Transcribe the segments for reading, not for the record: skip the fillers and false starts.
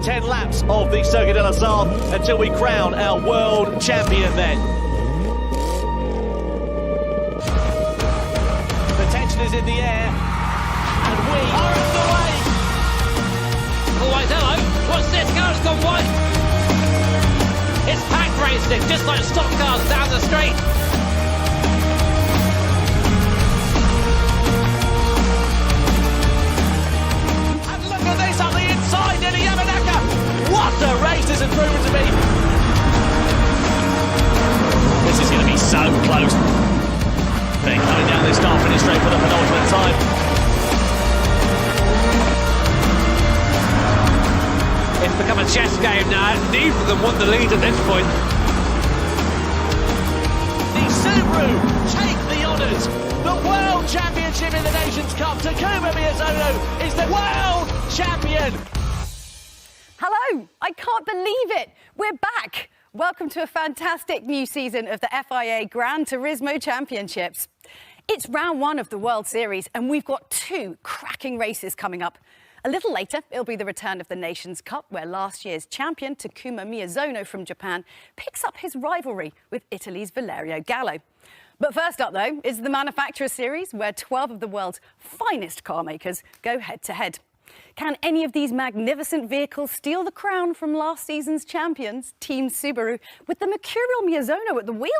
10 laps of the Circuit de la Sarthe until we crown our world champion then. The tension is in the air, and we are underway. Oh, wait, hello. What's this? Car's gone white. It's pack racing, just like stock cars down the street. And look at this on the inside, Nini Yamanaka. What a race this has proven to be. This is going to be so close. They're coming down this start finish straight for the penultimate time. It's become a chess game now. Neither of them won the lead at this point. The Subaru take the honours. The World Championship in the Nations Cup. Takuma Miyazono is the World Champion. Hello, I can't believe it. We're back. Welcome to a fantastic new season of the FIA Gran Turismo Championships. It's round one of the World Series and we've got two cracking races coming up. A little later, it'll be the return of the Nations Cup, where last year's champion, Takuma Miyazono from Japan, picks up his rivalry with Italy's Valerio Gallo. But first up, though, is the Manufacturer Series, where 12 of the world's finest car makers go head-to-head. Can any of these magnificent vehicles steal the crown from last season's champions, Team Subaru, with the mercurial Miyazono at the wheel?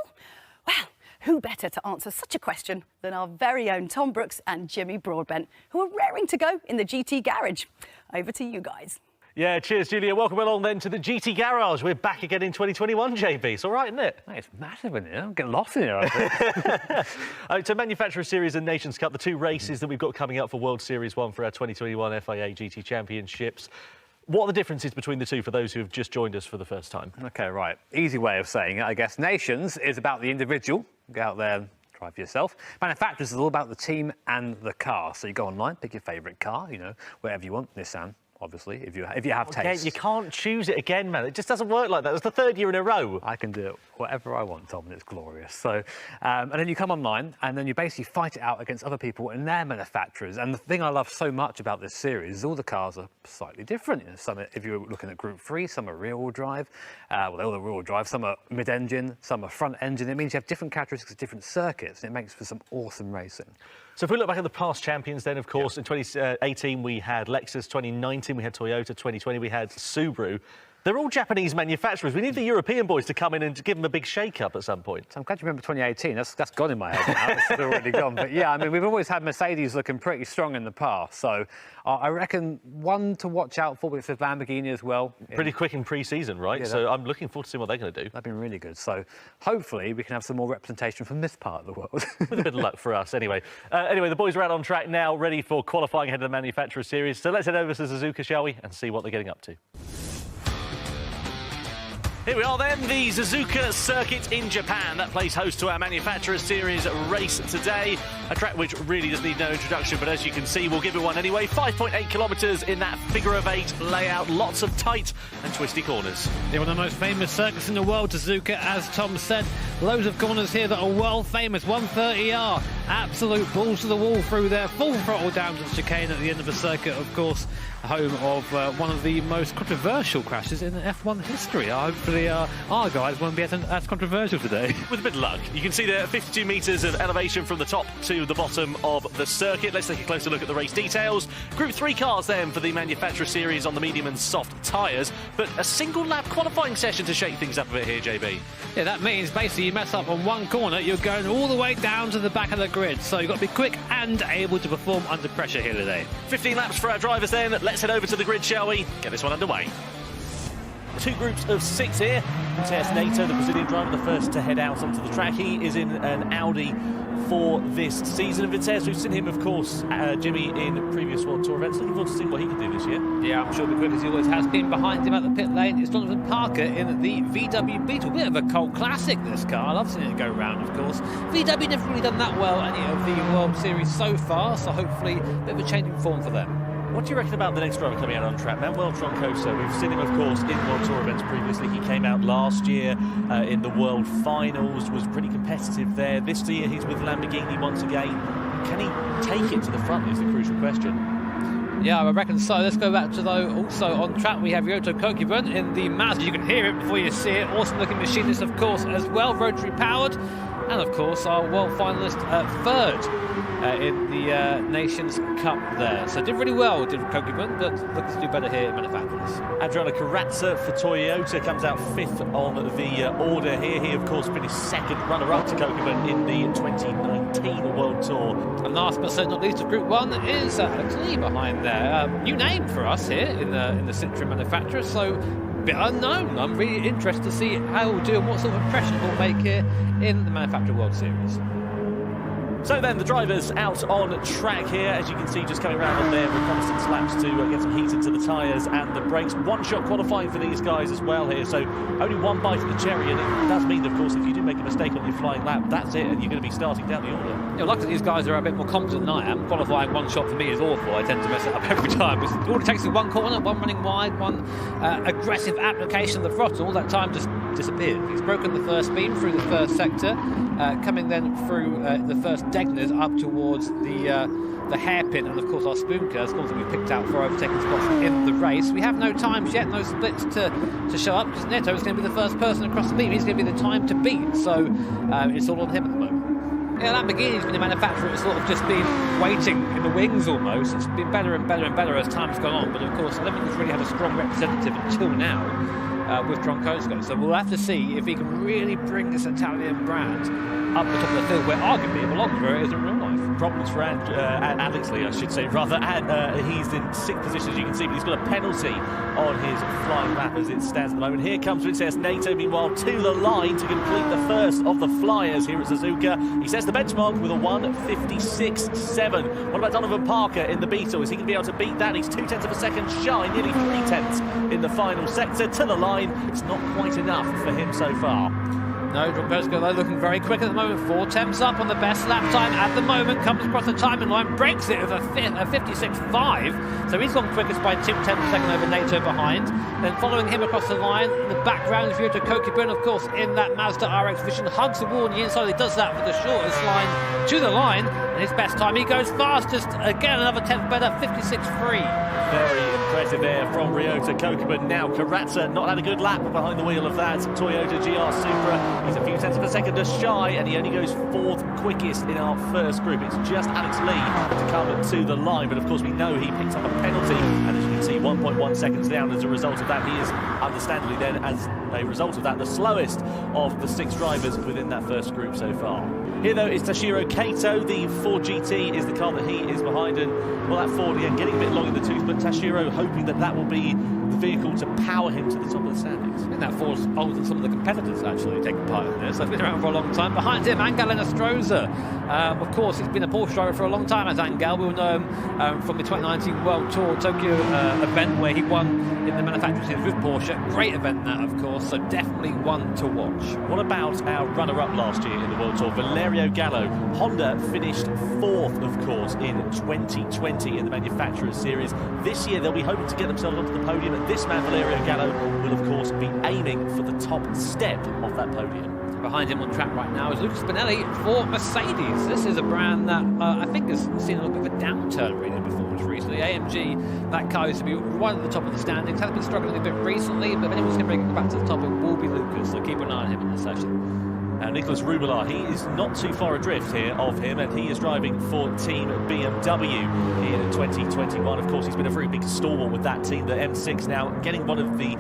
Well, who better to answer such a question than our very own Tom Brooks and Jimmy Broadbent, who are raring to go in the GT garage. Over to you guys. Yeah, cheers, Julia. Welcome along then to the GT Garage. We're back again in 2021, JB. It's all right, isn't it? Hey, it's massive in here. I'm getting lost in here, I think. To Manufacturer Series and Nations Cup, the two races that we've got coming up for World Series 1 for our 2021 FIA GT Championships. What are the differences between the two for those who have just joined us for the first time? OK, right. Easy way of saying it, I guess. Nations is about the individual. Go out there and try for yourself. Manufacturers is all about the team and the car. So you go online, pick your favourite car, you know, whatever you want. Nissan, obviously, if you have taste. You can't choose it again, man. It just doesn't work like that. It's the third year in a row. I can do it whatever I want, Tom, and it's glorious. So, and then you come online, and then you basically fight it out against other people and their manufacturers. And the thing I love so much about this series is all the cars are slightly different. You know, some, if you're looking at Group 3, some are rear-wheel drive. Well, they're all rear-wheel drive. Some are mid-engine, some are front-engine. It means you have different characteristics of different circuits, and it makes for some awesome racing. So if we look back at the past champions then, of course, in 2018 we had Lexus, 2019 we had Toyota, 2020 we had Subaru. They're all Japanese manufacturers. We need the European boys to come in and give them a big shake-up at some point. So I'm glad you remember 2018. That's gone in my head now. It's already gone. But yeah, I mean, we've always had Mercedes looking pretty strong in the past. So I reckon one to watch out for with Lamborghini as well. Pretty quick in pre-season, right? Yeah, so I'm looking forward to seeing what they're going to do. They've been really good. So hopefully we can have some more representation from this part of the world. With a bit of luck for us, anyway. Anyway, the boys are out on track now, ready for qualifying ahead of the Manufacturer Series. So let's head over to Suzuka, shall we, and see what they're getting up to. Here we are then, the Suzuka circuit in Japan. That plays host to our Manufacturer Series race today. A track which really does need no introduction, but as you can see, we'll give it one anyway. 5.8 kilometres in that figure-of-8 layout. Lots of tight and twisty corners. They're one of the most famous circuits in the world, Suzuka, as Tom said. Loads of corners here that are world famous. 130R, absolute balls to the wall through there. Full throttle down to the chicane at the end of the circuit, of course. Home of one of the most controversial crashes in F1 history. Hopefully our guys won't be as controversial today. With a bit of luck. You can see there 52 metres of elevation from the top to the bottom of the circuit. Let's take a closer look at the race details. Group 3 cars then for the Manufacturer Series on the medium and soft tyres, but a single lap qualifying session to shake things up a bit here, JB. Yeah, that means basically you mess up on one corner, you're going all the way down to the back of the grid. So you've got to be quick and able to perform under pressure here today. 15 laps for our drivers then. Let's head over to the grid, shall we? Get this one underway. Two groups of 6 here. Matheus Neto, the Brazilian driver, the first to head out onto the track. He is in an Audi for this season. And Matheus, we've seen him, of course, Jimmy, in previous World Tour events. Looking forward to seeing what he can do this year. Yeah, I'm sure he'll be quick as he always has been. Behind him at the pit lane is Jonathan Parker in the VW Beetle. Bit of a cult classic, this car. I love seeing it go round, of course. VW never really done that well any of the World Series so far, so hopefully a bit of a change in form for them. What do you reckon about the next driver coming out on track? Manuel Troncoso, we've seen him, of course, in World Tour events previously. He came out last year in the World Finals, was pretty competitive there. This year he's with Lamborghini once again. Can he take it to the front is the crucial question. Yeah, I reckon so. Let's go back to, though, also on track we have Ryota Kokibun in the Mazda. You can hear it before you see it. Awesome looking machine this, of course, as well, rotary powered. And of course our world finalist third in the Nations Cup there. So did really well, did Kokibun, but looks to do better here in manufacturers. Adriano Corazza for Toyota comes out 5th on the order here. He of course finished 2nd runner-up to Kokibun in the 2019 World Tour. And last but certainly not least of Group 1 is Lee behind there. New name for us here in the Citroën manufacturer, so a bit unknown. I'm really interested to see how he'll do and what sort of impression he'll make here in the Manufacturer World Series. So then the drivers out on track here, as you can see, just coming around on their reconnaissance laps to get some heat into the tyres and the brakes. One-shot qualifying for these guys as well here, so only one bite of the cherry, and it does mean, of course, if you do make a mistake on your flying lap, that's it, and you're going to be starting down the order. Yeah, luckily these guys are a bit more competent than I am. Qualifying one shot for me is awful. I tend to mess it up every time. All it takes is one corner, one running wide, one aggressive application of the throttle. All that time just disappeared. He's broken the first beam through the first sector, coming then through the first Degners up towards the hairpin, and of course our Spoonker scores that we picked out for overtaking spots in the race. We have no times yet, no splits to show up, because Neto's going to be the first person across the beam. He's going to be the time to beat, so it's all on him at the moment. Yeah, Lamborghini's been a manufacturer that's sort of just been waiting in the wings almost. It's been better and better and better as time's gone on, but of course I don't think it's really had a strong representative until now. With Troncoso, so we'll have to see if he can really bring this Italian brand up the top of the field, where arguably it belongs where it is in real life. Problems for Alex Lee, I should say, rather, and he's in 6th position, as you can see, but he's got a penalty on his flying lap as it stands at the moment. Here comes Princess Nato, meanwhile, to the line to complete the first of the flyers here at Suzuka. He sets the benchmark with a 1:56.7. What about Donovan Parker in the Beetle? Is he going to be able to beat that? He's 0.2 of a second shy, nearly 0.3 in the final sector. To the line, it's not quite enough for him so far. No, Troncoso though looking very quick at the moment. 4 up on the best lap time at the moment. Comes across the timing line, breaks it with a 56.5. So he's gone quickest by 2/10 of a second over Nato behind. Then following him across the line, in the background is Ryota Kokibun, of course, in that Mazda RX Vision. Hugs the wall on the inside. He does that for the shortest line to the line. And his best time, he goes fastest. Again, another 10th better, 56.3. Very impressive there from Ryota Kokibun. Now Corazza not had a good lap behind the wheel of that Toyota GR Supra. He's a few tenths of a second shy, and he only goes 4th quickest in our first group. It's just Alex Lee to come to the line, but of course we know he picked up a penalty, and as you can see, 1.1 seconds down as a result of that. He is understandably then, as a result of that, the slowest of the 6 drivers within that first group so far. Here though is Toshiro Kato. The Ford GT is the car that he is behind, and well, that Ford again getting a bit long in the tooth, but Toshiro hoping that will be the vehicle to power him to the top of the standings. I think that Ford's older than some of the competitors actually taking part in this. They've been around for a long time. Behind him, Angel Enestrosa. Of course, he's been a Porsche driver for a long time as Angel. We'll know him from the 2019 World Tour Tokyo event where he won in the manufacturing series with Porsche. Great event that, of course, so definitely one to watch. What about our runner-up last year in the World Tour, Valerio Gallo? Honda finished 4th, of course, in 2020 in the Manufacturers Series. This year, they'll be hoping to get themselves onto the podium. And this man, Valerio Gallo, will, of course, be aiming for the top step of that podium. Behind him on track right now is Lucas Spinelli for Mercedes. This is a brand that I think has seen a little bit of a downturn really in performance recently. AMG, that car used to be right at the top of the standings, has been struggling a bit recently, but if anyone's going to bring it back to the top, it will be Lucas, so keep an eye on him in this session. Nicholas Rubelar, he is not too far adrift here of him, and he is driving for Team BMW in 2021. Of course, he's been a very big stalwart with that team. The M6 now getting one of the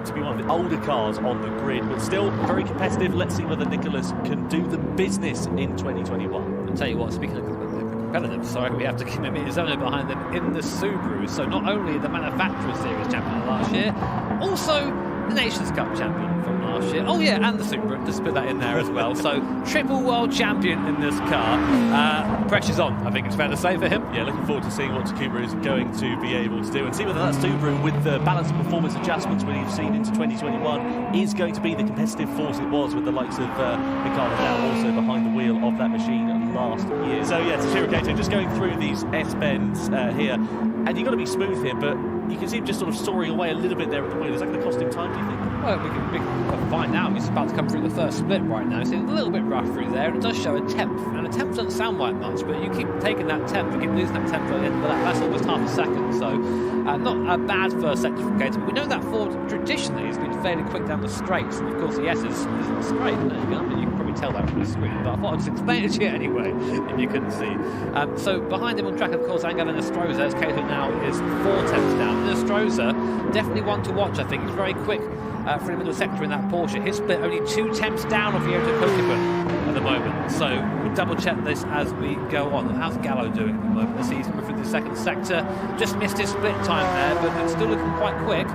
to be one of the older cars on the grid, but still very competitive. Let's see whether Nicholas can do the business in 2021. I'll tell you what, speaking of competitive, sorry, we have to keep Miyazono behind them in the Subaru. So not only the Manufacturers Series champion last year, also the Nations Cup champion from last year. Oh yeah, and the Supra, just put that in there as well. So triple world champion in this car. Pressure's on, I think it's fair to say, for him. Yeah, looking forward to seeing what Takuma is going to be able to do, and see whether that Subaru, with the balance of performance adjustments we've seen into 2021, is going to be the competitive force it was with the likes of Ricardo now also behind the wheel of that machine last year. So yeah, Toshiro Kato just going through these S-bends here, and you've got to be smooth here, but you can see him just sort of soaring away a little bit there at the wheel. Is that going to cost him time, do you think? Well, we can find out. He's about to come through the first split right now. So it's a little bit rough through there, and it does show a tenth. And a tenth doesn't sound like much, but you keep taking that tenth, you keep losing that tenth at the end of the lap. That's almost half a second. So not a bad first sector from Kato. But we know that Ford traditionally has been fairly quick down the straights, and of course the S isn't straight. You can probably tell that from the screen, but I thought I'd just explain it to you anyway, if you couldn't see. So behind him on track, of course, Angel Nestroza, as Kato now is 4 tenths down. Nestroza, definitely one to watch, I think. He's very quick for the middle sector in that Porsche. His split only 2 tenths down of Ryota Kokiban at the moment. So we'll double check this as we go on. How's Gallo doing at the moment? As he's coming through the second sector. Just missed his split time there, but it's still looking quite quick.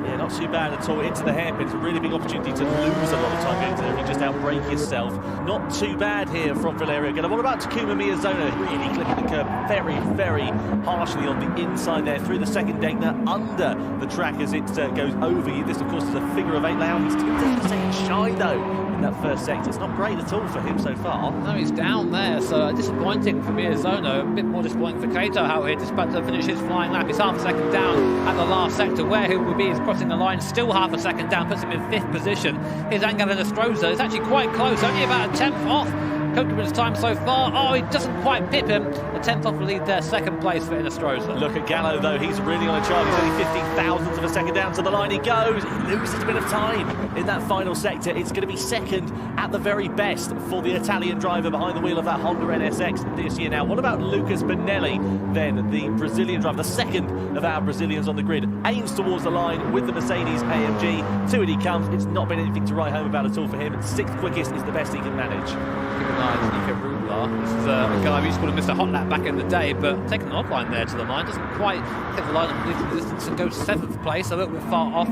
Yeah, not too bad at all. Into the hairpins, a really big opportunity to lose a lot of time going to there if you just outbrake yourself. Not too bad here from Valerio. What about Takuma Miyazono? Really clipping the curb very, very harshly on the inside there through the second Degner, under the track as it goes over you. This, of course, is a figure of 8 layout. He's taking a second shine, though, in that first sector. It's not great at all for him so far. No, he's down there, so disappointing for Miyazono. A bit more disappointing for Kato out here, just about to finish his flying lap. He's half a second down at the last sector. Where he will be is crossing the line, still half a second down, puts him in 5th position. Here's Angel Nestroza. It's actually quite close, only about a 10th off Kokiban's time so far. Oh, he doesn't quite pip him. A 10th off will lead there, 2nd place for Nestroza. Look at Gallo, though. He's really on a charge. He's only 15 thousandths of a second down to the line. He goes. He loses a bit of time in that final sector. It's going to be second at the very best for the Italian driver behind the wheel of that Honda NSX this year. Now, what about Lucas Benelli, then, the Brazilian driver, the second of our Brazilians on the grid, aims towards the line with the Mercedes AMG. To it he comes. It's not been anything to write home about at all for him. 6th quickest is the best he can manage. Keep an eye on Nico Rublar. This is a guy we used to call him Mr. Hot Lap back in the day, but taking an odd line there to the line. Doesn't quite take the line of the distance and goes 7th place, a little bit far off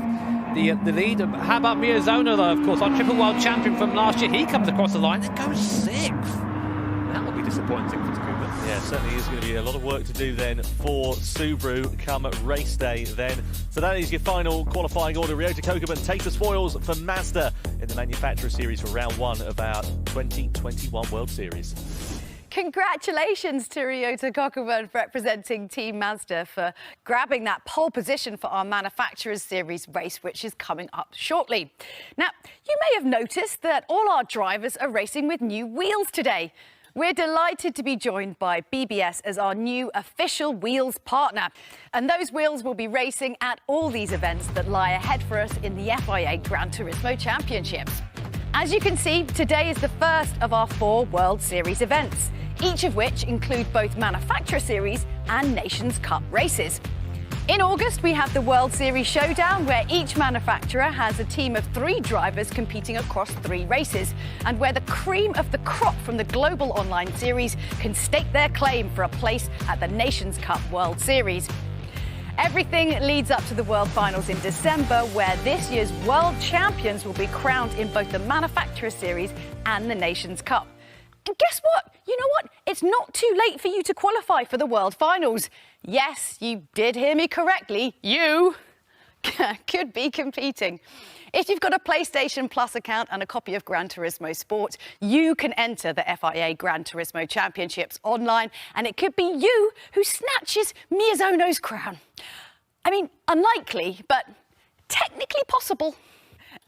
the lead. How about Miyazono, though, of course, our triple world champion from last year. He comes across the line and goes 6th. That will be disappointing for Takuma. Yeah, certainly is going to be a lot of work to do then for Subaru come race day then. So that is your final qualifying order. Ryota Kokiban takes the spoils for Mazda in the Manufacturer Series for round 1 of our 2021 World Series. Congratulations to Ryota Kokiban representing Team Mazda for grabbing that pole position for our Manufacturers Series race, which is coming up shortly. Now, you may have noticed that all our drivers are racing with new wheels today. We're delighted to be joined by BBS as our new official wheels partner. And those wheels will be racing at all these events that lie ahead for us in the FIA Gran Turismo Championships. As you can see, today is the first of our 4 World Series events, each of which include both Manufacturer Series and Nations Cup races. In August, we have the World Series Showdown, where each manufacturer has a team of 3 drivers competing across 3 races, and where the cream of the crop from the global online series can stake their claim for a place at the Nations Cup World Series. Everything leads up to the World Finals in December, where this year's world champions will be crowned in both the Manufacturer Series and the Nations Cup. And guess what? You know what? It's not too late for you to qualify for the World Finals. Yes, you did hear me correctly. You could be competing. If you've got a PlayStation Plus account and a copy of Gran Turismo Sport, you can enter the FIA Gran Turismo Championships online, and it could be you who snatches Miyazono's crown. I mean, unlikely, but technically possible.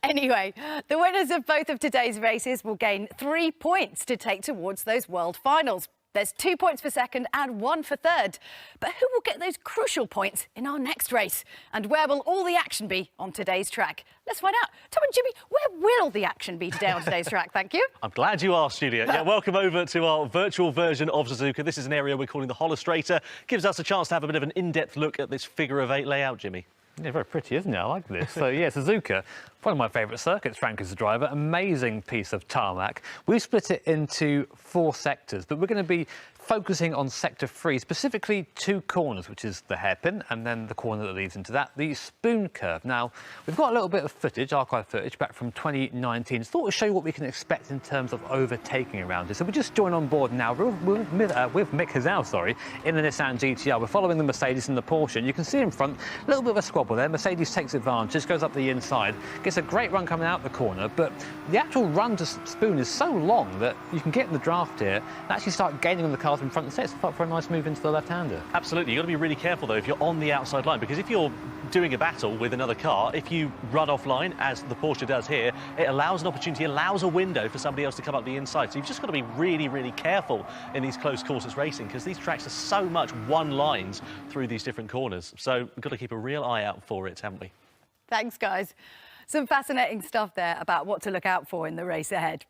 Anyway, the winners of both of today's races will gain 3 points to take towards those World Finals. There's 2 points for second and 1 for third. But who will get those crucial points in our next race? And where will all the action be on today's track? Let's find out. Tom and Jimmy, where will the action be today on today's track? Thank you. I'm glad you asked, Julia. Yeah, welcome over to our virtual version of Suzuka. This is an area we're calling the Holostrator. Gives us a chance to have a bit of an in-depth look at this figure of 8 layout, Jimmy. Yeah, very pretty, isn't it? I like this. So, yeah, Suzuka, one of my favourite circuits, Frank is the driver. Amazing piece of tarmac. We've split it into 4 sectors, but we're going to be focusing on sector 3, specifically 2 corners, which is the hairpin and then the corner that leads into that, the spoon curve. Now, we've got a little bit of footage, archive footage, back from 2019. So thought we'd show you what we can expect in terms of overtaking around it. So we just joined on board now with Mick Hazal, in the Nissan GTR. We're following the Mercedes and the Porsche, and you can see in front a little bit of a squabble there. Mercedes takes advantage, goes up the inside, gets a great run coming out the corner, but the actual run to spoon is so long that you can get in the draft here and actually start gaining on the cars in front and sets up for a nice move into the left-hander. Absolutely. You've got to be really careful, though, if you're on the outside line, because if you're doing a battle with another car, if you run offline, as the Porsche does here, it allows an opportunity, allows a window for somebody else to come up the inside. So you've just got to be really, really careful in these close quarters racing, because these tracks are so much one lines through these different corners. So we've got to keep a real eye out for it, haven't we? Thanks, guys. Some fascinating stuff there about what to look out for in the race ahead.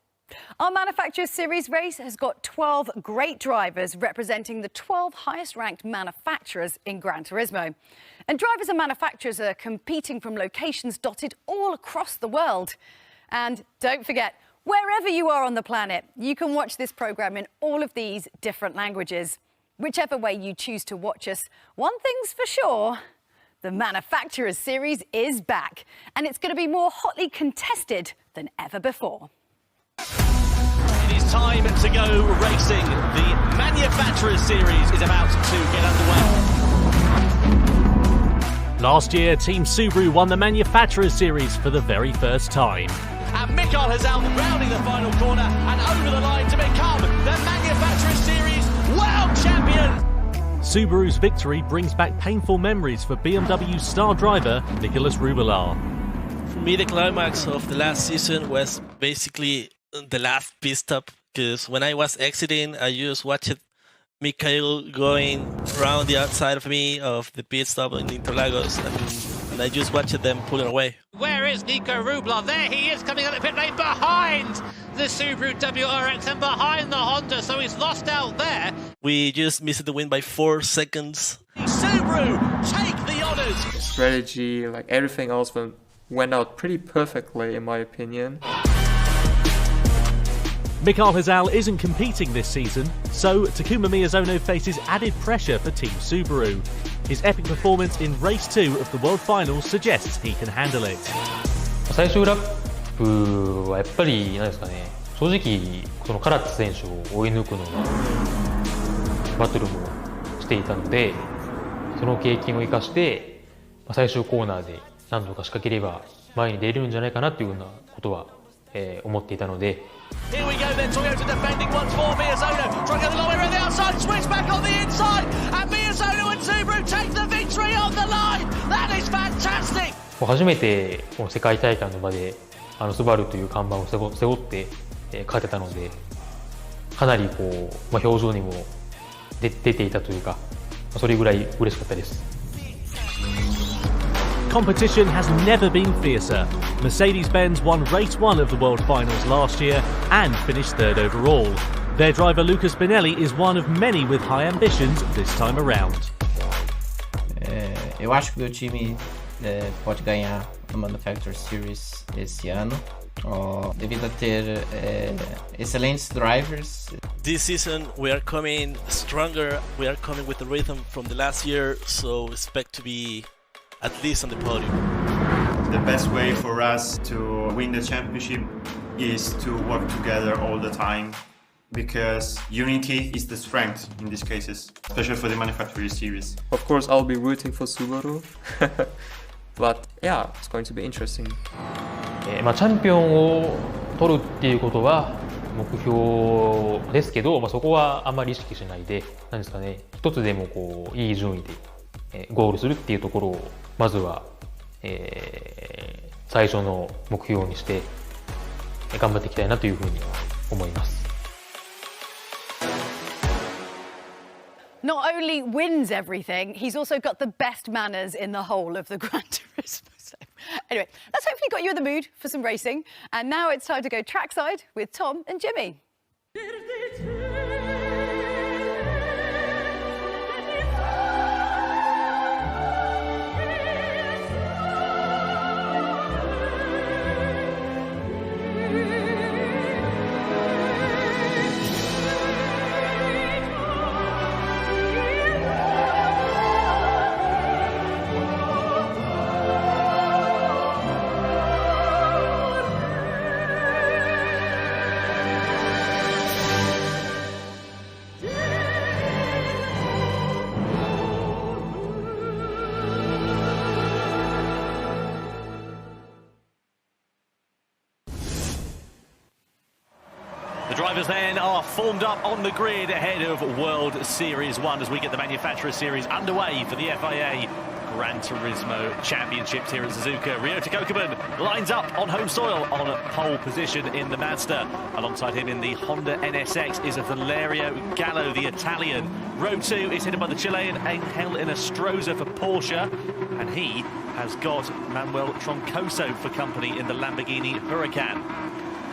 Our Manufacturers Series race has got 12 great drivers representing the 12 highest-ranked manufacturers in Gran Turismo. And drivers and manufacturers are competing from locations dotted all across the world. And don't forget, wherever you are on the planet, you can watch this programme in all of these different languages. Whichever way you choose to watch us, one thing's for sure, the Manufacturers Series is back, and it's going to be more hotly contested than ever before. It is time to go racing. The Manufacturers Series is about to get underway. Last year, Team Subaru won the Manufacturers Series for the very first time. And Mikael Hazal rounding the final corner and over the line to become the Manufacturers Series World Champion. Subaru's victory brings back painful memories for BMW's star driver, Nicolas Rubelar. For me, the climax of the last season was basically the last pit stop, because when I was exiting, I just watched Mikael going around the outside of me of the pit stop in Interlagos, and I just watched them pulling away. Where is Nico Rublar? There he is, coming out of the pit lane behind the Subaru WRX and behind the Honda, so he's lost out there. We just missed the win by 4 seconds. Subaru take the honours. Strategy, like everything else, went out pretty perfectly, in my opinion. Mikael Hazal isn't competing this season, so Takuma Miyazono faces added pressure for Team Subaru. His epic performance in Race 2 of the World Finals suggests he can handle it. 最終ラップはやっぱりなんですかね、正直その唐津選手を追い抜くのがバトルもしていたので、その経験を生かして最終コーナーで何度か仕掛ければ前に出れるんじゃないかなというようなことは思っていたので。Here we go then, Toyota defending once more, Miyazono trying to go the long way around the outside, switch back on the inside, and Miyazono and Subaru take the victory on the line. That is fantastic. 初めてこの世界大会の場でスバルという看板を背負って勝てたので、かなりこう、表情にも出ていたというか、それぐらい嬉しかったです。Competition has never been fiercer. Mercedes-Benz won Race 1 of the World Finals last year and finished third overall. Their driver Lucas Pinelli is one of many with high ambitions this time around. Eu acho que meu time pode ganhar a Manufacturers Series esse ano, devido a ter excelentes drivers. This season we are coming stronger, we are coming with the rhythm from the last year, so expect to be at least on the podium. The best way for us to win the championship is to work together all the time, because unity is the strength in these cases, especially for the Manufacturers Series. Of course, I'll be rooting for Subaru, but yeah, it's going to be interesting. チャンピオンを取るっていうことは目標ですけど、そこはあんまり意識しないで、なんですかね、一つでもこういい順位でゴールするっていうところをまずは最初の目標にして頑張っていきたいなというふうに思います。Not only wins everything, he's also got the best manners in the whole of the Gran Turismo. So, anyway, that's hopefully got you in the mood for some racing. And now it's time to go trackside with Tom and Jimmy. The drivers then are formed up on the grid ahead of World Series 1 as we get the Manufacturers Series underway for the FIA Gran Turismo Championships here at Suzuka. Ryota Kokeman lines up on home soil on pole position in the Mazda. Alongside him in the Honda NSX is Valerio Gallo, the Italian. Row 2 is headed by the Chilean Angel Inestrosa for Porsche, and he has got Manuel Troncoso for company in the Lamborghini Huracan.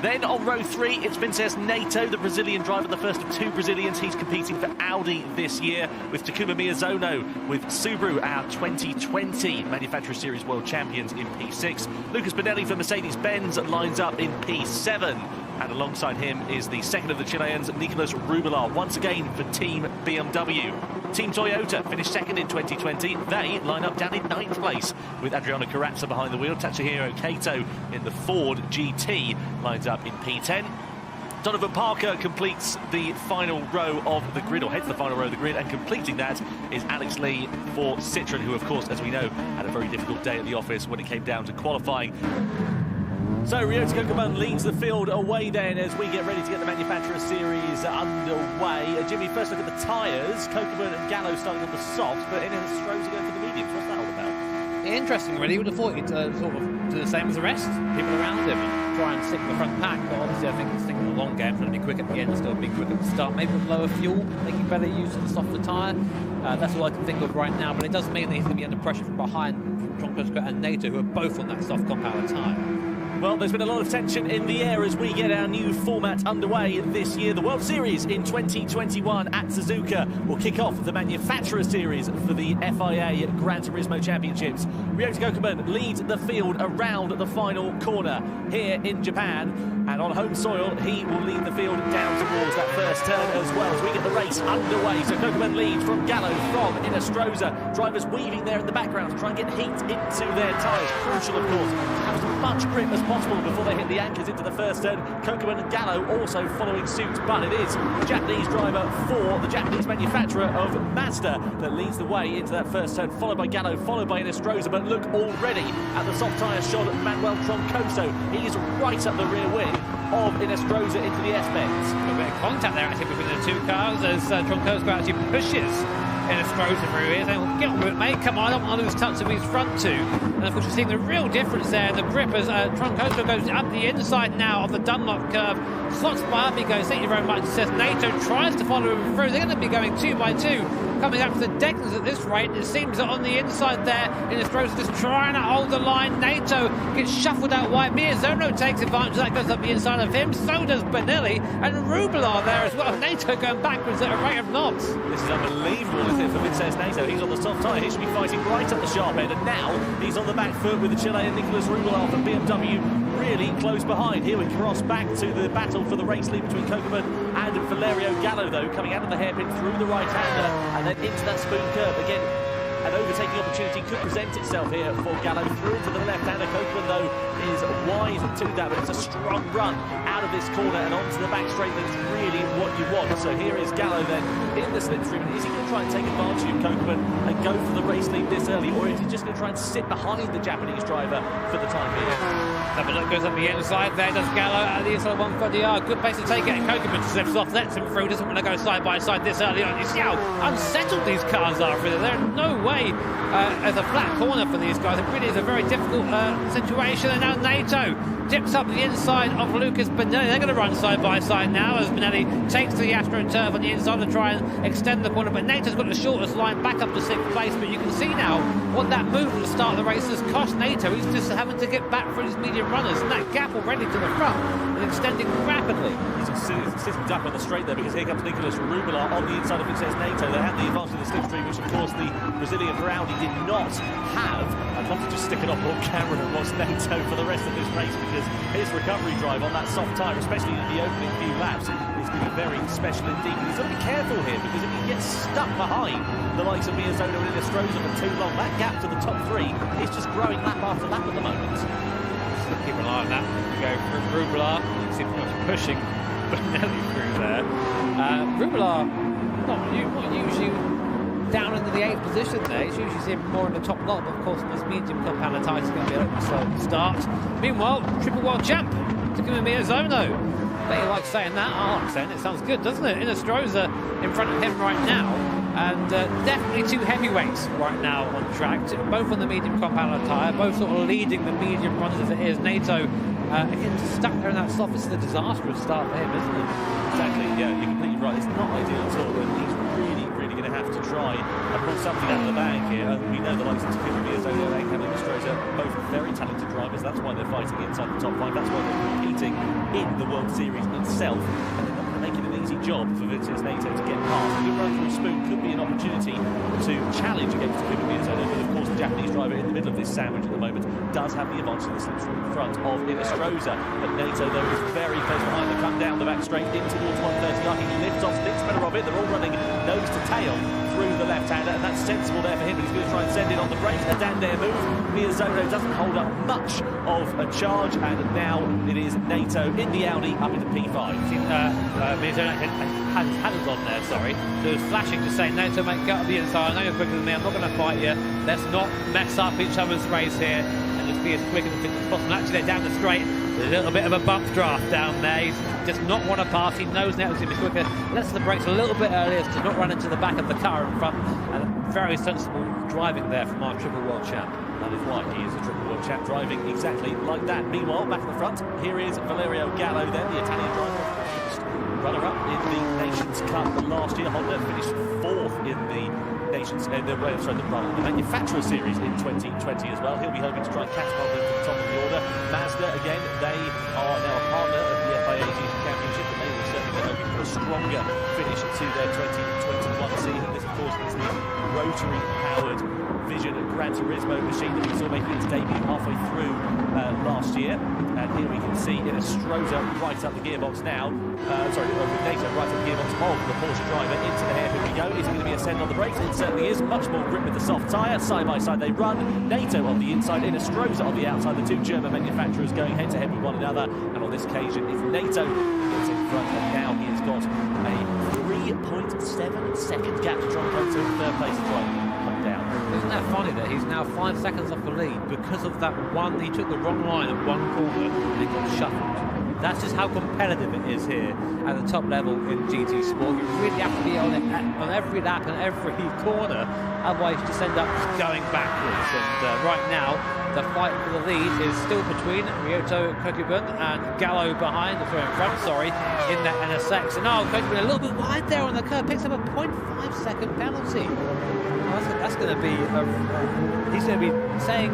Then on row 3, it's Vincenzo Nato, the Brazilian driver, the first of 2 Brazilians. He's competing for Audi this year with Takuma Miyazono, with Subaru, our 2020 Manufacturer Series World Champions in P6. Lucas Benelli for Mercedes-Benz lines up in P7. And alongside him is the second of the Chileans, Nicolas Rubilar, once again for Team BMW. Team Toyota finished second in 2020. They line up down in 9th place with Adriano Carrazza behind the wheel. Tatsuhiro Kato in the Ford GT lines up in P10. Donovan Parker completes the final row of the grid, or heads the final row of the grid, and completing that is Alex Lee for Citroën, who, of course, as we know, had a very difficult day at the office when it came down to qualifying. So Ryota Kokeman leads the field away then as we get ready to get the Manufacturer Series underway. Jimmy, first look at the tyres. Kokeman and Gallo starting on the softs, but Inestrosa going for the mediums. What's that all about? Interesting, really. You would have thought he'd sort of do the same as the rest, people around him, and try and stick the front pack. But obviously, I think he's thinking the long game, trying to be quick at the end, still being quick at the start. Maybe with lower fuel, making better use of the softer tyre. That's all I can think of right now, but it does mean that he's going to be under pressure from behind from Troncoso and Nato, who are both on that soft compound tyre. Well, there's been a lot of tension in the air as we get our new format underway this year. The World Series in 2021 at Suzuka will kick off the Manufacturer Series for the FIA Gran Turismo Championships. Ryota Kokeman leads the field around the final corner here in Japan. And on home soil, he will lead the field down towards that first turn as well as we get the race underway. So Kokeman leads from Gallo, from Inestrosa. Drivers weaving there in the background to try and get heat into their tyres. Crucial, of course, to have as much grip as possible before they hit the anchors into the first turn. Kokeman and Gallo also following suit, but it is the Japanese driver for the Japanese manufacturer of Mazda that leads the way into that first turn, followed by Gallo, followed by Inestrosa. But look already at the soft tyre shot at Manuel Troncoso. He's right up the rear wing of Inestrosa into the S-bends. A bit of contact there actually between the two cars as Troncoso actually pushes Inestrosa through here, saying, well, get on with it, mate, come on, I don't want to lose touch of his front two. And of course you're seeing the real difference there in the grip as Troncoso goes up the inside now of the Dunlop curve, slots by up, he goes, thank you very much, says Nato, tries to follow him through. They're going to be going 2 by 2, coming up to the decks at this rate. It seems that on the inside there, Inestrosa just trying to hold the line. Nato gets shuffled out wide. Miyazono takes advantage of that, goes up the inside of him, so does Benelli, and Rubilar there as well. Nato going backwards at a rate of knots. This is unbelievable, isn't it, for Vincenzo Nato? He's on the soft tyre, he should be fighting right at the sharp end, and now he's on the back foot with the Chilean Nicolas Rubilar from BMW really close behind. Here we cross back to the battle for the race lead between Kokeman and Valerio Gallo, though, coming out of the hairpin through the right-hander and then into that spoon curve. Again, an overtaking opportunity could present itself here for Gallo through into the left-hander. Kokeman, though, is wide to that, but it's a strong run out of this corner and onto the back straight. That's really what you want. So here is Gallo then in the slipstream. Is he going to try and take advantage of Kokeman and go for the race lead this early, or is he just going to try and sit behind the Japanese driver for the time being? Have a look, goes up the inside there, does Gallo at the inside 140R. Good place to take it, and Kokeman slips off, lets him through, doesn't want to go side by side this early on. You see how unsettled these cars are through there. There's no way as a flat corner for these guys. It really is a very difficult situation. And now Nato dips up the inside of Lucas Benelli. They're going to run side by side now as Benelli takes to the AstroTurf on the inside to try and extend the corner. But Nato's got the shortest line back up to 6th place. But you can see now what that move at the start of the race has cost Nato. He's just having to get back for his medium runners, and that gap already to the front is extending rapidly. He's sitting duck on the straight there because here comes Nicolas Rubilar on the inside of Vincenzo Nato. They had the advantage of the slipstream, which of course the Brazilian for Audi did not have. I'd love to just stick it up on camera and watch Nato for the rest of this race, because his recovery drive on that soft tyre, especially in the opening few laps, is going to be very special indeed. But he's got to be careful here, because if he gets stuck behind the likes of Miyazono and Inestrosa for too long, that gap to the top 3 is just growing lap after lap at the moment. Keep an eye on that. Go through Rubilar. You see him pushing Benelli through there. Rubilar not usually down into the 8th position there. He's usually seen more in the top lot, but of course this medium compound tyre is going to be a slow start. Meanwhile, triple world champ Takuma Miyazono bet you like saying that. Oh, I'm saying it sounds good, doesn't it? Inestrosa in front of him right now. And definitely two heavyweights right now on track, both on the medium compound tyre, both sort of leading the medium runners as it is. Nato, again, stuck there in that slot. This is a disastrous start for him, isn't it? Exactly, yeah, you're completely right. It's not ideal at all, and he's really going to have to try and pull something out of the bag here. We know the likes of Penelope Lola and Inestrosa are both very talented drivers. That's why they're fighting inside the top 5. That's why they're competing in the World Series itself. And they're not going to make it an easy job for Vincenzo Nato to get past. A good run through Spoon could be an opportunity to challenge against Penelope Lola, but of course the Japanese driver in the middle of this sandwich at the moment does have the advantage of the slipstream in front of Inestrosa. But Nato, though, is very close behind. They come down the back straight in towards 130. He lifts off, thinks better of it. They're all running nose to tail through the left-hander, and that's sensible there for him, but he's going to try and send it on the brakes. A Dandare move. Miyazono doesn't hold up much of a charge, and now it is Nato in the Audi up into P5. Miyazono had his hands on there, sorry. So he was flashing to say, Nato, mate, get up the inside. I know you're quicker than me. I'm not going to fight you. Let's not mess up each other's race here and just be as quick and fit as possible. Actually, they're down the straight. There's a little bit of a bump draft down there. He's just not want to pass. He knows Nato's going to be quicker. Lets the brakes a little bit earlier to not run into the back of the car in front. And very sensible driving there from our triple world champ. That is why he is a triple world champ, driving exactly like that. Meanwhile, back in the front, here is Valerio Gallo then, the Italian driver. Runner-up in the Nations Cup last year. Honda finished 4th in the the Manufacturer Series in 2020 as well. He'll be hoping to try and catapult them to the top of the order. Mazda, again, they are now a partner of the FIA Championship, and they will certainly be hoping for a stronger finish to their 2021 season. This, of course, is the rotary-powered Vision Gran Turismo machine that we saw making its debut halfway through last year. And here we can see Inestrosa right up the gearbox now. With Nato right up the gearbox of the Porsche driver into the hairpin we go. Is it going to be a send on the brakes? It certainly is. Much more grip with the soft tyre. Side by side they run. Nato on the inside, Inestrosa on the outside. The two German manufacturers going head to head with one another. And on this occasion, it's Nato who gets in front. And now he has got a 3.7 second gap to Troncoso in third place as well. Down. Isn't that funny that he's now 5 seconds off the lead because of that one? He took the wrong line at one corner and it got shuffled. That's just how competitive it is here at the top level in GT Sport. You really have to be on it on every lap and every corner, otherwise you just end up going backwards. And right now, the fight for the lead is still between Ryota Kokubun and Gallo behind, in front, in that NSX. And Kokubun a little bit wide there on the curve, picks up a 0.5 second penalty. That's going to be, he's going to be saying,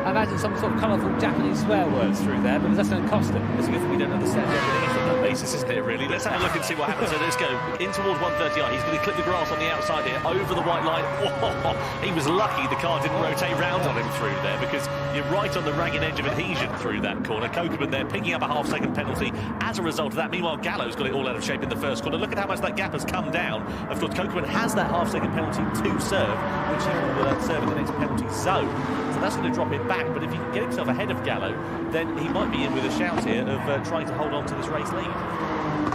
I imagine, some sort of colourful Japanese swear words through there, because that's going to cost him. It's a good thing we don't understand everything on that basis, isn't it, really? Let's have a look and see what happens. So let's go in towards 130i. He's going to clip the grass on the outside here, over the white line. Whoa, he was lucky the car didn't rotate round on him through there, because you're right on the ragged edge of adhesion through that corner. Kokubun there picking up a half-second penalty as a result of that. Meanwhile, Gallo's got it all out of shape in the first corner. Look at how much that gap has come down. Of course, Kokubun has that half-second penalty to serve, which he will serve in the next penalty zone. So that's going to drop it back, but if he can get himself ahead of Gallo, then he might be in with a shout here of trying to hold on to this race lead.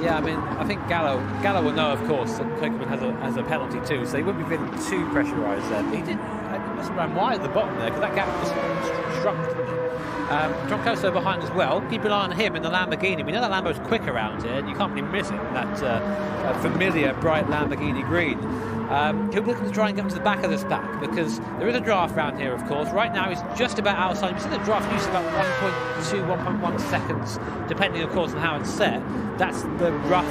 Yeah, I mean, I think Gallo will know, of course, that Kokubun has a penalty too, so he wouldn't be feeling too pressurised there. But he must have ran wide at the bottom there, because that gap just shrunk. Troncoso behind as well. Keep an eye on him in the Lamborghini. We know that Lambo's quick around here, and you can't really miss it, that familiar bright Lamborghini green. He'll be looking to try and get into the back of this pack, because there is a draft round here, of course. Right now he's just about outside. You see the draft uses about 1.2, 1.1 seconds, depending, of course, on how it's set. That's the rough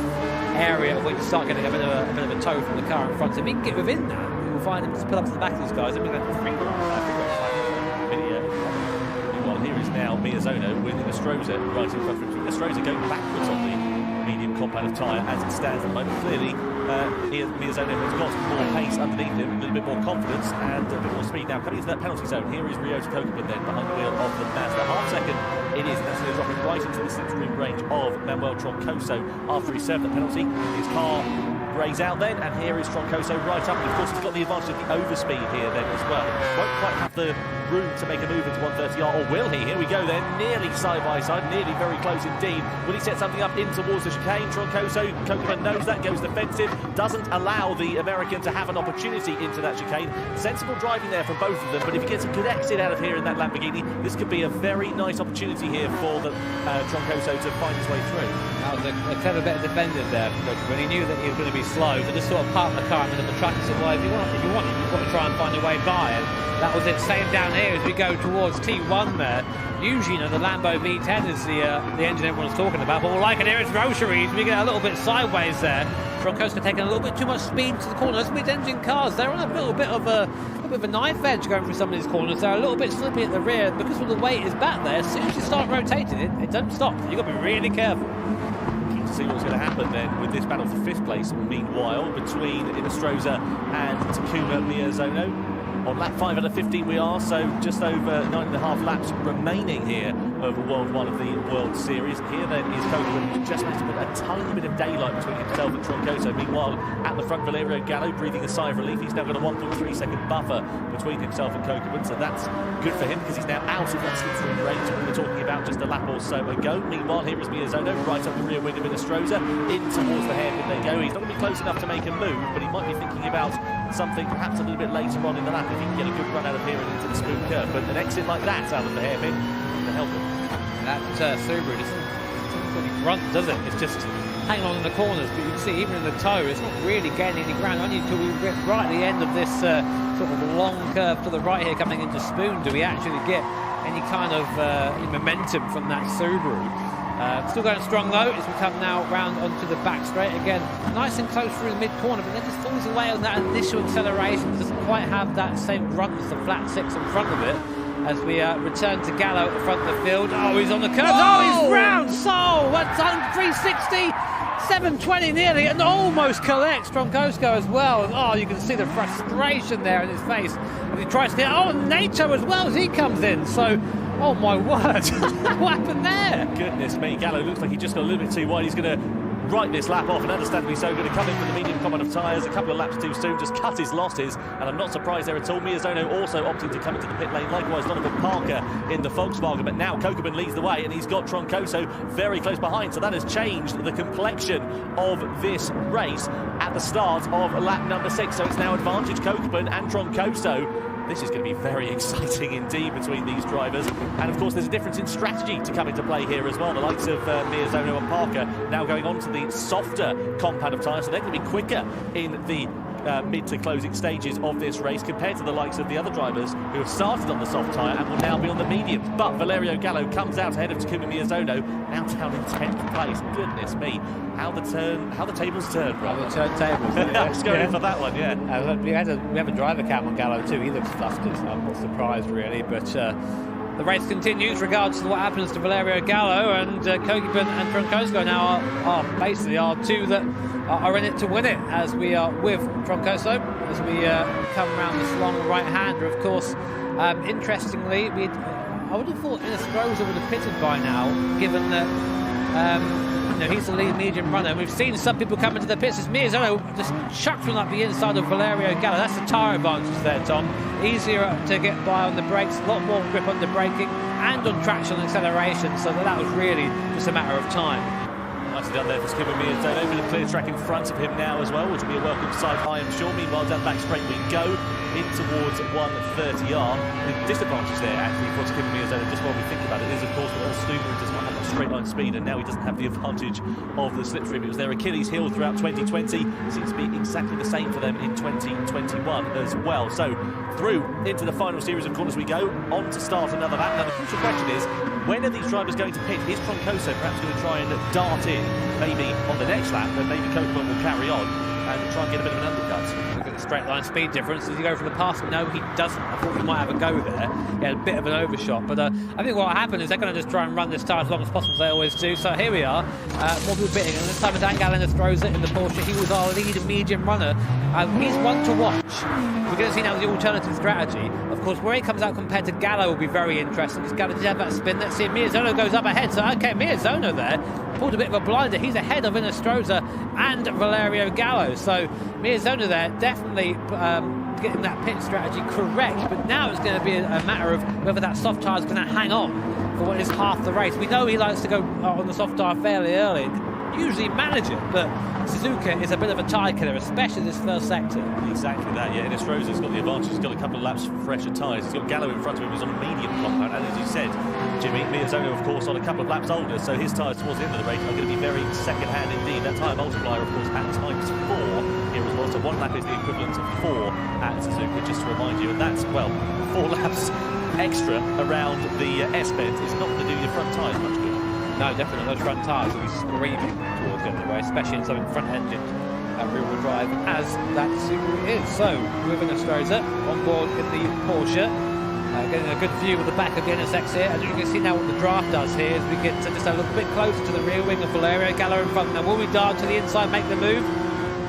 area where you start getting a bit of a tow from the car in front. So if he can get within that, we'll find him to pull up to the back of these guys. And we're going to Well, here is now Miyazono with Inestrosa right in front of him. Inestrosa going backwards on the medium compound of tyre as it stands at the moment. Clearly, Miyazono has got more pace underneath him, a little bit more confidence and a bit more speed. Now, coming into that penalty zone, here is Ryota Kokubun then behind the wheel of the Mazda. Half second it is, and that's going to drop him right into the slipstream range of Manuel Troncoso after he served the penalty. His car grays out then, and here is Troncoso right up, and of course he's got the advantage of the overspeed here then as well. Won't quite have the room to make a move into 130R, or will he? Here we go then, nearly side by side, nearly very close indeed. Will he set something up in towards the chicane? Troncoso, Kokeman knows that, goes defensive, doesn't allow the American to have an opportunity into that chicane. Sensible driving there from both of them, but if he gets a good exit out of here in that Lamborghini, this could be a very nice opportunity here for the Troncoso to find his way through. That was a clever bit of defending there from Kokeman. He knew that he was going to be slow, so just sort of park the car in the middle of the track and said, well, if you want it, you've got to try and find a way by. And that was it. Same down here as we go towards T1 there. Usually, the Lambo V10 is the engine everyone's talking about, but like an Iris Rotaries, we get a little bit sideways there. Troncoso taking a little bit too much speed to the corners. Mid-engine cars, they're on a little bit of a knife edge going through some of these corners. They're a little bit slippy at the rear because of the weight is back there. As soon as you start rotating it doesn't stop. You've got to be really careful. Keen to see what's going to happen then with this battle for 5th place, meanwhile, between Inestrosa and Takuma Miyazono. On lap 5 out of 15 we are, so just over 9.5 laps remaining here over World 1 of the World Series. Here then is Kokeman, who just managed to put a tiny bit of daylight between himself and Troncoso. Meanwhile, at the front, Valerio Gallo breathing a sigh of relief. He's now got a 1.3 second buffer between himself and Kokeman, so that's good for him because he's now out of that slipstream range we were talking about just a lap or so ago. Meanwhile, here is Miyazono right up the rear wing of Inestrosa, in towards the hairpin they go. He's not going to be close enough to make a move, but he might be thinking about something perhaps a little bit later on in the lap if he can get a good run out of here and into the smooth curve. But an exit like that out of the hairpin to help him. That Subaru doesn't really grunt, does it? It's just hanging on in the corners, but you can see even in the toe, it's not really gaining any ground. Only until we get right at the end of this sort of long curve to the right here coming into Spoon do we actually get any kind of momentum from that Subaru. Still going strong though as we come now round onto the back straight again, nice and close through the mid corner, but then just falls away on that initial acceleration. Doesn't quite have that same grunt as the flat 6 in front of it. As we return to Gallo at the front of the field. Oh, he's on the curve. Oh, he's round. So what's on 360, 720 nearly, and almost collects Troncoso as well. Oh, you can see the frustration there in his face as he tries to get. Oh, Nato as well as he comes in. So. Oh my word, what happened there? Goodness me, Gallo looks like he just got a little bit too wide. He's going to write this lap off, and understandably so, going to come in for the medium common of tyres a couple of laps too soon, just cut his losses, and I'm not surprised there at all. Miyazono also opting to come into the pit lane, likewise Donovan Parker in the Volkswagen, but now Kokeman leads the way, and he's got Troncoso very close behind, so that has changed the complexion of this race at the start of lap number 6, so it's now advantage Kokeman and Troncoso. This is going to be very exciting indeed between these drivers. And of course, there's a difference in strategy to come into play here as well. The likes of Miyazono and Parker now going on to the softer compound of tyres, so they're going to be quicker in the mid to closing stages of this race compared to the likes of the other drivers who have started on the soft tyre and will now be on the mediums. But Valerio Gallo comes out ahead of Takuma Miyazono, now down in 10th place. Goodness me, how the tables turn, bro. How the turntables. I was going for that one, yeah. We have a driver cam on Gallo too. He looks flustered. I'm not surprised really, but the race continues regardless of what happens to Valerio Gallo, and Kokeman and Troncoso now are basically our two that are in it to win it, as we are with Troncoso as we come around this long right-hander. Of course, interestingly, I would have thought Inestrosa would have pitted by now, given that he's the lead medium runner. And we've seen some people come into the pits as Miyazono just chucks one up the inside of Valerio Gallo. That's the tyre advantage there, Tom. Easier to get by on the brakes, a lot more grip on the braking and on traction and acceleration, so that was really just a matter of time. Nicely done there for Takuma Miyazono, with a clear track in front of him now as well, which will be a welcome sight, I am sure. Meanwhile, down back straight we go, in towards 130R. The disadvantage there, actually, for Takuma Miyazono, just while we think about it, is, of course, that Subaru does not have that straight line speed, and now he doesn't have the advantage of the slipstream. It was their Achilles heel throughout 2020. Seems to be exactly the same for them in 2021 as well. So, through into the final series of corners we go, on to start another lap. Now, the crucial question is, when are these drivers going to pit? Is Troncoso perhaps going to try and dart in, maybe on the next lap, but maybe Kokeman will carry on and try and get a bit of an undercut? Look at the straight line speed difference. Does he go for the pass? No, he doesn't. I thought he might have a go there. He had a bit of an overshot, but I think what will happen is they're going to just try and run this tyre as long as possible, as they always do. So here we are, more people pitting, and this time Dan Gallinas throws it in the Porsche. He was our lead and medium runner. He's one to watch. We're going to see now the alternative strategy. Of course, where he comes out compared to Gallo will be very interesting, because Gallo did have that spin. Let's see, Miyazono goes up ahead. So, okay, Miyazono there pulled a bit of a blinder. He's ahead of Inestrosa and Valerio Gallo. So Miyazono there definitely getting that pit strategy correct, but now it's going to be a matter of whether that soft tyre is going to hang on for what is half the race. We know he likes to go on the soft tyre fairly early, usually manage it, but Suzuka is a bit of a tyre killer, especially this first sector. Exactly that, yeah. Inestrosa's got the advantage. He's got a couple of laps fresher tyres. He's got Gallo in front of him, who's on a medium compound, and as you said, Jimmy, Miyazono, of course, on a couple of laps older, so his tyres towards the end of the race are going to be very second-hand indeed. That tyre multiplier, of course, at times 4 here as well, so 1 lap is the equivalent of 4 at Suzuka, just to remind you, and that's, well, 4 laps extra around the S-bend is not going to do your front tyres much good. No, definitely those front tyres will be screaming towards the end of the race, especially in something front-engine rear-wheel drive as that Subaru is. So, moving Inestrosa on board in the Porsche, getting a good view of the back of the NSX here. As you can see now what the draft does here is we get to just a little bit closer to the rear wing of Valerio Gallo in front. Now, will we dart to the inside, make the move?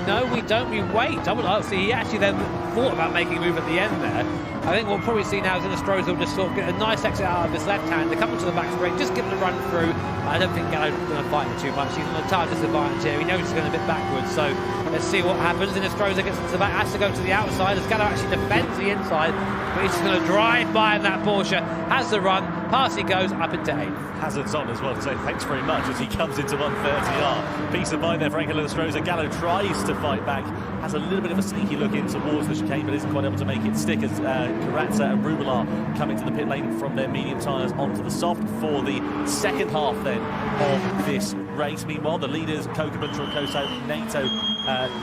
No, we don't. We wait. I would like to see. He actually then thought about making a move at the end there. I think what we'll probably see now is Inestrosa will just sort of get a nice exit out of his left hand, to come into the back straight, just give it a run through. I don't think Gallo's going to fight it too much. He's on a tyre disadvantage here. He knows he's going a bit backwards, so let's see what happens. Inestrosa gets into the back, has to go to the outside as Gallo actually defends the inside, but he's just going to drive by in that Porsche, has the run, past he goes, up into 8th. Hazard's on as well to say thanks very much as he comes into 130R. Peace of mind there for Angelo Inestrosa. Gallo tries to fight back, has a little bit of a sneaky look in towards the chicane, but isn't quite able to make it stick as Carazza and Rubelar come into the pit lane from their medium tyres onto the soft for the second half then of this race. Meanwhile, the leaders, Kokuma, Troncoso, Nato,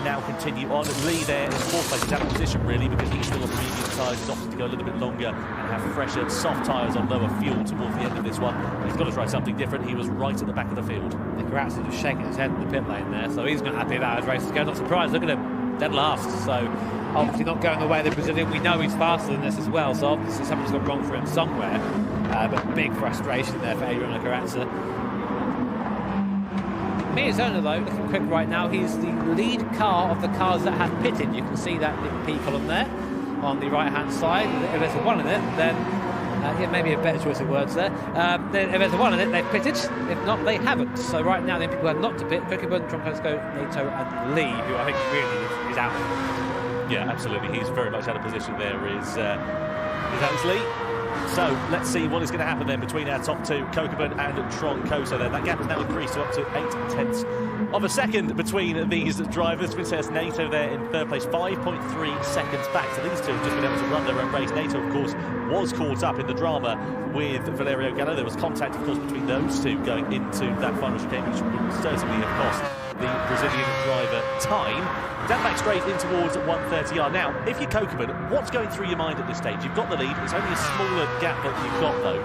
now continue on. Lee there in 4th place is out of position really because he's still on the medium tyres. He's opted to go a little bit longer and have fresher soft tyres on lower fuel towards the end of this one. He's got to try something different. He was right at the back of the field. Carazza just shaking his head in the pit lane there, so he's not happy about his race to go. Not surprised, look at him, dead last. So obviously not going the way of the Brazilian. We know he's faster than this as well, so obviously something's gone wrong for him somewhere. But big frustration there for Adriano Carazza. Miyazono though, looking quick right now, he's the lead car of the cars that have pitted. You can see that P column there on the right hand side. If there's a 1 in it, then yeah, maybe a better choice of words there. Then if there's a 1 in it, they've pitted. If not, they haven't. So right now, the people who have not to pit, Kokuma, Troncoso, Nato and Lee, who I think really is out. Yeah, absolutely. He's very much out of position there, is Alex Lee. So let's see what is going to happen then between our top two, Kokuma and Troncoso. That gap has now increased to up to 0.8 of a second between these drivers. Princess Nato there in 3rd place, 5.3 seconds back. So these two have just been able to run their own race. Nato, of course, was caught up in the drama with Valerio Gallo. There was contact, of course, between those two going into that final chicane, which would certainly have cost the Brazilian driver time. Down back straight in towards 130R. Now, if you're Kokuma, what's going through your mind at this stage? You've got the lead. It's only a smaller gap that you've got, though.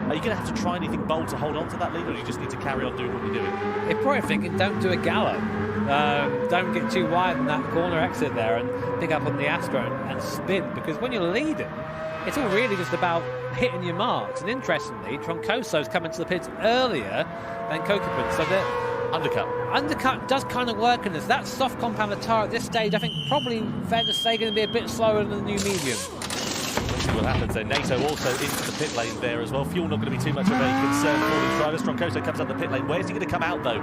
Are you going to have to try anything bold to hold on to that lead, or do you just need to carry on doing what you're doing? They're probably thinking, don't do a Gallo. Don't get too wide in that corner exit there and pick up on the Astro and spin, because when you're leading, it's all really just about hitting your marks. And interestingly, Troncoso's coming to the pits earlier than Kokuma, so they're Undercut does kind of work in this. That soft compound tyre at this stage, I think probably fair to say going to be a bit slower than the new medium. Let's see what happens there. Nato also into the pit lane there as well. Fuel not going to be too much of a concern for these drivers. Troncoso comes up the pit lane. Where's he going to come out though?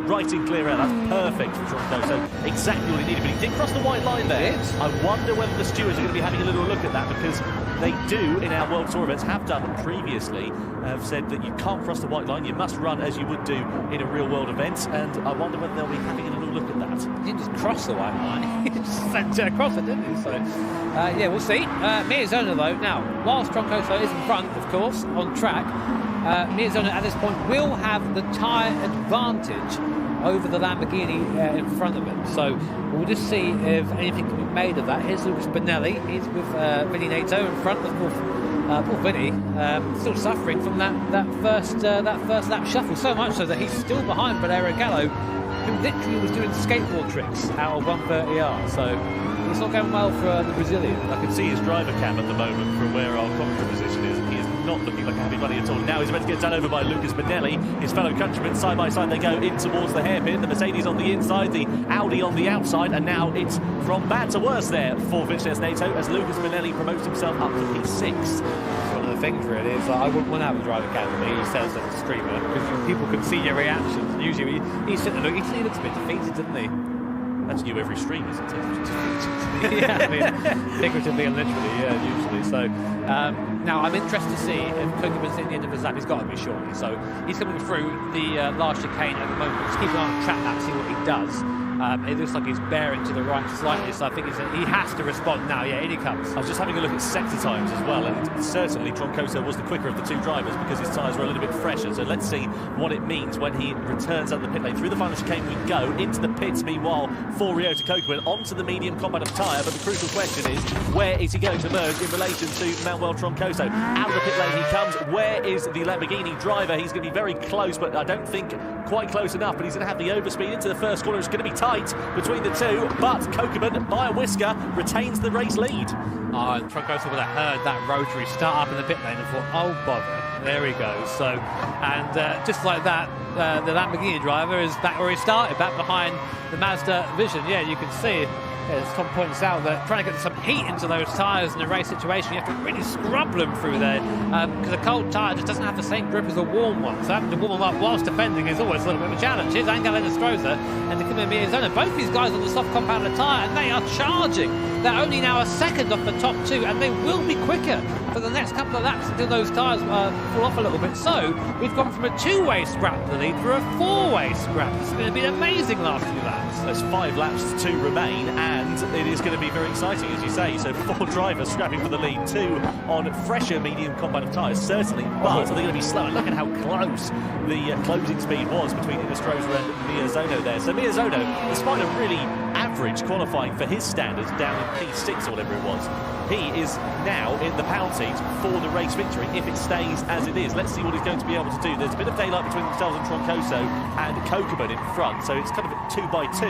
Right in clear air. That's perfect for Troncoso. Exactly what he needed. But he did cross the white line there. I wonder whether the stewards are going to be having a little look at that, because they do, in our World Tour events, have done previously, have said that you can't cross the white line, you must run as you would do in a real-world event, and I wonder whether they'll be having a little look at that. He didn't just cross the white line, he just sent it across it, didn't he? So, yeah, we'll see. Miyazono, though, now, whilst Troncoso is in front, of course, on track, Miyazono at this point will have the tyre advantage over the Lamborghini in front of him. So we'll just see if anything can be made of that. Here's Lucas Benelli. He's with Vinny Nato in front. Of course, poor Vinny still suffering from that first lap shuffle. So much so that he's still behind Valerio Gallo, who literally was doing skateboard tricks out of 130R. So it's not going well for the Brazilian. I can see his driver cam at the moment from where our commentary position is, and he is not looking like a happy bunny at all. Now he's about to get done over by Lucas Benelli. His fellow countrymen, side by side, they go in towards the hairpin. The Mercedes on the inside, the Audi on the outside, and now it's from bad to worse there for Vincenz Nato as Lucas Benelli promotes himself up to P6. One of the things really is I wouldn't want to have a driver cam with me, he says as a streamer, because people can see your reactions. Usually he's sitting there, he looks a bit defeated, doesn't he? That's you every stream, isn't it? Yeah, I mean, figuratively and literally, yeah, usually. So now I'm interested to see if Kokeman's in the end of his lap. He's got to be, surely. So he's coming through the last chicane at the moment. Just keep an eye on the track map, see what he does. It looks like he's bearing to the right slightly, so I think he has to respond now. Yeah, in he comes. I was just having a look at sector times as well, and certainly Troncoso was the quicker of the two drivers because his tyres were a little bit fresher. So let's see what it means when he returns out of the pit lane. Through the final chicane we go, into the pits meanwhile for Ryota Kokeman, onto the medium combat of tyre. But the crucial question is, where is he going to merge in relation to Manuel Troncoso? Out of the pit lane he comes. Where is the Lamborghini driver? He's going to be very close, but I don't think quite close enough. But he's going to have the overspeed into the first corner. It's going to be tight between the two, but Kokeman, by a whisker, retains the race lead. Oh, and Troncoso would have heard that rotary start up in the pit lane and thought, oh bother, there he goes. So, and just like that, the Lamborghini driver is back where he started, back behind the Mazda Vision. Yeah, you can see, as Tom points out, that trying to get some heat into those tyres in a race situation, you have to really scrub them through there, because a cold tyre just doesn't have the same grip as a warm one. So having to warm them up whilst defending is always a little bit of a challenge. Here's Angel Enestrosa and Takuma Miyazona, both these guys on the soft compounded tyre, and they are charging. They're only now a second off the top two, and they will be quicker for the next couple of laps until those tyres fall off a little bit. So we've gone from a two-way scrap to the lead for a four-way scrap. It's going to be an amazing last few laps. There's 5 laps to remain, and it is going to be very exciting, as you say. So 4 drivers scrapping for the lead, 2 on fresher medium compound tyres, certainly, but they're going to be slower. Look at how close the closing speed was between Enestrosa and Miyazono there. So Miyazono, despite a really average qualifying for his standards down in P6 or whatever it was, he is now in the pound seat for the race victory if it stays as it is. Let's see what he's going to be able to do. There's a bit of daylight between themselves and Troncoso and Kokeman in front, so it's kind of 2 by 2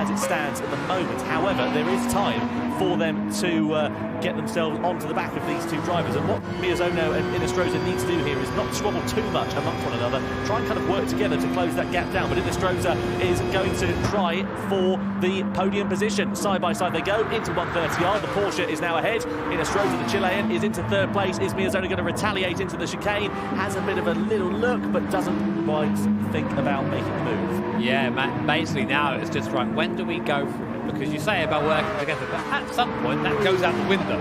as it stands at the moment. However, there is time for them to get themselves onto the back of these 2 drivers, and what Miyazono and Enestrosa need to do here is not squabble too much amongst one another, try and kind of work together to close that gap down. But Enestrosa is going to try for the podium position. Side by side they go into 130R. The Porsche is now ahead. Enestrosa, the Chilean, is into 3rd place. Is Miyazono going to retaliate into the chicane? Has a bit of a little look, but doesn't quite think about making the move. Yeah, basically now it's just right, when do we go for it? Because you say about working together, but at some point that goes out the window,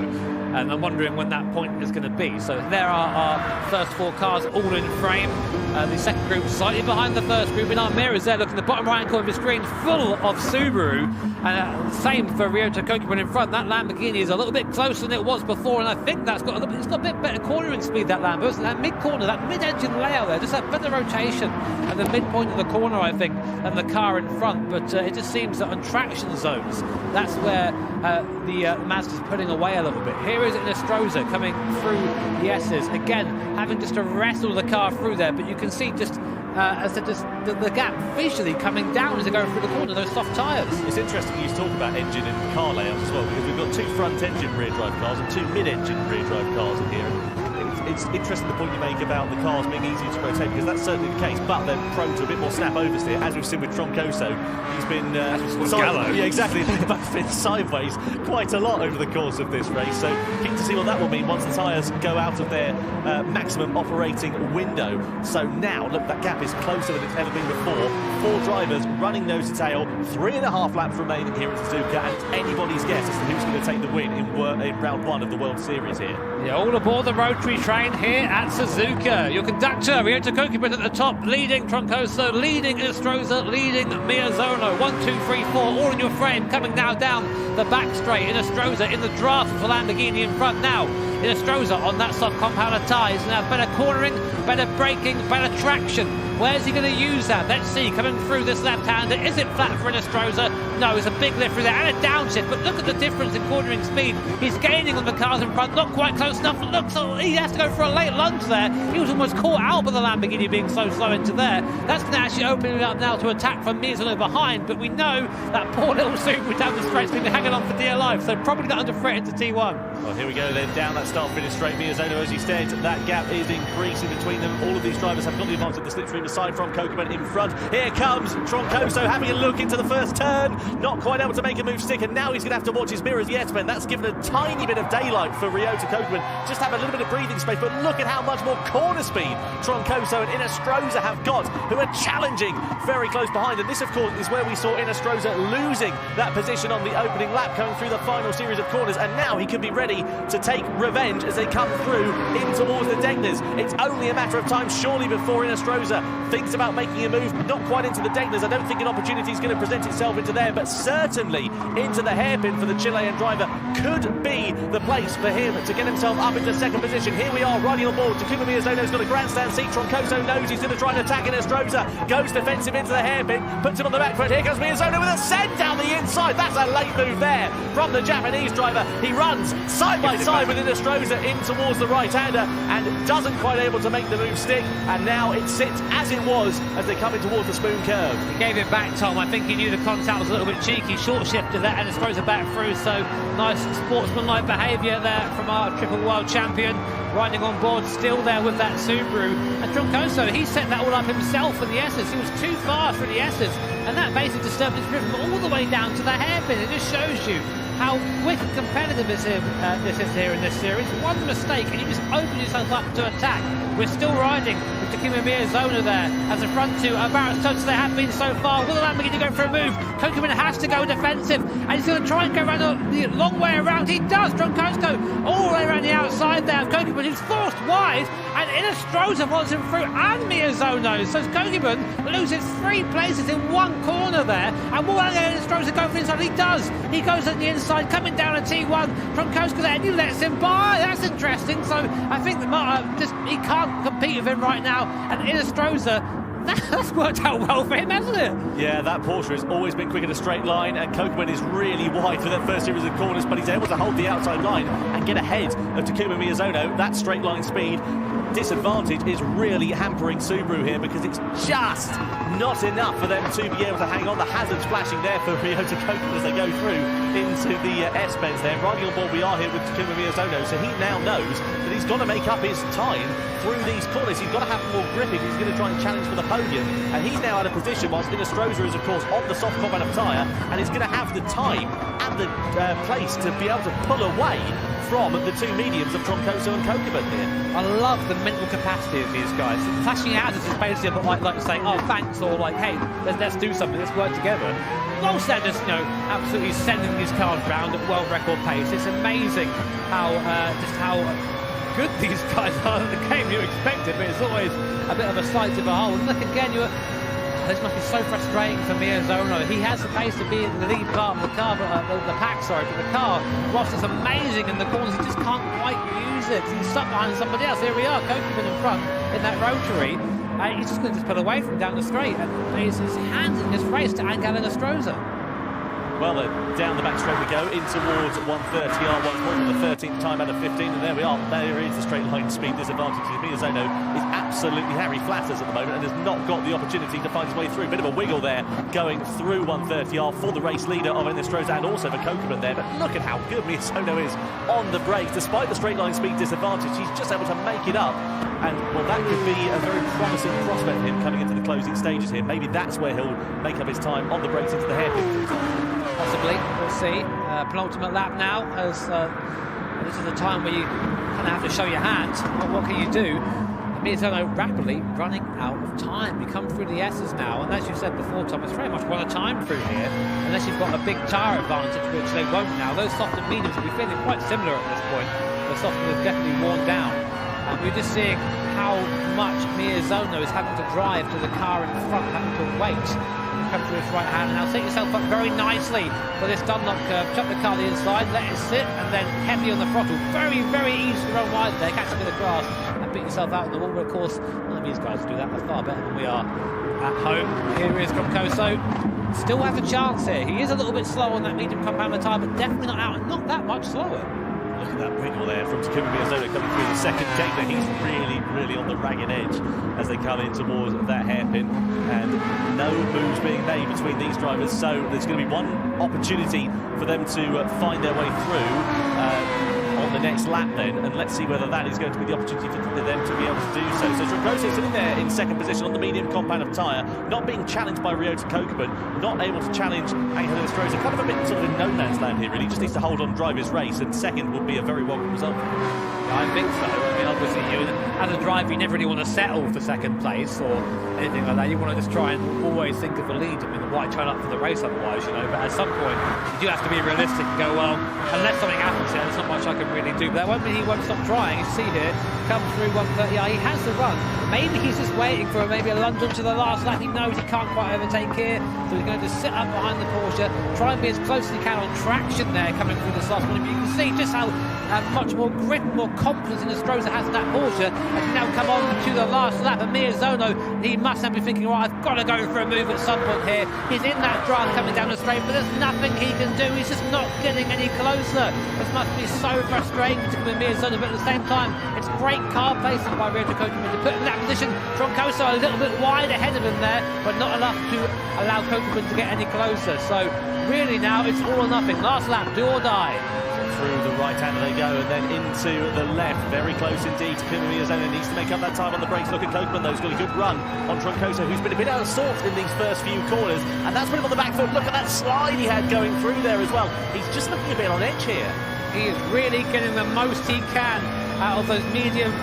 and I'm wondering when that point is going to be. So there are our first 4 cars all in frame. The second group slightly behind the first group. In our mirrors there, look at the bottom right corner of the screen, full of Subaru. And same for Ryota Kokeman in front. That Lamborghini is a little bit closer than it was before, and I think that's got it's got a bit better cornering speed, that Lambo. So that mid-corner, that mid-engine layout there, just that better rotation at the midpoint of the corner, I think, than the car in front. But it just seems that on traction zones, that's where the Mazda's putting away a little bit. Here is Enestrosa coming through the S's, again having just to wrestle the car through there, but you can see just as the gap visually coming down as they go through the corner, those soft tyres. It's interesting you talk about engine and car layouts as well, because we've got 2 front-engine rear-drive cars and 2 mid-engine rear-drive cars in here. It's interesting the point you make about the cars being easier to rotate, because that's certainly the case, but they're prone to a bit more snap oversteer, as we've seen with Troncoso. He's been yeah, exactly. He's been sideways quite a lot over the course of this race, so keen to see what that will mean once the tyres go out of their maximum operating window. So now, look, that gap is closer than it's ever been before. 4 drivers running nose to tail, 3.5 laps remaining here at Suzuka, and it's anybody's guess as to who's going to take the win in round 1 of the World Series here. Yeah, all aboard the rotary train here at Suzuka. Your conductor, Ryota Kokeman at the top, leading Troncoso, leading Enestrosa, leading Miyazono. 1, 2, 3, 4, all in your frame, coming now down the back straight. Enestrosa in the draft for Lamborghini in front now. Enestrosa on that soft compounder tyres. Now better cornering, better braking, better traction. Where's he going to use that? Let's see, coming through this left-hander. Is it flat for Enestrosa? No, it's a big lift through there and a downshift, but look at the difference in cornering speed. He's gaining on the cars in front, not quite close enough. Look, so he has to go for a late lunge there. He was almost caught out by the Lamborghini being so slow into there. That's going to actually open it up now to attack from Miyazono behind, but we know that poor little Subaru down the stretch has been hanging on for dear life, so probably got under threat into T1. Well, here we go then, down that start-finish straight. Miyazono, as he said, that gap is increasing between them. All of these drivers have got the advantage of the slipstream side from Kokeman in front. Here comes Troncoso having a look into the first turn, not quite able to make a move stick, and now he's going to have to watch his mirrors yet, but that's given a tiny bit of daylight for Ryota Kokeman. Just have a little bit of breathing space, but look at how much more corner speed Troncoso and Inestrosa have got, who are challenging very close behind. And this, of course, is where we saw Inestrosa losing that position on the opening lap, going through the final series of corners, and now he could be ready to take revenge as they come through in towards the Degners. It's only a matter of time, surely, before Inestrosa thinks about making a move, not quite into the Degners. I don't think an opportunity is going to present itself into there, but certainly into the hairpin for the Chilean driver could be the place for him to get himself up into second position. Here we are, riding on board. Takuma Miyazono's got a grandstand seat. Troncoso knows he's going to try and attack Inestrosa. Goes defensive into the hairpin, puts him on the back foot. Here comes Miyazono with a send down the inside. That's a late move there from the Japanese driver. He runs side by side with Inestrosa in towards the right-hander and doesn't quite able to make the move stick. And now it sits as it was as they come in towards the spoon curve. He gave it back, Tom. I think he knew the contact was a little bit cheeky. Short shifted that and Inestrosa back through. So nice sportsmanlike behaviour there from our triple world champion. Riding on board, still there with that Subaru. And Troncoso, he set that all up himself for the S's. He was too fast for the S's, and that basically disturbed his rhythm all the way down to the hairpin. It just shows you how quick and competitive this is here in this series. One mistake and you just open yourself up to attack. We're still riding with Takuma Miyazono there as the front two are about as touch as they have been so far. Will the Lamborghini go for a move? Kokeman has to go defensive, and he's going to try and go around the long way around. He does. Troncoso all the way around the outside there. Kokeman who's forced wide, and Inestrosa wants him through, and Miyazono. So Kokeman loses 3 places in one corner there, and will Inestrosa go for the inside? He does. He goes on the inside, coming down a T1. Troncoso there, and he lets him by. That's interesting. So I think that he can't compete with him right now, and Inestrosa, that's worked out well for him, hasn't it? Yeah, that Porsche has always been quick in a straight line, and Kokeman is really wide for that first series of corners, but he's able to hold the outside line and get ahead of Takuma Miyazono. That straight line speed disadvantage is really hampering Subaru here, because it's just not enough for them to be able to hang on. The hazards flashing there for Ryota Kokeman as they go through into the S-Bends there. Riding on board, we are here with Takuma Miyazono, so he now knows that he's got to make up his time through these corners. He's got to have more grip if he's going to try and challenge for the podium, and he's now at a position whilst Inestrosa is of course on the soft combat of tyre, and he's going to have the time and the place to be able to pull away from the two mediums of Troncoso and Kokeman here. I love the mental capacity of these guys. Flashing hazards is basically a bit like saying, oh thanks, or like, hey, let's do something, let's work together. Whilst they're just, absolutely sending these cars round at world record pace. It's amazing how good these guys are in the game. You expect it, but it's always a bit of a sight to behold. Look again, this must be so frustrating for Miyazono. He has the pace to be in the lead part of the car, but the pack, but the car, whilst it's amazing in the corners, he just can't quite use it. He's stuck behind somebody else. Here we are, Kokeman in front in that rotary. He's just going to pull away from down the straight, and his hands in his race to Angel Inestrosa. Well, down the back straight we go, in towards 130R once more for the 13th time out of 15, and there we are. There is the straight line speed disadvantage. Miyazono is absolutely Harry Flatters at the moment and has not got the opportunity to find his way through. Bit of a wiggle there going through 130R for the race leader of Inestrosa and also for Kokeman there, but look at how good Miyazono is on the brakes. Despite the straight line speed disadvantage, he's just able to make it up, and well, that could be a very promising prospect for him coming into the closing stages here. Maybe that's where he'll make up his time on the brakes into the hairpin, for example. Possibly, we'll see. Penultimate lap now, as this is the time where you kind of have to show your hand. What can you do? Miyazono rapidly running out of time. You come through the S's now, and as you said before, Tom, it's very much one at a time through here, unless you've got a big tyre advantage, which they won't now. Those soft and mediums will be feeling quite similar at this point. The soft are definitely worn down. And we're just seeing how much Miyazono is having to drive to the car in front, having to wait. Come through his right hand, and now set yourself up very nicely for this Dunlop curve. Chuck the car to the inside, let it sit, and then heavy on the throttle. Very, very easy to run wide there, catch up with the grass, and beat yourself out on the wall. But of course, none of these guys do that. They're far better than we are at home. Here is Troncoso. Still has a chance here. He is a little bit slow on that medium compound tyre, but definitely not out, and not that much slower. Look at that wiggle there from Takuma Miyazono coming through the second gate there. He's really on the ragged edge as they come in towards that hairpin, and no moves being made between these drivers, so there's going to be one opportunity for them to find their way through. on the next lap then, and let's see whether that is going to be the opportunity for them to be able to do so. So Troncoso sitting there in second position on the medium compound of tyre, not being challenged by Ryota Kokubun, not able to challenge Angel Enestrosa, kind of a bit sort of in no man's land here really, just needs to hold on, drive his race, and second would be a very welcome result. I think so. I mean, obviously, as a driver, you never really want to settle for second place or anything like that. You want to just try and always think of the lead. I mean, why turn up for the race otherwise, you know? But at some point, you do have to be realistic and go, well, unless something happens here, there's not much I can really do. But that won't mean he won't stop trying. You see here, come through 130. He has the run. Maybe he's just waiting for maybe a lunge onto the last lap. He knows he can't quite overtake here, so he's going to just sit up behind the Porsche, try and be as close as he can on traction there coming through this last one. But you can see just how much more grit, more confidence in Enestrosa has in that Porsche, and can now come on to the last lap. And Miyazono, he must have been thinking, right, I've got to go for a move at some point here. He's in that draft coming down the straight, but there's nothing he can do. He's just not getting any closer. This must be so frustrating, particularly with Miyazono, but at the same time, it's great car placing by Ryota Kokubun to put him in that position. Troncoso a little bit wide ahead of him there, but not enough to allow Kokubun to get any closer. So really now, it's all or nothing. Last lap, do or die. Through the right-hander they go, and then into the left, very close indeed. Takuma Miyazono needs to make up that time on the brakes. Look at Kokubun though, he's got a good run on Troncoso, who's been a bit out of sorts in these first few corners, and that's put him on the back foot. Look at that slide he had going through there as well. He's just looking a bit on edge here. He is really getting the most he can out of those medium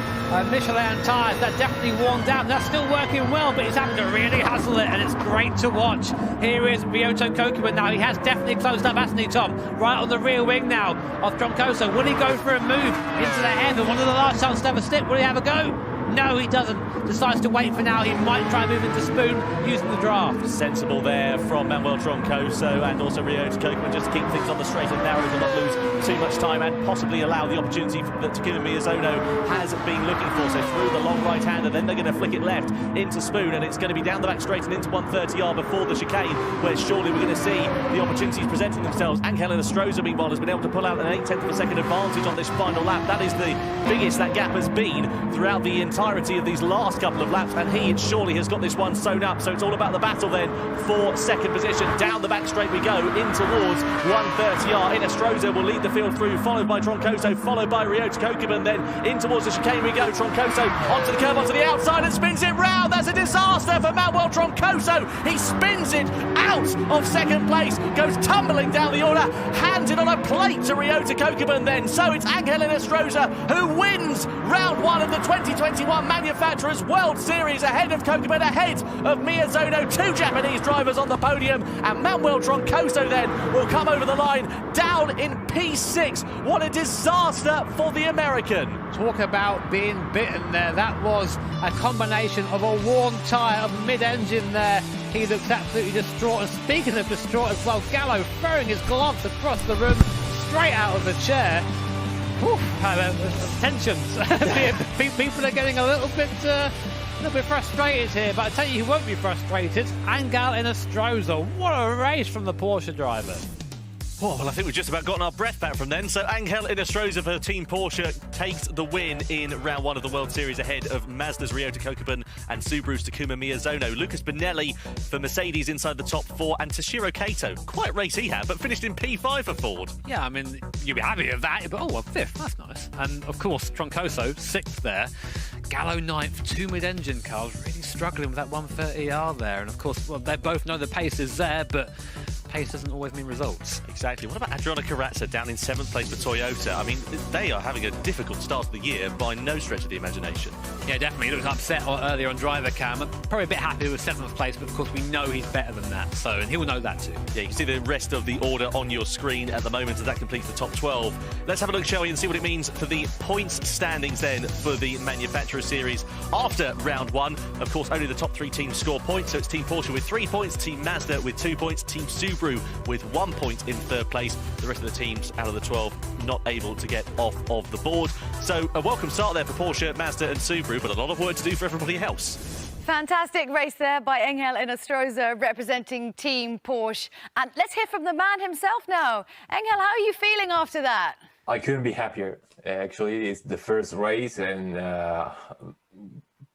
Michelin tyres. That definitely worn down. That's still working well, but he's having to really hustle it, and it's great to watch. Here is Ryota Kokubun now. He has definitely closed up, hasn't he, Tom? Right on the rear wing now of Troncoso. Will he go for a move into the head? One of the last chances to have a stick. Will he have a go? No, he doesn't. Decides to wait for now. He might try and move into Spoon using the draft. Sensible there from Manuel Troncoso and also Ryota Kokubun, just to keep things on the straight and narrow to not lose too much time and possibly allow the opportunity that Takuma Miyazono has been looking for. So through the long right-hander, then they're going to flick it left into Spoon, and it's going to be down the back straight and into 130R before the chicane, where surely we're going to see the opportunities presenting themselves. Angel Enestrosa, meanwhile, has been able to pull out an 0.8 of a second advantage on this final lap. That is the biggest that gap has been throughout the entirety of these last couple of laps, and he surely has got this one sewn up. So it's all about the battle then for second position. Down the back straight we go, in towards 130R. Enestrosa will lead the field through, followed by Troncoso, followed by Ryota Kokubun. Then in towards the chicane we go. Troncoso onto the curve, onto the outside, and spins it round. That's a disaster for Manuel Troncoso. He spins it out of second place, goes tumbling down the order, hands it on a plate to Ryota Kokubun then. So it's Angel Enestrosa who wins round one of the 2021 Manufacturers World Series, ahead of Kokubun, ahead of Miyazono. Two Japanese drivers on the podium, and Manuel Troncoso then will come over the line down in P6. What a disaster for the American. Talk about being bitten there. That was a combination of a worn tyre, of mid-engine there. He looks absolutely distraught. And speaking of distraught as well, Gallo throwing his gloves across the room, straight out of the chair. Tensions. People are getting a little bit frustrated here, but I tell you who won't be frustrated. Angel Enestrosa. What a race from the Porsche driver. Oh, well, I think we've just about gotten our breath back from then. So Angel Enestrosa for Team Porsche takes the win in round one of the World Series, ahead of Mazda's Ryota Kokubun and Subaru's Takuma Miyazono. Lucas Benelli for Mercedes inside the top four, and Toshiro Kato, quite a race he had, but finished in P5 for Ford. Yeah, I mean, you'd be happy with that, but well, fifth, that's nice. And of course, Troncoso, sixth there. Gallo ninth, two mid-engine cars, really struggling with that 130R there. And of course, well, they both know the pace is there, but pace doesn't always mean results. Exactly. What about Adriana Corazza down in 7th place for Toyota? I mean, they are having a difficult start of the year by no stretch of the imagination. Yeah, definitely. He looked upset earlier on driver cam. Probably a bit happy with 7th place, but of course we know he's better than that. So, and he will know that too. Yeah, you can see the rest of the order on your screen at the moment as that completes the top 12. Let's have a look, shall we, and see what it means for the points standings then for the Manufacturer Series after round one. Of course, only the top three teams score points. So it's Team Porsche with 3 points, Team Mazda with 2 points, Team Subaru with 1 point in third place. The rest of the teams out of the 12 not able to get off of the board. So a welcome start there for Porsche, Mazda and Subaru, but a lot of work to do for everybody else. Fantastic race there by Angel Enestrosa representing Team Porsche. And let's hear from the man himself now. Angel, how are you feeling after that? I couldn't be happier. Actually, it's the first race, and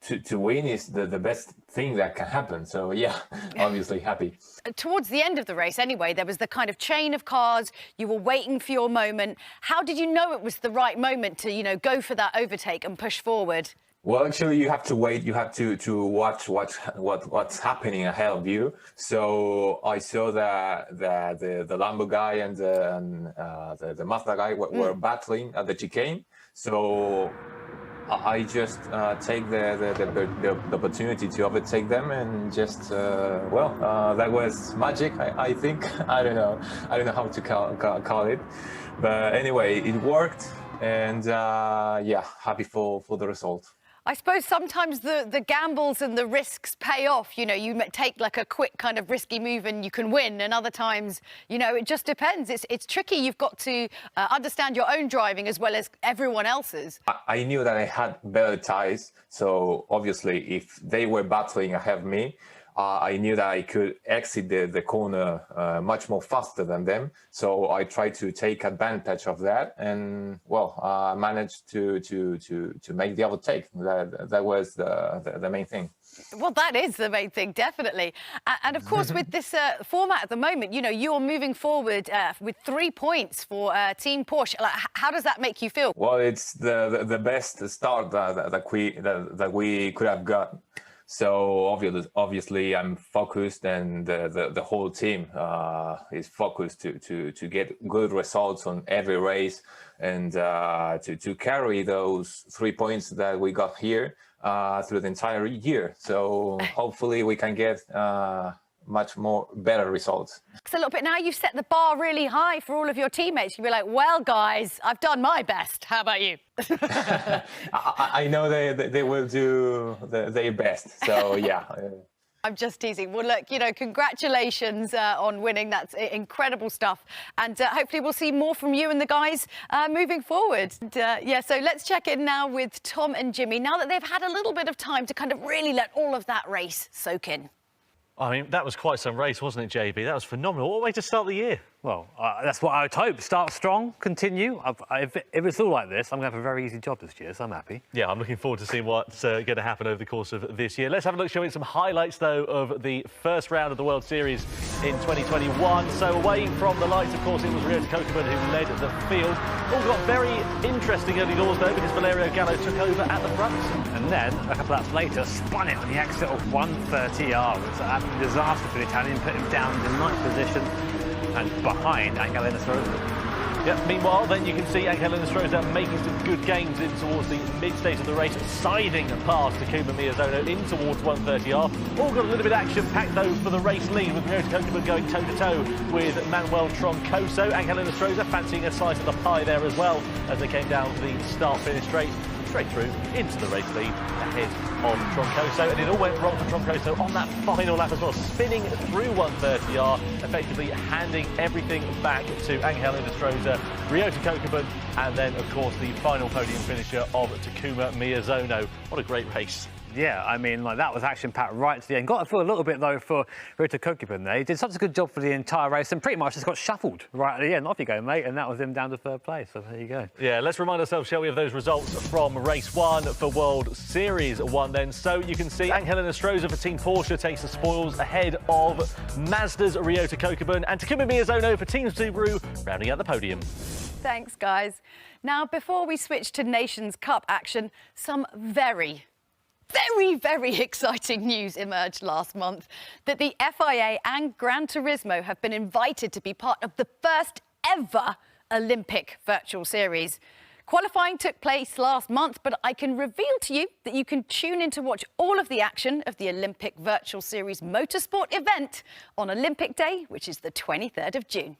to win is the best thing that can happen. So yeah, obviously happy. Towards the end of the race anyway, there was the kind of chain of cars. You were waiting for your moment. How did you know it was the right moment to, you know, go for that overtake and push forward? Well, actually, you have to wait. You have to watch what's happening ahead of you. So I saw that the Lambo guy and the Mazda guy were battling at the chicane. So I just take the opportunity to overtake them and just that was magic. I think I don't know how to call it, but anyway, it worked, and yeah, happy for the result. I suppose sometimes the gambles and the risks pay off. You know, you take like a quick kind of risky move and you can win. And other times, you know, it just depends. It's tricky. You've got to understand your own driving as well as everyone else's. I knew that I had better tires. So obviously, if they were battling ahead of me, I knew that I could exit the corner much more faster than them. So I tried to take advantage of that, and well, I managed to make the overtake. That was the main thing. Well, that is the main thing, definitely. And of course, with this format at the moment, you know, you're moving forward with 3 points for Team Porsche. Like, how does that make you feel? Well, it's the best start that we could have got. So obviously, I'm focused, and the whole team is focused to get good results on every race, and to carry those 3 points that we got here through the entire year. So hopefully we can get much more better results. It's a little bit now. You've set the bar really high for all of your teammates. You'll be like, well, guys, I've done my best. How about you? I know they will do their best. So yeah. I'm just teasing. Well, look, you know, congratulations on winning. That's incredible stuff. And hopefully we'll see more from you and the guys moving forward. And, yeah, so let's check in now with Tom and Jimmy, now that they've had a little bit of time to kind of really let all of that race soak in. I mean, that was quite some race, wasn't it, JB? That was phenomenal. What a way to start the year. Well, that's what I would hope. Start strong, continue. If it's all like this, I'm going to have a very easy job this year, so I'm happy. Yeah, I'm looking forward to seeing what's going to happen over the course of this year. Let's have a look, showing some highlights, though, of the first round of the World Series in 2021. So away from the lights, of course, it was Ryota Kokubun who led the field. All got very interesting early doors, though, because Valerio Gallo took over at the front. And then, a couple of laps later, spun it on the exit of 130R. It was an absolute disaster for the Italian, put him down in ninth position and behind Angel Enestrosa. Yep, meanwhile, then you can see Angel Enestrosa making some good gains in towards the mid-stage of the race, siding past Takuma Miyazono in towards 130R. All got a little bit of action packed, though, for the race lead, with Ryota Kokubun going toe-to-toe with Manuel Troncoso. Angel Enestrosa fancying a slice of the pie there as well, as they came down the start-finish straight through into the race lead ahead of Troncoso, and it all went wrong for Troncoso on that final lap as well, spinning through 130R, effectively handing everything back to Angel Enestrosa, Ryota Kokubun, and then, of course, the final podium finisher of Takuma Miyazono. What a great race. Yeah, I mean, like, that was action-packed right to the end. Got to feel a little bit, though, for Ryota Kokubun there. He did such a good job for the entire race and pretty much just got shuffled right at the end. Off you go, mate, and that was him down to third place, so there you go. Yeah, let's remind ourselves, shall we, of those results from race 1 for World Series 1 then. So you can see Angel Enestrosa for Team Porsche takes the spoils ahead of Mazda's Ryota Kokubun, and Takuma Miyazono for Team Subaru rounding out the podium. Thanks, guys. Now, before we switch to Nations Cup action, some very exciting news emerged last month that the FIA and Gran Turismo have been invited to be part of the first ever Olympic virtual series. Qualifying took place last month, but I can reveal to you that you can tune in to watch all of the action of the Olympic virtual series motorsport event on Olympic Day, which is the 23rd of June.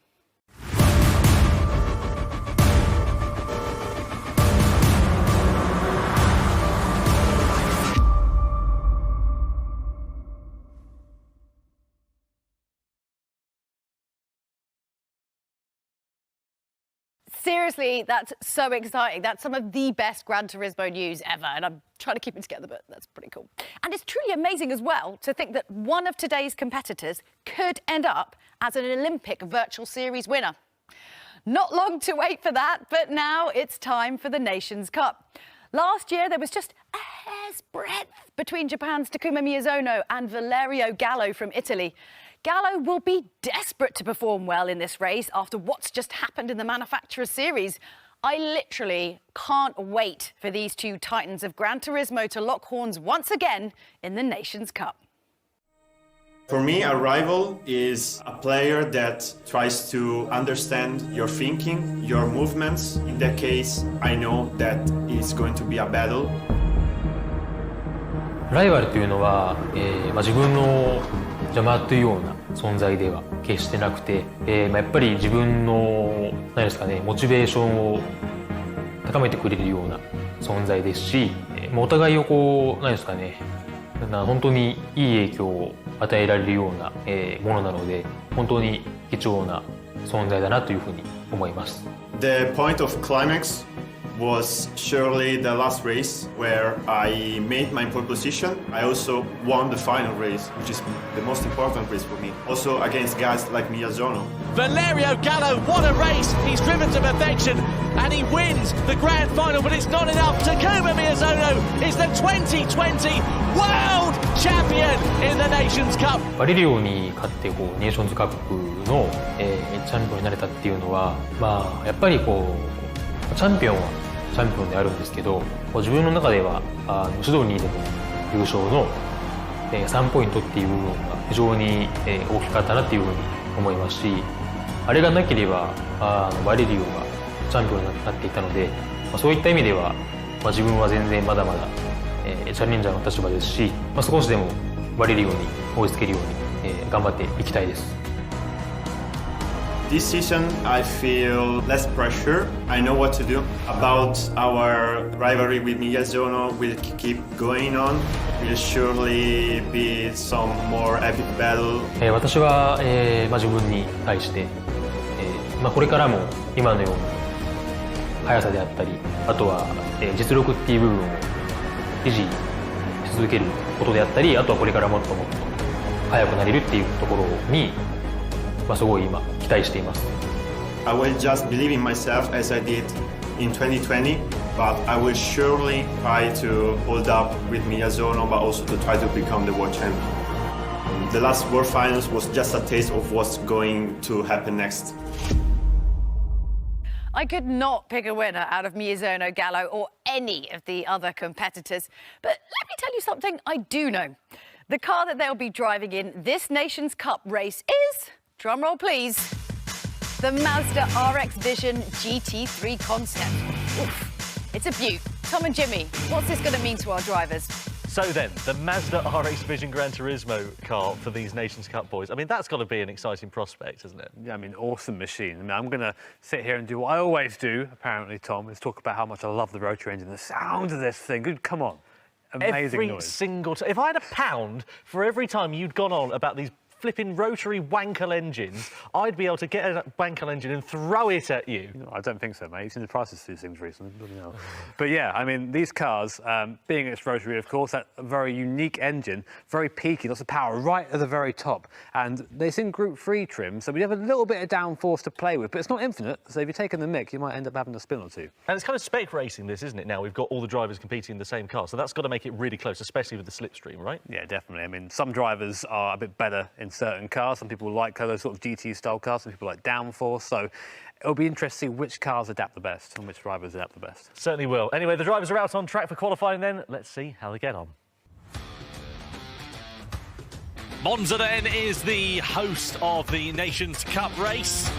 Seriously, that's so exciting. That's some of the best Gran Turismo news ever, and I'm trying to keep it together, but that's pretty cool. And it's truly amazing as well to think that one of today's competitors could end up as an Olympic virtual series winner. Not long to wait for that, but now it's time for the Nations Cup. Last year, there was just a hair's there's breadth between Japan's Takuma Miyazono and Valerio Gallo from Italy. Gallo will be desperate to perform well in this race after what's just happened in the Manufacturers Series. I literally can't wait for these two titans of Gran Turismo to lock horns once again in the Nations Cup. For me, a rival is a player that tries to understand your thinking, your movements. In that case, I know that it's going to be a battle. ライバルというのは、自分の邪魔というような存在では決してなくて、やっぱり自分の何ですかね、モチベーションを高めてくれるような存在ですし、お互いをこう何ですかね、本当にいい影響を与えられるような、ものなので、本当に貴重な存在だなというふうに思います。The point of climax was surely the last race where I made my pole position. I also won the final race, which is the most important race for me. Also against guys like Miyazono. Valerio Gallo, what a race! He's driven to perfection and he wins the grand final, but it's not enough. Takuma Miyazono is the 2020 World Champion in the Nations Cup. バリリオに勝ってこうネーションズカップの、チャンピオンになれたっていうのは、やっぱりこうチャンピオンはチャンピオンであるんですけど、自分の中ではシドニーでも優勝の、3ポイントっていう部分が非常に、大きかったなっていうふうに思いますし、あれがなければバリリオがチャンピオンになっていたので、そういった意味では、自分は全然まだまだ、チャレンジャーの立場ですし、少しでもバリリオに追いつけるように、頑張っていきたいです。This season, I feel less pressure. I know what to do. About our rivalry with Miyazono will keep going on. Will surely be some more epic battle. 私は、自分に対して、これからも今のような速さであったり、あとは、実力っていう部分を維持し続けることであったり、あとはこれからもっともっと速くなれるっていうところに、すごい今期待しています。I will just believe in myself as I did in 2020, but I will surely try to hold up with Miyazono, but also to try to become the world champion. The last World Finals was just a taste of what's going to happen next. I could not pick a winner out of Miyazono, Gallo or any of the other competitors. But let me tell you something I do know. The car that they'll be driving in this Nations Cup race is, drumroll please, the Mazda RX Vision GT3 concept. Oof, it's a beaut. Tom and Jimmy, what's this going to mean to our drivers? So then, the Mazda RX Vision Gran Turismo car for these Nations Cup boys. I mean, that's got to be an exciting prospect, isn't it? Yeah, I mean, awesome machine. I mean, I'm going to sit here and do what I always do, apparently, Tom, is talk about how much I love the rotary engine. The sound of this thing, good, come on. Amazing every noise. Single time. If I had £1 for every time you'd gone on about these flipping rotary wankel engines, I'd be able to get a wankel engine and throw it at you. No, I don't think so, mate. You've seen the prices of these things recently. But yeah, I mean, these cars, being its rotary, of course, that very unique engine, very peaky, lots of power right at the very top. And it's in Group 3 trim, so we have a little bit of downforce to play with, but it's not infinite. So if you're taking the mick, you might end up having a spin or two. And it's kind of spec racing, this, isn't it? Now we've got all the drivers competing in the same car, so that's got to make it really close, especially with the slipstream, right? Yeah, definitely. I mean, some drivers are a bit better in certain cars. Some people like those sort of GT-style cars. Some people like downforce. So it'll be interesting to see which cars adapt the best and which drivers adapt the best. Certainly will. Anyway, the drivers are out on track for qualifying then. Let's see how they get on. Monza then is the host of the Nations Cup race.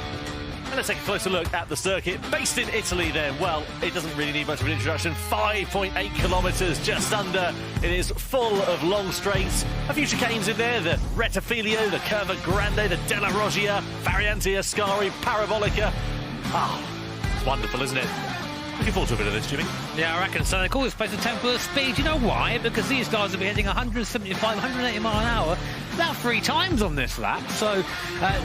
And let's take a closer look at the circuit. Based in Italy then, well, it doesn't really need much of an introduction. 5.8 kilometres, just under. It is full of long straights. A few chicanes in there, the Rettifilio, the Curva Grande, the Della Roggia, Variante Ascari, Parabolica. It's wonderful, isn't it? Looking forward to a bit of this, Jimmy. Yeah, I reckon so. They call this place a temple of speed. You know why? Because these guys will be hitting 175, 180 mile an hour about 3 times on this lap. So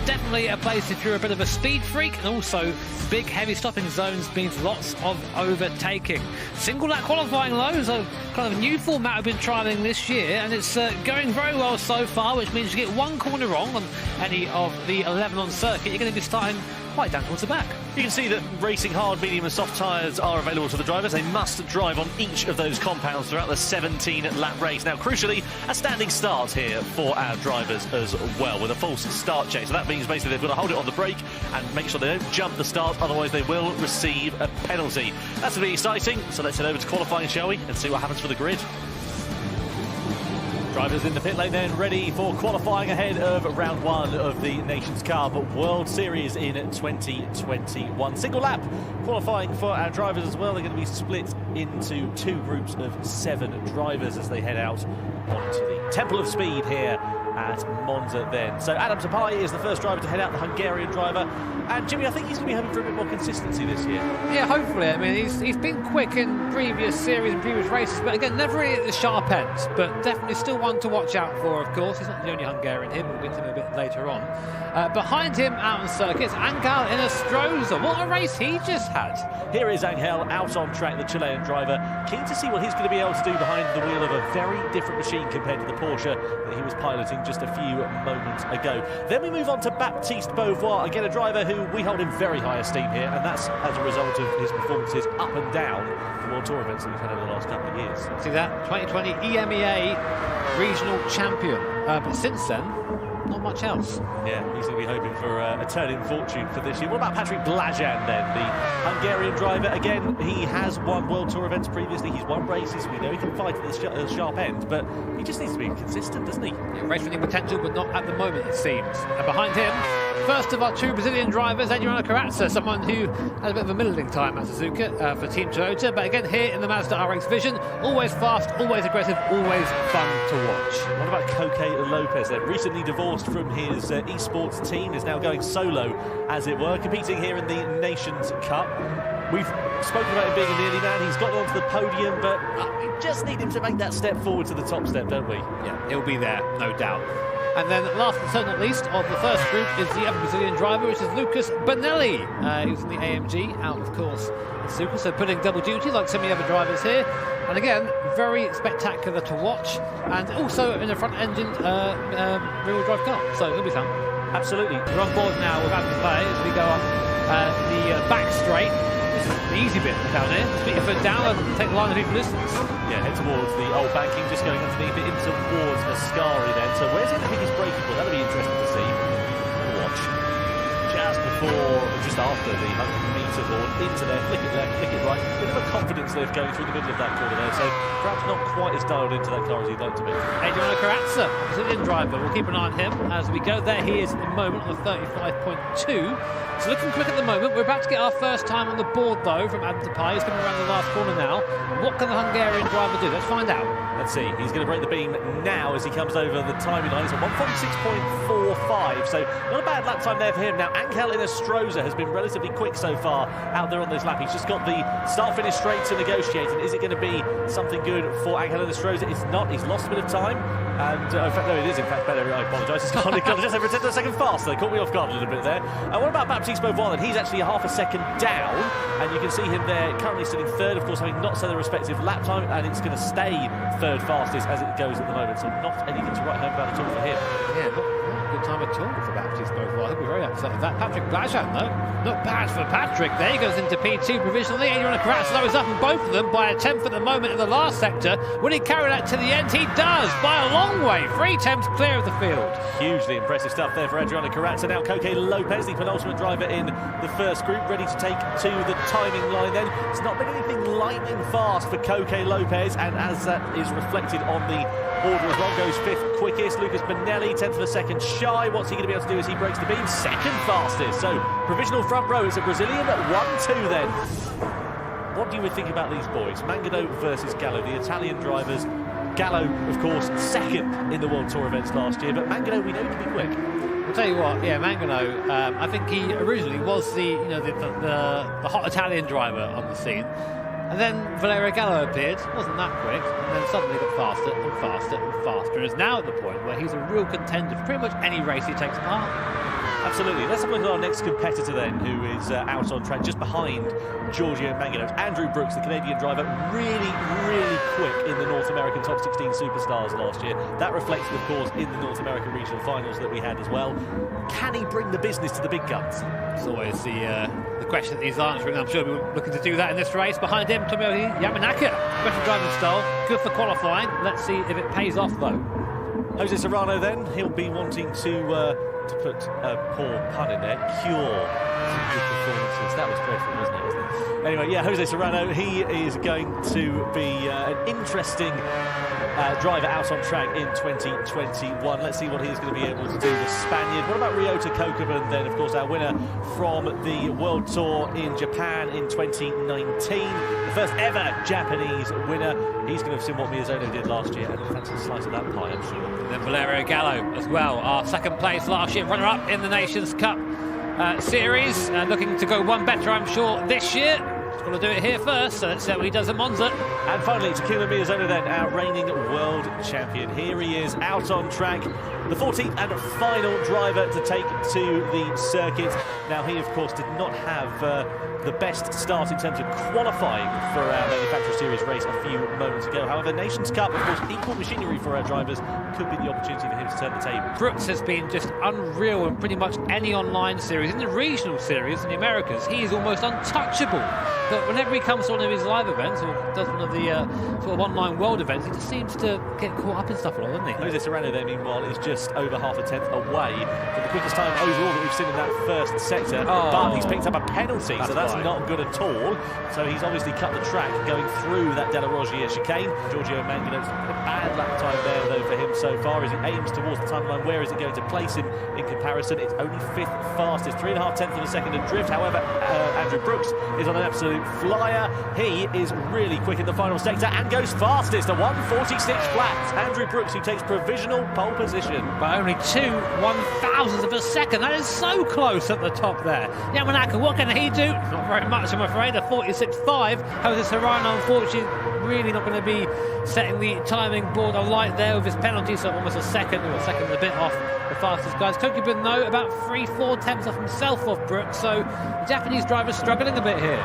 definitely a place if you're a bit of a speed freak, and also big heavy stopping zones means lots of overtaking. Single lap qualifying low is a kind of new format we've been trialling this year, and it's going very well so far, which means you get one corner wrong on any of the 11 on circuit, you're going to be starting right down towards the back. You can see that racing hard, medium and soft tyres are available to the drivers. They must drive on each of those compounds throughout the 17-lap race. Now, crucially, a standing start here for our drivers as well, with a false start check. So that means basically they've got to hold it on the brake and make sure they don't jump the start, otherwise they will receive a penalty. That's going to be exciting, so let's head over to qualifying, shall we, and see what happens for the grid. Drivers in the pit lane then, ready for qualifying ahead of round 1 of the Nations Cup World Series in 2021. Single lap qualifying for our drivers as well. They're going to be split into 2 groups of 7 drivers as they head out onto the Temple of Speed here at Monza then. So Adam Tapai is the first driver to head out, the Hungarian driver. And Jimmy, I think he's going to be hoping for a bit more consistency this year. Yeah, hopefully. I mean, he's been quick in previous series and previous races, but again, never really at the sharp ends. But definitely still one to watch out for, of course. He's not the only Hungarian here, we'll get to him a bit later on. Behind him, out on circuits, Angel Inestrosa. What a race he just had. Here is Angel out on track, the Chilean driver. Keen to see what he's going to be able to do behind the wheel of a very different machine compared to the Porsche that he was piloting just a few moments ago. Then we move on to Baptiste Beauvoir, again a driver who we hold in very high esteem here, and that's as a result of his performances up and down the World Tour events that we've had over the last couple of years. See that? 2020 EMEA regional champion. But since then, not much else. Yeah, he's going to be hoping for a turn in fortune for this year. What about Patrick Blajan then, the Hungarian driver? Again, he has won World Tour events previously. He's won races. We know he can fight at the sharp end, but he just needs to be consistent, doesn't he? Yeah, race winning potential, but not at the moment, it seems. And behind him, first of our 2 Brazilian drivers, Adriano Carazza, someone who had a bit of a middling time at Suzuka for Team Toyota, but again here in the Mazda RX Vision, always fast, always aggressive, always fun to watch. What about Koke Lopez then? Recently divorced from his esports team, is now going solo, as it were, competing here in the Nations Cup. We've spoken about him being a nearly man. He's got onto the podium, but we just need him to make that step forward to the top step, don't we? Yeah, he'll be there, no doubt. And then last but certainly not least of the first group is the other Brazilian driver, which is Lucas Bonelli. He's in the AMG, out of course in Suzuka, so putting double duty like so many other drivers here. And again, very spectacular to watch, and also in a front-engine rear-wheel drive car, so it'll be fun. Absolutely. We're on board now with Adam Play as we go up the back straight. This is the easy bit down here. Just put your foot down and take the line of equal distance. Yeah, head towards the old banking, just going underneath it in towards Ascari then. So where's he going to hit his braking point? That'll be interesting to see. Watch. Just after the 100-metre board, into there, flick it left, flick it right. Bit of a confidence lift going through the middle of that corner there, so perhaps not quite as dialed into that car as he'd like to be. Adriano Carazza, Brazilian driver. We'll keep an eye on him as we go. There he is at the moment on the 35.2. So looking quick at the moment. We're about to get our first time on the board though from Adam Tapai. He's coming around the last corner now. And what can the Hungarian driver do? Let's find out. Let's see. He's going to break the beam now as he comes over the timing line. He's at 146.45, so not a bad lap time there for him. Now, Angel Inestrosa has been relatively quick so far out there on this lap. He's just got the start-finish straight to negotiate. And is it going to be something good for Angel Inestrosa? It's not. He's lost a bit of time. And in fact, no, it is in fact better. I apologise. It's gone just over 10 seconds faster. They caught me off guard a little bit there. And what about Baptiste Beauvoir? He's actually a half a second down, and you can see him there currently sitting third, of course, having not set the respective lap time, and it's going to stay third fastest as it goes at the moment. So not anything to write home about at all for him. Yeah, not a good time at all for Baptiste Beauvoir. He'll be very upset with that. Patrick Blajan, though, not bad for Patrick. There he goes into P2 provisionally. Adriano Carazza, though, is up in both of them by a tenth at the moment in the last sector. Will he carry that to the end? He does, by a long way. 3 tenths clear of the field. Hugely impressive stuff there for Adriano Carazza. Now Koke Lopez, the penultimate driver in the first group, ready to take to the timing line then. It's not been anything lightning fast for Koke Lopez, and as that is reflected on the order as well, goes 5th quickest. Lucas Bonelli, 10th of a second shy. What's he going to be able to do as he breaks the beam? 2nd fastest. So provisional front row. It's a Brazilian at 1-2 then. What do you think about these boys? Mangano versus Gallo, the Italian drivers. Gallo, of course, 2nd in the World Tour events last year, but Mangano, we know he can be quick. I'll tell you what, yeah, Mangano, I think he originally was the hot Italian driver on the scene. And then Valerio Gallo appeared, wasn't that quick, and then suddenly got faster and faster and faster, and is now at the point where he's a real contender for pretty much any race he takes part in. Absolutely. Let's have a look at our next competitor then, who is out on track just behind Giorgio Mangano. Andrew Brooks, the Canadian driver, really, really quick in the North American American top 16 superstars last year. That reflected, of course, in the North American regional finals that we had as well. Can he bring the business to the big guns? It's always the question that he's answering. I'm sure we're looking to do that in this race. Behind him, Tomohiro Yamanaka. Better driving style, good for qualifying. Let's see if it pays off, though. Jose Serrano then, he'll be wanting to put a poor pun in there, cure some good performances. That was dreadful, wasn't it? Anyway, yeah, Jose Serrano, he is going to be an interesting driver out on track in 2021. Let's see what he's going to be able to do, the Spaniard. What about Ryota Kokubun then, of course, our winner from the World Tour in Japan in 2019. The first ever Japanese winner. He's going to have seen what Miyazono did last year and fancy a slice of that pie, I'm sure. And then Valerio Gallo as well, our second place last year, runner-up in the Nations Cup series, looking to go one better, I'm sure, this year. He's got to do it here first, so let's see what he does at Monza. And finally, Takuma Miyazono then, our reigning world champion. Here he is, out on track, the 14th and final driver to take to the circuit. Now, he, of course, did not have the best start in terms of qualifying for our Manufacturer Series race a few moments ago. However, Nations Cup, of course, equal machinery for our drivers, could be the opportunity for him to turn the table. Brooks has been just unreal in pretty much any online series. In the regional series in the Americas, he is almost untouchable. But whenever he comes to one of his live events or does one of the sort of online world events, he just seems to get caught up in stuff a lot, doesn't he? Jose Serrano there, meanwhile, is just over half a tenth away from the quickest time overall that we've seen in that first sector. But he's picked up a penalty, so that's not good at all. So he's obviously cut the track going through that Della Roggia chicane. Giorgio Mangano's a bad lap time there, though, for him so far as he aims towards the timeline. Where is it going to place him in comparison? It's only 5th fastest, 3.5 tenths of a second adrift. However, Andrew Brooks is on an absolute flyer. He is really quick in the final sector and goes fastest, a 1:46 flat. Andrew Brooks, who takes provisional pole position. By only 2/1000 of a second. That is so close at the top there. Yamanaka, what can he do? Not very much, I'm afraid. A 46.5. Jose Serrano, unfortunately, really not going to be setting the timing board alight there with his penalty, so almost a second, or a second and a bit off the fastest guys. Kokubun, though, about 3-4 tenths off himself off Brooks, so the Japanese driver's struggling a bit here.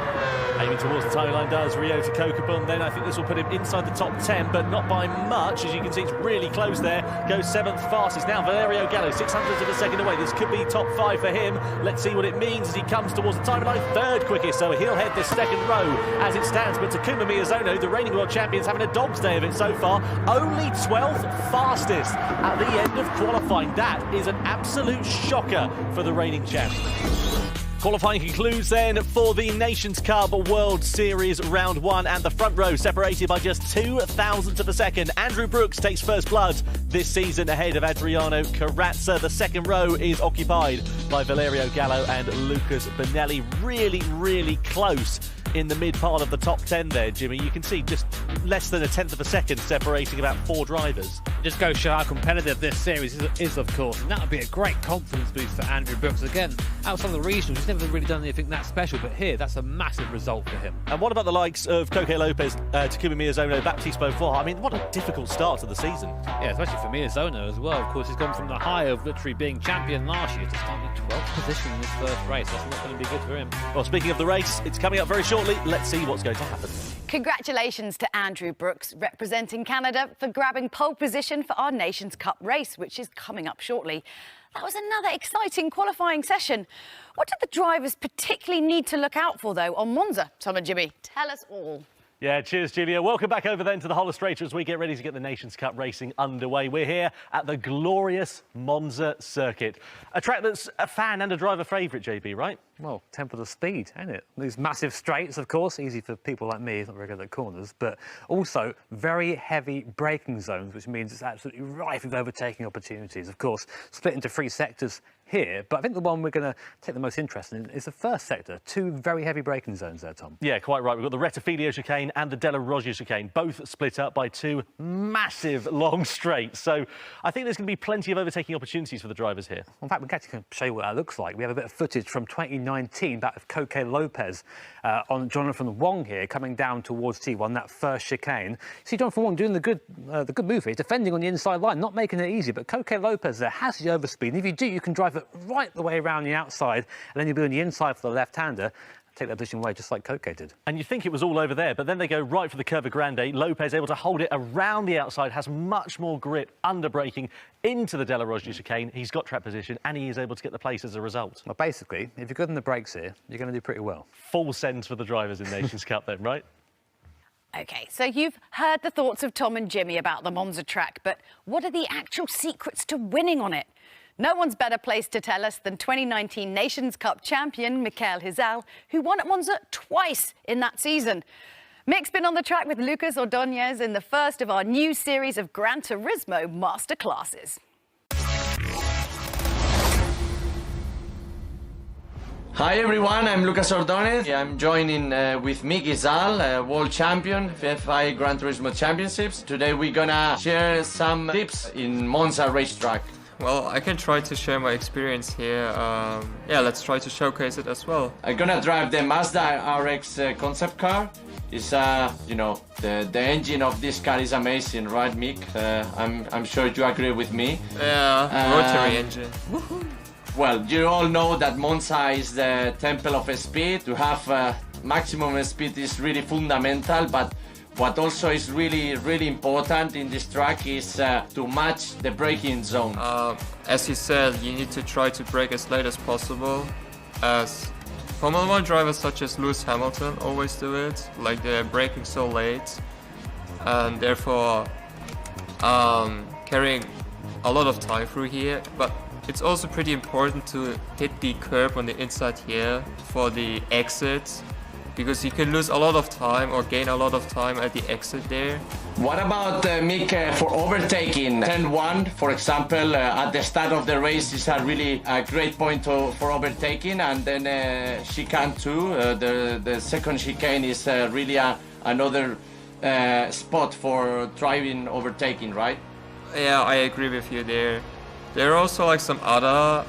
Aiming towards the timeline does Ryota Kokubun. Then I think this will put him inside the top 10, but not by much. As you can see, it's really close there. Goes 7th fastest. Now Valerio Gallo, 600ths of a second away. This could be top 5 for him. Let's see what it means as he comes towards the timeline. 3rd quickest, so he'll head this second row as it stands. But Takuma Miyazono, the reigning world champion, is having a dog's day of it so far. Only 12th fastest at the end of qualifying. That is an absolute shocker for the reigning champ. Qualifying concludes then for the Nations Cup World Series Round 1, and the front row separated by just 0.02 of a second. Andrew Brooks takes first blood this season ahead of Adriano Carrazza. The second row is occupied by Valerio Gallo and Lucas Benelli. Really, really close in the mid part of the top 10 there, Jimmy. You can see just less than 1/10 of a second separating about 4 drivers. Just goes to show how competitive this series is, of course, and that would be a great confidence boost for Andrew Brooks. Again, outside of the regionals, he's never really done anything that special, but here, that's a massive result for him. And what about the likes of Koke Lopez, Takuma Miyazono, Baptiste Beaufort? I mean, what a difficult start to the season. Yeah, especially for Miyazono as well. Of course, he's gone from the high of literally being champion last year to starting in 12th position in this first race. That's not going to be good for him. Well, speaking of the race, it's coming up very shortly. Let's see what's going to happen. Congratulations to Andrew Brooks, representing Canada, for grabbing pole position for our Nations Cup race, which is coming up shortly. That was another exciting qualifying session. What did the drivers particularly need to look out for, though, on Monza? Tom and Jimmy, tell us all. Yeah, cheers, Julia. Welcome back over then to the Holostrator as we get ready to get the Nations Cup racing underway. We're here at the glorious Monza circuit. A track that's a fan and a driver favourite, JB, right? Well, temple of speed, ain't it? These massive straights, of course, easy for people like me, not very good at corners, but also very heavy braking zones, which means it's absolutely rife with overtaking opportunities. Of course, split into 3 sectors here, but I think the one we're going to take the most interest in is the first sector. 2 very heavy braking zones there, Tom. Yeah, quite right. We've got the Rettifilio chicane and the Della Roggia chicane, both split up by 2 massive long straights. So I think there's going to be plenty of overtaking opportunities for the drivers here. In fact, we can actually show you what that looks like. We have a bit of footage from 2019, that of Koke Lopez on Jonathan Wong here, coming down towards T1, that first chicane. See Jonathan Wong doing the good move here, defending on the inside line, not making it easy, but Koke Lopez there has the overspeed. And if you do, you can drive it right the way around the outside, and then you'll be on the inside for the left-hander. take that position away just like Koke did. And you think it was all over there, but then they go right for the Curva Grande. Lopez able to hold it around the outside, has much more grip under braking into the Della Roggia chicane. He's got track position and he is able to get the place as a result. Well, basically, if you're good on the brakes here, you're going to do pretty well. Full sends for the drivers in Nations Cup then, right? OK, so you've heard the thoughts of Tom and Jimmy about the Monza track, but what are the actual secrets to winning on it? No one's better placed to tell us than 2019 Nations Cup champion Mikel Hizal, who won at Monza twice in that season. Mick's been on the track with Lucas Ordóñez in the first of our new series of Gran Turismo masterclasses. Hi everyone, I'm Lucas Ordóñez. I'm joining with Mick Hizal, world champion, FIA Gran Turismo Championships. Today we're gonna share some tips in Monza racetrack. Well, I can try to share my experience here. Yeah, let's try to showcase it as well. I'm gonna drive the Mazda RX concept car. It's you know, the engine of this car is amazing, right, Mick? I'm sure you agree with me. Yeah, rotary engine. Well, you all know that Monza is the temple of speed. To have maximum speed is really fundamental, but what also is really important in this track is to match the braking zone. As you said, you need to try to brake as late as possible, as Formula 1 drivers such as Lewis Hamilton always do it, like they're braking so late and therefore carrying a lot of time through here. But it's also pretty important to hit the curb on the inside here for the exit, because you can lose a lot of time or gain a lot of time at the exit there. What about Mick for overtaking? 10-1, for example, at the start of the race is a really great point for overtaking, and then chicane 2, the second chicane is really another spot for driving overtaking, right? Yeah, I agree with you there. There are also like some other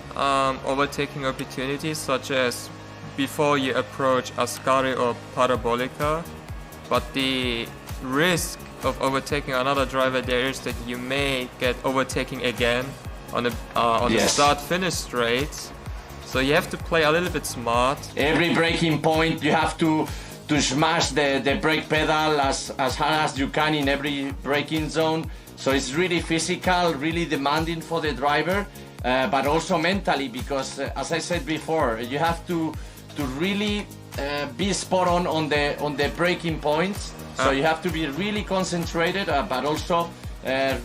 overtaking opportunities, such as before you approach Ascari or Parabolica, but the risk of overtaking another driver there is that you may get overtaking again on the start-finish straight. So you have to play a little bit smart. Every braking point you have to smash the brake pedal as hard as you can in every braking zone. So it's really physical, really demanding for the driver, but also mentally, because as I said before, you have to really be spot on the braking points. So you have to be really concentrated, but also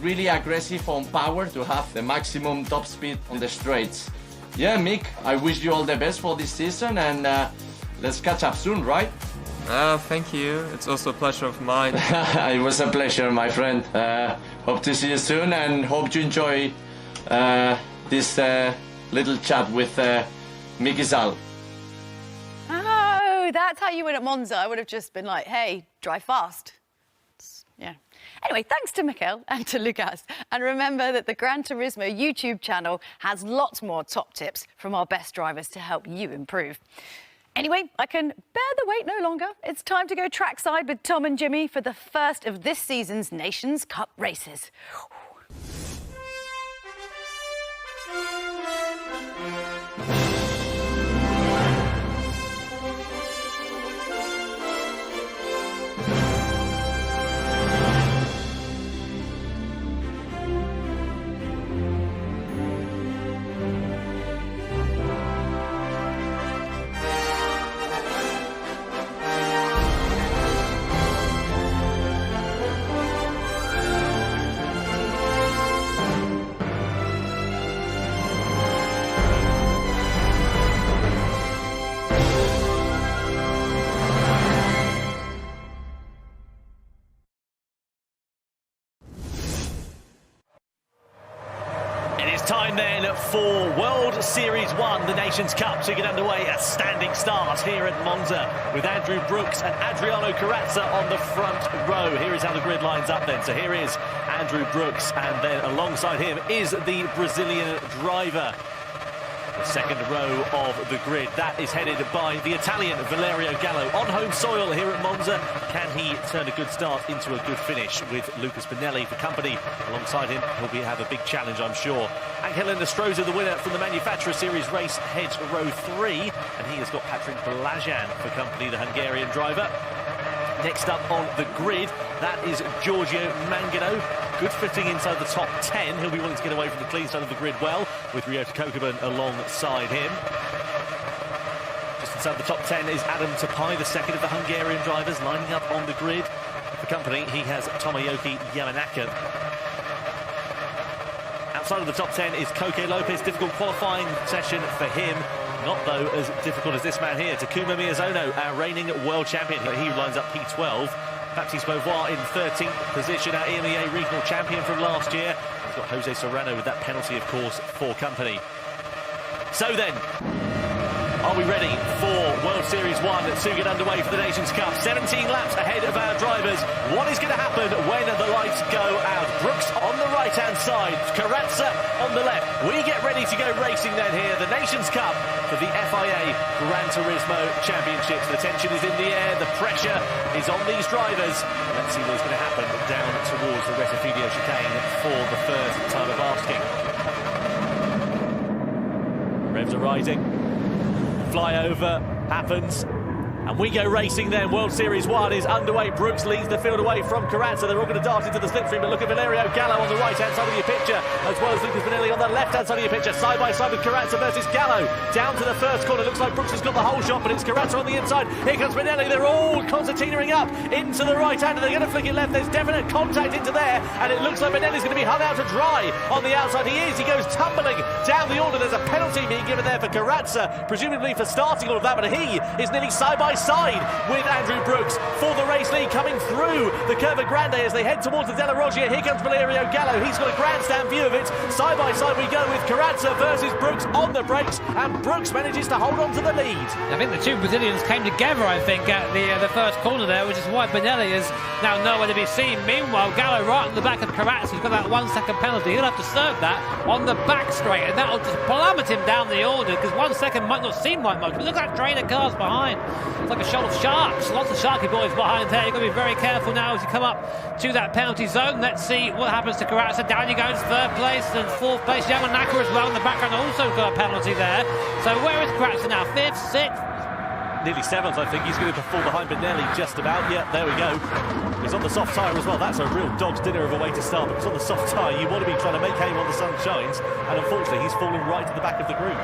really aggressive on power to have the maximum top speed on the straights. Yeah, Mick, I wish you all the best for this season, and let's catch up soon, right? Thank you. It's also a pleasure of mine. It was a pleasure, my friend. Hope to see you soon, and hope you enjoy this little chat with Mick Hizal. Oh, that's how you win at Monza. I would have just been like, hey, drive fast. Yeah. Anyway, thanks to Mikel and to Lucas. And remember that the Gran Turismo YouTube channel has lots more top tips from our best drivers to help you improve. Anyway, I can bear the wait no longer. It's time to go trackside with Tom and Jimmy for the first of this season's Nations Cup races. Time then for World Series 1, the Nations Cup, to get underway. A standing start here at Monza with Andrew Brooks and Adriano Corazza on the front row. Here is how the grid lines up then. So here is Andrew Brooks, and then alongside him is the Brazilian driver. The second row of the grid, that is headed by the Italian Valerio Gallo on home soil here at Monza. Can he turn a good start into a good finish with Lucas Pinelli for company alongside him? He'll have a big challenge, I'm sure. Angel Nestroza, the winner from the Manufacturer Series race, heads row 3, and he has got Patrick Blajan for company, the Hungarian driver. Next up on the grid, that is Giorgio Mangano. Good fitting inside the top 10. He'll be wanting to get away from the clean side of the grid well, with Ryota Kokubun alongside him. Just inside the top 10 is Adam Tapai, the second of the Hungarian drivers, lining up on the grid. For company, he has Tomoyuki Yamanaka. Outside of the top 10 is Koke Lopez. Difficult qualifying session for him. Not, though, as difficult as this man here. Takuma Miyazono, our reigning world champion. He lines up P12. Baptiste Beauvoir in 13th position, our EMEA regional champion from last year. He's got Jose Serrano with that penalty, of course, for company. So then, are we ready for World Series 1 to get underway for the Nations Cup? 17 laps ahead of our drivers. What is going to happen when the lights go out? Brooks on the right-hand side, Carrazza on the left. We get ready to go racing then here, the Nations Cup for the FIA Gran Turismo Championships. The tension is in the air, the pressure is on these drivers. Let's see what's going to happen down towards the Retifidio chicane for the first time of asking. Revs are rising. Flyover happens, and we go racing then. World Series 1 is underway. Brooks leads the field away from Carrazza. They're all going to dart into the slipstream, but look at Valerio Gallo on the right-hand side of your picture, as well as Lucas Pinelli on the left-hand side of your picture. Side by side with Carrazza versus Gallo. Down to the first corner. Looks like Brooks has got the whole shot, but it's Carrazza on the inside. Here comes Pinelli. They're all concertinaing up into the right hand, and they're going to flick it left. There's definite contact into there, and it looks like Pinelli's going to be hung out to dry on the outside. He is. He goes tumbling down the order. There's a penalty being given there for Carrazza, presumably for starting all of that, but he is nearly side by side with Andrew Brooks for the race lead, coming through the Curva Grande as they head towards the Della Roggia. Here comes Valerio Gallo. He's got a grandstand view of it. Side by side we go with Carrazza versus Brooks on the brakes, and Brooks manages to hold on to the lead. I think the two Brazilians came together, I think, at the first corner there, which is why Pinelli is now nowhere to be seen. Meanwhile, Gallo right on the back of Carrazza. He's got that 1 second penalty. He'll have to serve that on the back straight, and that'll just plummet him down the order, because 1 second might not seem like much, but look at that train of cars behind. It's like a shoal of sharks. Lots of sharky boys behind there. You've got to be very careful now as you come up to that penalty zone. Let's see what happens to Carrazza. Down you go to third place, and fourth place Yamanaka as well in the background. Also got a penalty there. So where is Carrazza now? Fifth, sixth? Nearly seventh, I think. He's going to fall behind Pinelli just about. Yeah, there we go. He's on the soft tyre as well. That's a real dog's dinner of a way to start, because on the soft tyre you want to be trying to make hay while the sun shines, and unfortunately he's fallen right to the back of the group.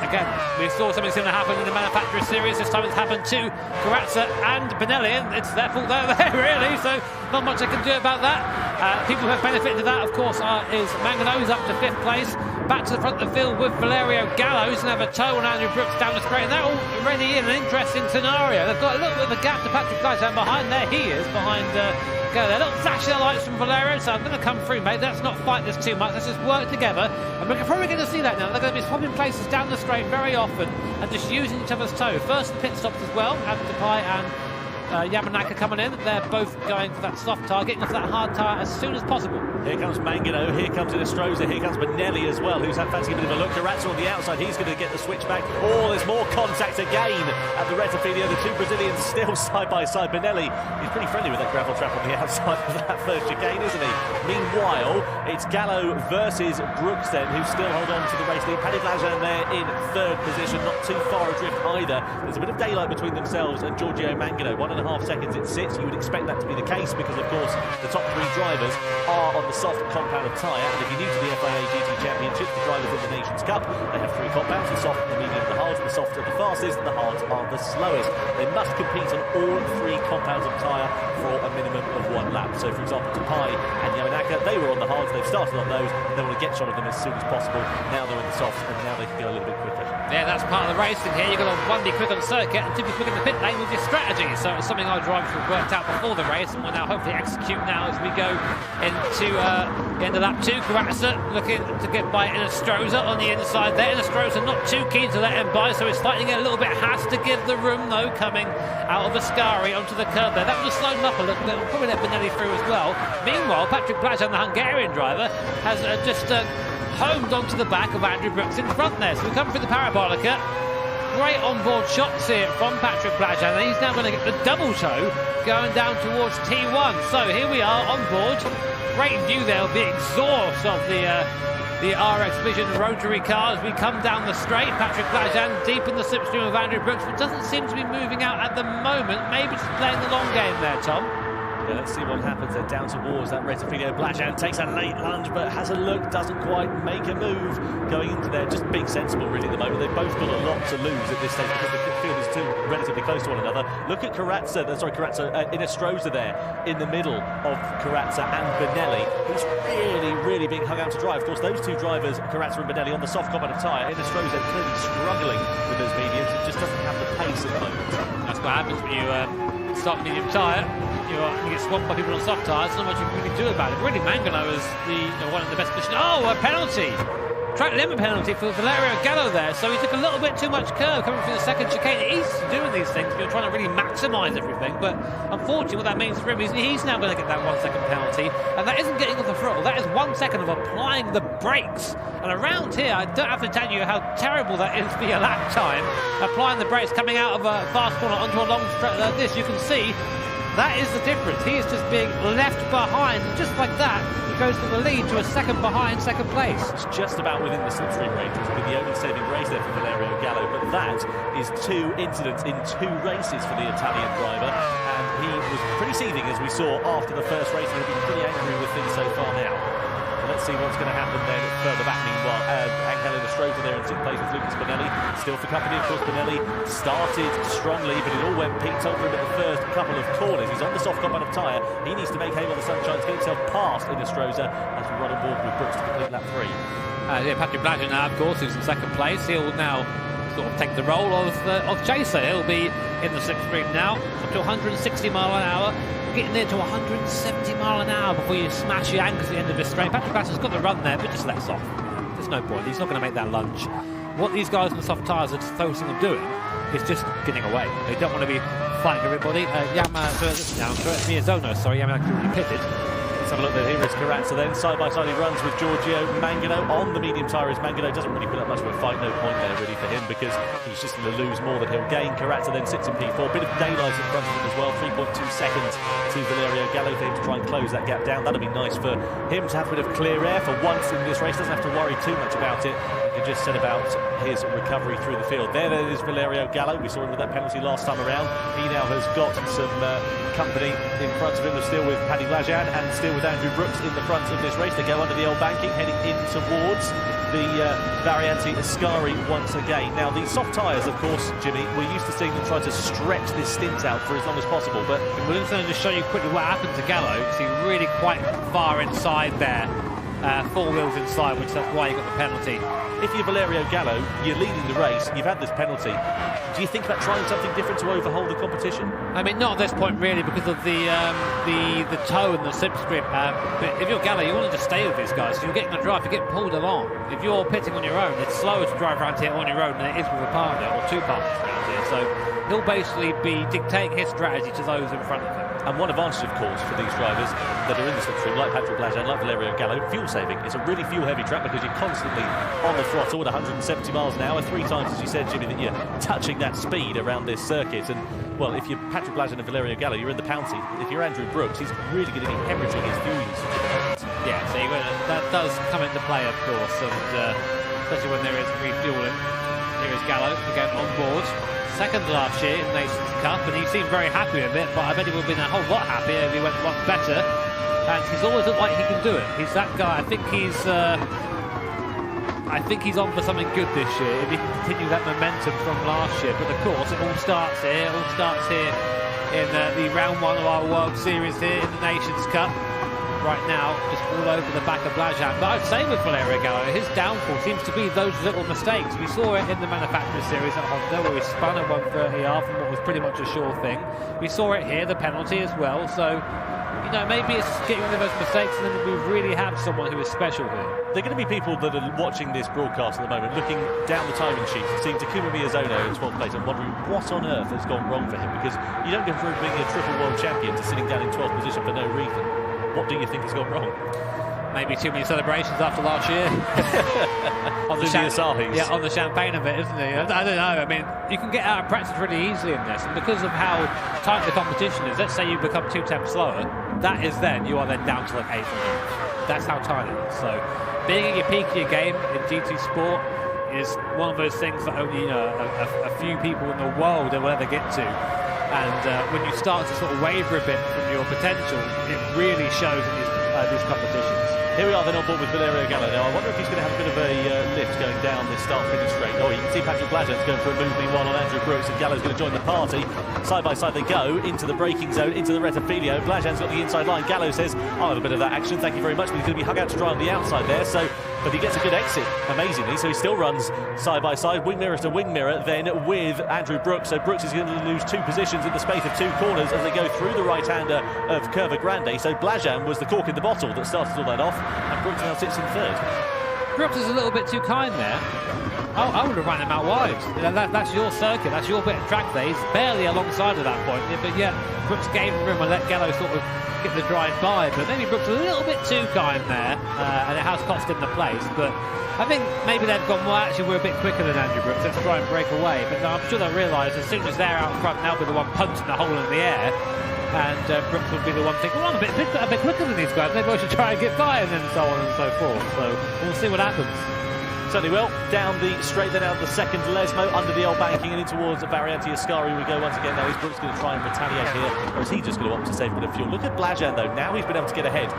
Again, we saw something similar happen in the Manufacturer Series. This time it's happened to Carrazza and Pinelli, and it's their fault they're there, really, so not much I can do about that. People who have benefited of that, of course, is Mangano's up to fifth place. Back to the front of the field with Valerio Gallo, who's going to have a toe on Andrew Brooks down the straight, and they're already in an interesting scenario. They've got a little bit of a gap to Patrick Blajan behind there. He is behind Gallo. They're not flashing the lights from Valerio, so I'm going to come through, mate. Let's not fight this too much. Let's just work together, and we're probably going to see that now. They're going to be swapping places down the straight very often and just using each other's toe. First the pit stops as well, Adam Tapai and Yamanaka coming in. They're both going for that soft tyre, getting off that hard tyre as soon as possible. Here comes Mangano, here comes Nestroza, here comes Pinelli as well, who's had fancy a bit of a look. Carrazza on the outside, he's going to get the switch back. Oh, there's more contact again at the Retifidio. The two Brazilians still side by side. Pinelli, he's pretty friendly with that gravel trap on the outside of that first chicane, isn't he? Meanwhile, it's Gallo versus Brooks then, who still hold on to the race lead. Paddy Blajan there in third position, not too far adrift either. There's a bit of daylight between themselves and Giorgio Mangano. 1.5 seconds it sits. You would expect that to be the case, because of course the top three drivers are on the soft compound of tyre, and if you're new to the FIA GT Championships, the drivers in the Nations Cup, they have three compounds: the soft, the medium, the hard. The soft are the fastest, and the hard are the slowest. They must compete on all three compounds of tyre for a minimum of 1 lap. So for example, Tapai and Yamanaka, they were on the hards, they've started on those, they want to get shot of them as soon as possible. Now they're in the softs, and now they can go a little bit quicker. Yeah, that's part of the racing here. You've got to one, be quick on circuit, and two, be quick in the pit lane with your strategy. So it's something our drivers have worked out before the race, and we'll now hopefully execute now as we go into the end of lap 2. Carrazza looking to get by Nestroza on the inside there. Nestroza not too keen to let him by, so he's slightly getting a little bit. Has to give the room though, coming out of Ascari onto the curb there. That would have slowed him up a little bit. We'll probably let Pinelli through as well. Meanwhile, Patrick Blajan, the Hungarian driver, has just homed onto the back of Andrew Brooks in front there. So we come through the Parabolica. Great onboard shots here from Patrick Blajan, and he's now going to get the double toe going down towards T1. So here we are on board. Great view there of the exhaust of the RX Vision rotary car as we come down the straight. Patrick Blajan deep in the slipstream of Andrew Brooks, but doesn't seem to be moving out at the moment. Maybe just playing the long game there, Tom. Yeah, let's see what happens. They're down towards that red torpedo. Blajan takes a late lunge, but has a look, doesn't quite make a move going into there. Just being sensible, really, at the moment. They've both got a lot to lose at this stage because the field is too relatively close to one another. Look at Inestrosa there in the middle of Corazza and Benelli, who's really being hung out to dry. Of course, those two drivers, Corazza and Benelli, on the soft combat of tyre. Inestrosa clearly struggling with those mediums. It just doesn't have the pace at the moment. That's what happens when you start medium tyre. You get swamped by people on soft tyres. Not much you can really do about it. Really, Mangano is one of the best positions. Oh, a penalty! Track limit penalty for Valerio Gallo there. So he took a little bit too much curve coming through the second chicane. He's doing these things, trying to really maximise everything. But unfortunately, what that means for him is he's now going to get that 1 second penalty, and that isn't getting off the throttle. That is 1 second of applying the brakes. And around here, I don't have to tell you how terrible that is for your lap time. Applying the brakes, coming out of a fast corner onto a long straight like this, you can see. That is the difference. He is just being left behind, and just like that, he goes from the lead to a second behind, second place. It's just about within the slipstream range. It's been the only saving race there for Valerio Gallo, but that is 2 incidents in 2 races for the Italian driver, and he was pretty seething, as we saw after the first race. He's been pretty angry with things so far now. Let's see what's going to happen then further back. Meanwhile, Angel Inestrosa there in 6th place with Lucas Benelli. Still for company, of course. Benelli started strongly, but it all went peaked over him at the first couple of corners. He's on the soft combat of tyre. He needs to make hay while the sunshine to get himself past Inestrosa as we run on board with Brooks to complete lap 3. Patrick Blajan now, of course, who's in second place. He'll now sort of take the role of Jason. He'll be in the slipstream now, up to 160 mile an hour. Getting near to 170 mile an hour before you smash your anchors at the end of this straight. Patrick Blajan's got the run there, but just lets off. There's no point. He's not going to make that lunge. What these guys on the soft tyres are just focusing on doing is just getting away. They don't want to be fighting everybody. Miyazono, sorry, Yamaha pitted. Let's have a look there. Here is Corazza then. Side by side he runs with Giorgio Mangano. On the medium tyre is Mangano. Doesn't really put up much of a fight. No point there really for him because he's just going to lose more than he'll gain. Corazza then sits in P4. Bit of daylight in front of him as well. 3.2 seconds to Valerio Gallo for him to try and close that gap down. That'll be nice for him to have a bit of clear air for once in this race. Doesn't have to worry too much about it. He can just set about his recovery through the field. There is Valerio Gallo. We saw him with that penalty last time around. He now has got some company in front of him. They're still with Paddy Blajan and still with Andrew Brooks in the front of this race. They go under the old banking, heading in towards the Variante Ascari once again. Now, the soft tyres, of course, Jimmy, we're used to seeing them try to stretch this stint out for as long as possible, but we're just going to show you quickly what happened to Gallo. He's really quite far inside there. 4 wheels inside, which that's why you got the penalty. If you're Valerio Gallo, you're leading the race, you've had this penalty. Do you think about trying something different to overhaul the competition? I mean, not at this point really, because of the toe and the slipstream. But if you're Gallo, you want to just stay with these guys. You're getting the drive, you're getting pulled along. If you're pitting on your own, it's slower to drive around here on your own than it is with a partner or 2 partners around here. So he'll basically be dictating his strategy to those in front of him. And one advantage, of course, for these drivers that are in the slipstream, like Patrick Blajan, like Valerio Gallo, fuel saving. It's a really fuel-heavy track because you're constantly on the throttle at 170 miles an hour. 3 times, as you said, Jimmy, that you're touching that speed around this circuit. And, well, if you're Patrick Blajan and Valerio Gallo, you're in the penalty. If you're Andrew Brooks, he's really going to be hemorrhaging his fuel usage. Yeah, so that does come into play, of course, and especially when there is refueling. Here is Gallo, again on board. Second last year in Nations Cup, and he seemed very happy with it, but I bet he would have been a whole lot happier if he went one better. And he's always looked like he can do it. He's that guy. I think he's on for something good this year if he can continue that momentum from last year. But of course, it all starts here. It all starts here in the round 1 of our World Series here in the Nations Cup. Right now, just all over the back of Blajan. But I'd say with Valerio Gallo, his downfall seems to be those little mistakes. We saw it in the Manufacturers Series at Honda, where he spun at 130R from what was pretty much a sure thing. We saw it here, the penalty as well. So, you know, maybe it's getting rid of those mistakes, and then we really have someone who is special here. There are going to be people that are watching this broadcast at the moment, looking down the timing sheet and seeing Takuma Miyazono in 12th place and wondering what on earth has gone wrong for him, because you don't go from being a triple world champion to sitting down in 12th position for no reason. What do you think has gone wrong? Maybe too many celebrations after last year. on the champagne a bit, isn't he? I don't know. I mean, you can get out of practice really easily in this, and because of how tight the competition is, let's say you become 2 tenths slower, you are then down to like 8th or 9th. That's how tight it is. So being at your peak of your game in GT Sport is one of those things that only a few people in the world will ever get to. And when you start to sort of waver a bit from your potential, it really shows in these competitions. Here we are then on board with Valerio Gallo. Now I wonder if he's going to have a bit of a lift going down this start-finish straight. Oh, you can see Patrick Blažen's going for a move meanwhile on Andrew Brooks, and Gallo's going to join the party. Side by side they go into the braking zone, into the Retafilio. Blažen's got the inside line. Gallo says, I'll have a bit of that action, thank you very much, but he's going to be hung out to dry on the outside there. But he gets a good exit, amazingly, so he still runs side by side, wing mirror to wing mirror, then with Andrew Brooks. So Brooks is going to lose 2 positions in the space of 2 corners as they go through the right-hander of Curva Grande. So Blažen was the cork in the bottle that started all that off, and Brooks now sits in 3rd. Brooks is a little bit too kind there. I would have run him out wide. That's your circuit, that's your bit of track there. He's barely alongside at that point, but yet Brooks gave him room and let Gallo sort of get the drive by, but maybe Brooks a little bit too kind there, and it has cost him the place. But I think maybe they've gone, well, actually we're a bit quicker than Andrew Brooks, let's try and break away. But no, I'm sure they'll realise as soon as they're out front, they'll be the one punching the hole in the air, and Brooks will be the one thinking, well, I'm a bit quicker than these guys, maybe I should try and get by, and then so on and so forth. So we'll see what happens. Certainly will. Down the straight, then out the second Lesmo, under the old banking and in towards Variante Ascari we go once again. Now is Brooks going to try and retaliate here, or is he just going to opt to save a bit of fuel? Look at Blažen though, now he's been able to get ahead.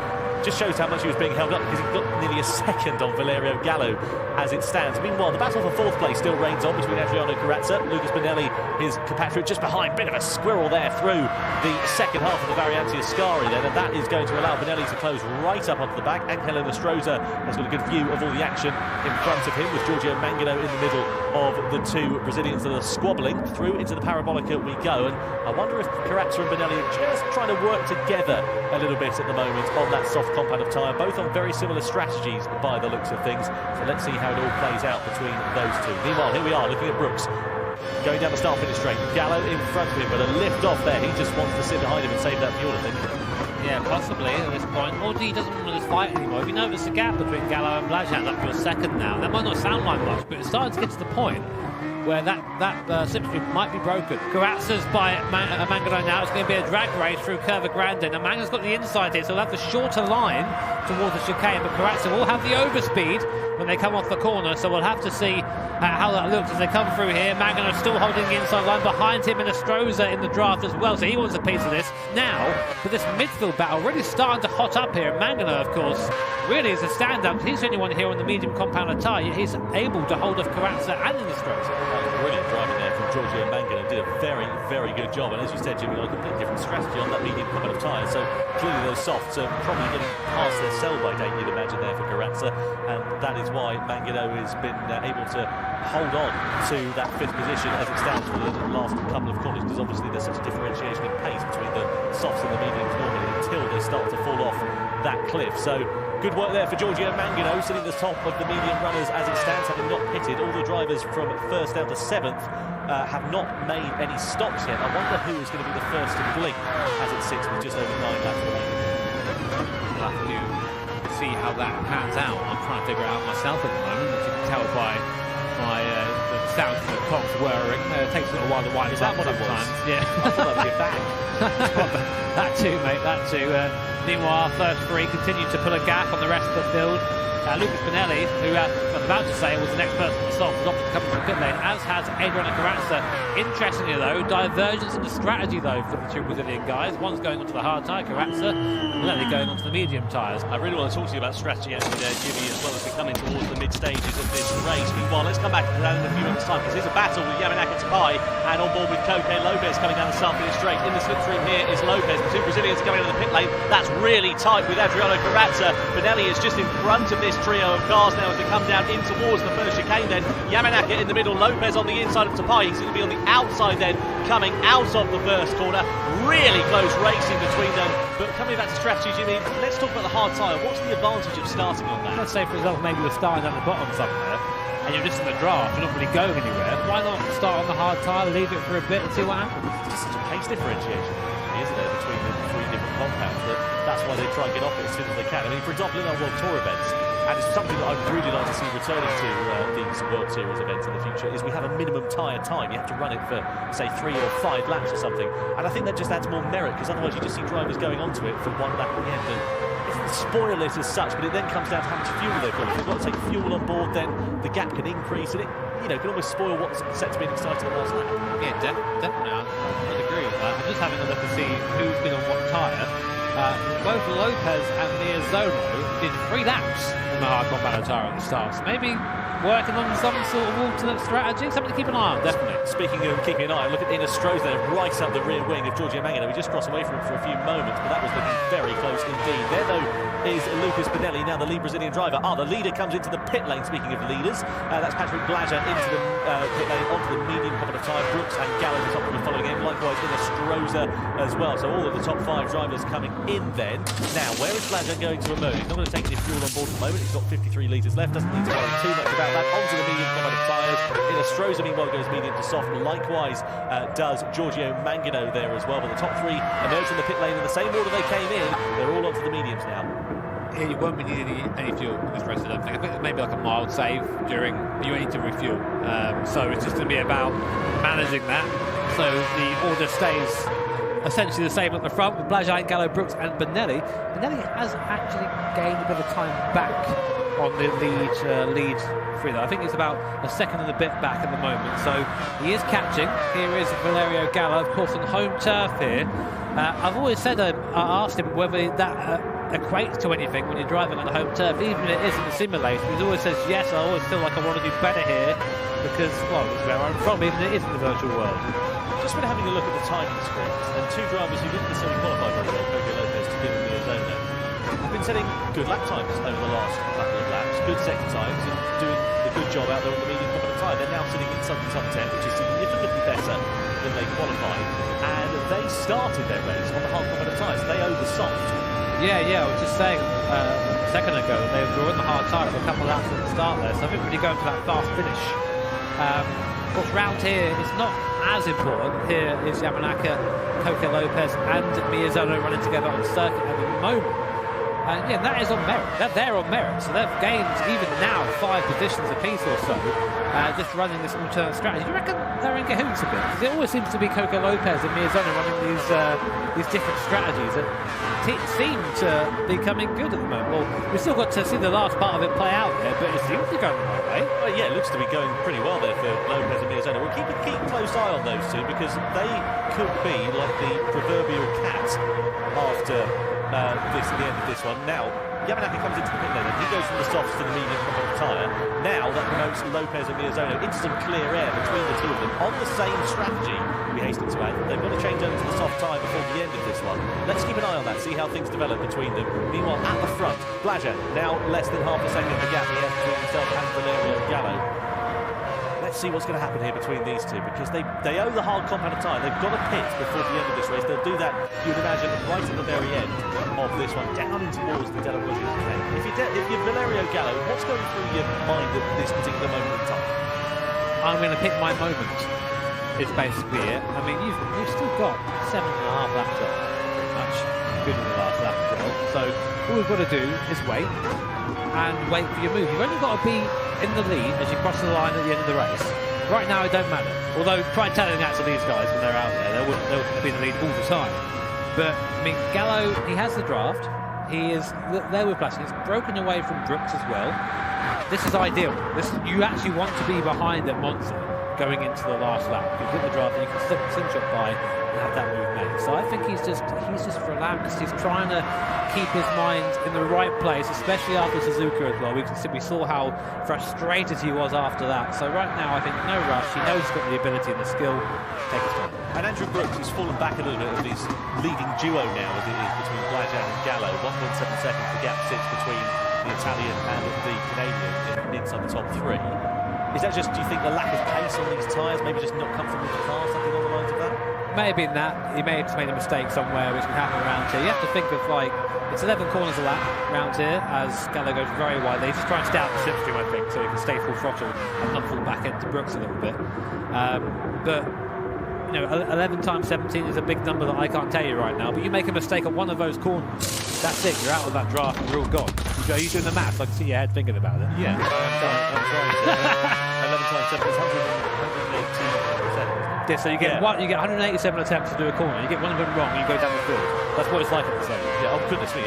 Just shows how much he was being held up, because he got nearly a second on Valerio Gallo as it stands. Meanwhile, the battle for 4th place still reigns on between Adriano Corazza, Lucas Benelli, his compatriot just behind. Bit of a squirrel there through the second half of the Variante Ascari then, and that is going to allow Benelli to close right up onto the back. Angelo Nostroza has got a good view of all the action in front of him, with Giorgio Mangano in the middle of the 2 Brazilians that are squabbling. Through into the Parabolica we go, and I wonder if Corazza and Benelli are just trying to work together a little bit at the moment on that soft compound of tyre, both on very similar strategies by the looks of things. So let's see how it all plays out between those 2. Meanwhile, here we are looking at Brooks going down the start-finish straight. Gallo in front of him, but a lift off there. He just wants to sit behind him and save that fuel, I think. Yeah, possibly at this point. Or he doesn't want this fight anymore. If you notice the gap between Gallo and Blažen up to a second now, that might not sound like much, but it's starting to get to the point where that slipstream might be broken. Corazza's by Mangano now. It's going to be a drag race through Curva Grande. Now Mangano's got the inside here, so he'll have the shorter line towards the chicane, but Corazza will have the overspeed when they come off the corner, so we'll have to see how that looks as they come through here. Mangano still holding the inside line behind him, and Nostroza in the draft as well, so he wants a piece of this. Now, with this midfield battle really starting to hot up here, and Mangano, of course, really is a stand-up. He's the only one here on the medium compound of tyre. He's able to hold off Corazza and Nostroza. Brilliant driving there from Giorgio Mangano, did a very, very good job. And as you said, Jimmy, got a completely different strategy on that medium compound of tyre. So clearly those softs are probably getting past their sell-by date, you'd imagine, there for Corazza. And that is why Mangano has been able to hold on to that 5th position as it stands for the last couple of corners, because obviously there's such a differentiation in pace between the softs and the mediums normally until they start to fall off that cliff. So good work there for Giorgio Mangano, sitting at the top of the medium runners as it stands, having not pitted. All the drivers from 1st down to 7th have not made any stops yet. I wonder who is going to be the first to blink as it sits with just over 9 laps remaining. We'll have to see how that pans out. I'm trying to figure it out myself at the moment, as you can tell by the sound of the clocks whirring. It takes a little while to wind up sometimes. Yeah. I thought that'd be a bang. That too, mate, that too. Meanwhile, first 3 continue to pull a gap on the rest of the field. Lucas Benelli, who I was about to say was the next person to stop, was opted to come into the pit lane, as has Adriano Corazza. Interestingly though, divergence in the strategy though for the 2 Brazilian guys. One's going onto the hard tyre, Corazza, and Benelli going onto the medium tyres. I really want to talk to you about strategy actually there, Jimmy, as well as we come in towards the mid-stages of this race. Meanwhile, let's come back to that in a few minutes' time, because here's a battle with Yamanaka Tapai, and on board with Koke Lopez coming down the start-finish straight. In the slipstream here is Lopez, the 2 Brazilians coming into the pit lane. That's really tight with Adriano Corazza. Benelli is just in front of this trio of cars now as they come down in towards the first chicane then. Yamanaka in the middle, Lopez on the inside of Tapai. He's going to be on the outside then, coming out of the first corner. Really close racing between them. But coming back to strategy, Jimmy, let's talk about the hard tyre. What's the advantage of starting on that? Let's say, for example, maybe you're starting at the bottom somewhere, and you're just in the draft, you're not really going anywhere. Why not start on the hard tyre, leave it for a bit and see what happens? It's just such a pace differentiation, isn't there, between the 3 different compound, that's why they try and get off it as soon as they can. I mean, for example, in our World Tour events, and it's something that I'd really like to see returning to these World Series events in the future, is we have a minimum tyre time. You have to run it for, say, 3 or 5 laps or something. And I think that just adds more merit, because otherwise you just see drivers going onto it for 1 lap at the end. And it doesn't spoil it as such, but it then comes down to how much fuel they've got. If they've got to take fuel on board, then the gap can increase, and it, you know, can almost spoil what's set to be an exciting last lap. Yeah, definitely. I'd agree with that. I'm just having a look to see who's been on what tyre. Both Lopez and Miozono did 3 laps on the hard compound tyre at the start. So maybe working on some sort of alternate strategy, something to keep an eye on, definitely. Speaking of keeping an eye, look at Inestrosa there, right up the rear wing of Giorgio Mangano. We just crossed away from him for a few moments, but that was looking very close indeed. There, though, is Lucas Pinelli, now the lead Brazilian driver. The leader comes into the pit lane, speaking of leaders. That's Patrick Blaža into the pit lane, onto the medium compound tyre. Brooks and Gallo, the top of the following him. Likewise, Inestrosa as well. So all of the top 5 drivers coming in then. Now, where is Blaža going to emerge? He's not going to take any fuel on board at the moment. He's got 53 litres left, doesn't need to worry too much about that. Onto the medium compound tyres. Inestrosa, meanwhile, goes medium to soft. Likewise does Giorgio Mangano there as well. But the top 3 emerge from the pit lane in the same order they came in. They're all onto the mediums now. Yeah, you won't be needing any fuel in this race, I don't think. I think maybe like a mild save during, you won't need to refuel. So it's just going to be about managing that. So the order stays essentially the same at the front with Blaža, Gallo, Brooks and Benelli. Benelli has actually gained a bit of time back on the lead free though. I think it's about a second and a bit back at the moment. So he is catching. Here is Valerio Gallo, of course, on home turf here. I've always said, I asked him whether that equates to anything when you're driving on the home turf, even if it isn't a simulation. He always says, yes, I always feel like I want to do better here because, well, it's where I'm from, even if it isn't the virtual world. Just been having a look at the timing screens, and 2 drivers who didn't necessarily qualify very well, Penelope Lopez to Penelope Lola, have been setting good lap times over the last couple of laps, good second times, and doing a good job out there on the medium compound tyre. They're now sitting inside the top 10, which is significantly better than they qualified, and they started their race on the hard compound tyres. They owe the soft. Yeah, I was just saying a second ago that they were in the hard tyre for a couple of laps at the start there, so I think really going for that fast finish. Of course, round here is not as important. Here is Yamanaka, Coco Lopez and Miozono running together on circuit at the moment. And yeah, that is on merit. They're on merit, so they've gained even now 5 positions apiece or so, just running this alternate strategy. Do you reckon they're in cahoots a bit? Because it always seems to be Coco Lopez and Miozono running these different strategies that seem to be coming good at the moment. Well, we've still got to see the last part of it play out there, but it seems to be going the right way. Well, yeah, it looks to be going pretty well there for Lopez and Miozono. We'll keep a close eye on those 2 because they could be like the proverbial cat after at the end of this one. Now, Yamanaka comes into the pit lane and he goes from the softs to the medium compound tyre. Now that promotes Lopez and Miozono into some clear air between the 2 of them on the same strategy. We hasten to add, they've got to change over to the soft tyre before the end of this one. Let's keep an eye on that, see how things develop between them. Meanwhile, at the front, Blaža now less than half a second of the gap he has between himself and Valerio Gallo. Let's see what's going to happen here between these 2 because they owe the hard compound tyre. They've got to pit before the end of this race. They'll do that, you would imagine, right at the very end of this one, down in towards the Della Rosa chicane. If you're Valerio Gallo, what's going through your mind at this particular moment in time? I'm going to pick my moment. Is basically it. I mean, you've still got 7.5 laps left, pretty much. Good in the last lap as well. So all we've got to do is wait and wait for your move. You've only got to be in the lead as you cross the line at the end of the race. Right now, it don't matter. Although, try telling that to these guys when they're out there, they'll be in the lead all the time. But I mean, Gallo, he has the draft. He is there with Blaža. He's broken away from Brooks as well. This is ideal. You actually want to be behind at Monza going into the last lap. You get the draft and you can slip up by and have that move made. So I think he's just relaxed. He's trying to keep his mind in the right place, especially after Suzuka as well. We saw how frustrated he was after that. So right now, I think no rush. He knows he's got the ability and the skill. Take his time. And Andrew Brooks has fallen back a little bit of his leading duo now, as it is between Blaža and Gallo. 1.7 seconds the gap sits between the Italian and the Canadian inside the top 3. Is that just, do you think, the lack of pace on these tyres, maybe just not comfortable with the car, something along the lines of that? Maybe in that. He may have just made a mistake somewhere, which can happen around here. You have to think of, like, it's 11 corners a lap round here, as Gallo goes very widely. He's just trying to stay out the slipstream, I think, so he can stay full throttle and not fall back into Brooks a little bit. But you know, 11 times 17 is a big number that I can't tell you right now, but you make a mistake on one of those corners, that's it, you're out of that draft and you're all gone. Are you doing the maths? I can see your head thinking about it. Yeah, I'm sorry. 11 times 7 is 187. Yeah, so you get 187 attempts to do a corner. You get one of them wrong, and you go down the field. That's what it's like at the same. Yeah, oh goodness me!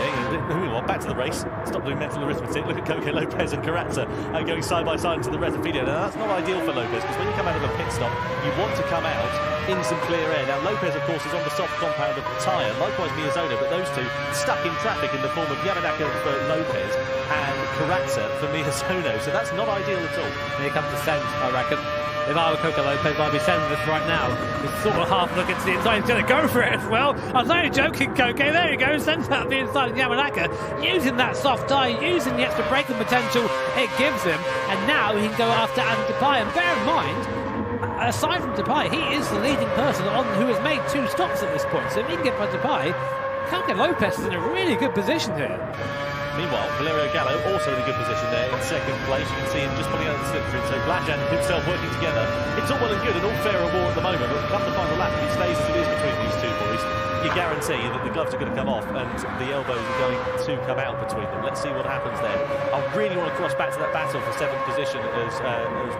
Who we want? Back to the race. Stop doing mental arithmetic. Look at Coque Lopez and Carrazza going side by side into the Retrofidio. Now that's not ideal for Lopez because when you come out of a pit stop, you want to come out in some clear air. Now Lopez, of course, is on the soft compound of the tyre. Likewise, Miyazono, but those two stuck in traffic in the form of Yamanaka for Lopez and Carrazza for Miyazono. So that's not ideal at all. Here comes the send, I reckon. If I were Coque Lopez, I'd be sending this right now. He's sort of half looking to the inside. He's going to go for it as well. I was only joking, Coque. There he goes. Sends out the inside of Yamanaka. Using that soft tyre, using the extra braking potential it gives him. And now he can go after Adam Depay. And bear in mind, aside from Depay, he is the leading person on who has made 2 stops at this point. So if he can get by Depay, Coque Lopez is in a really good position here. Meanwhile, Valerio Gallo also in a good position there in second place. You can see him just putting out the slipstream. So Blajan himself working together. It's all well and good and all fair and war at the moment, but come the final lap, if it stays as it is between these two boys, you guarantee that the gloves are going to come off and the elbows are going to come out between them. Let's see what happens there. I really want to cross back to that battle for 7th position as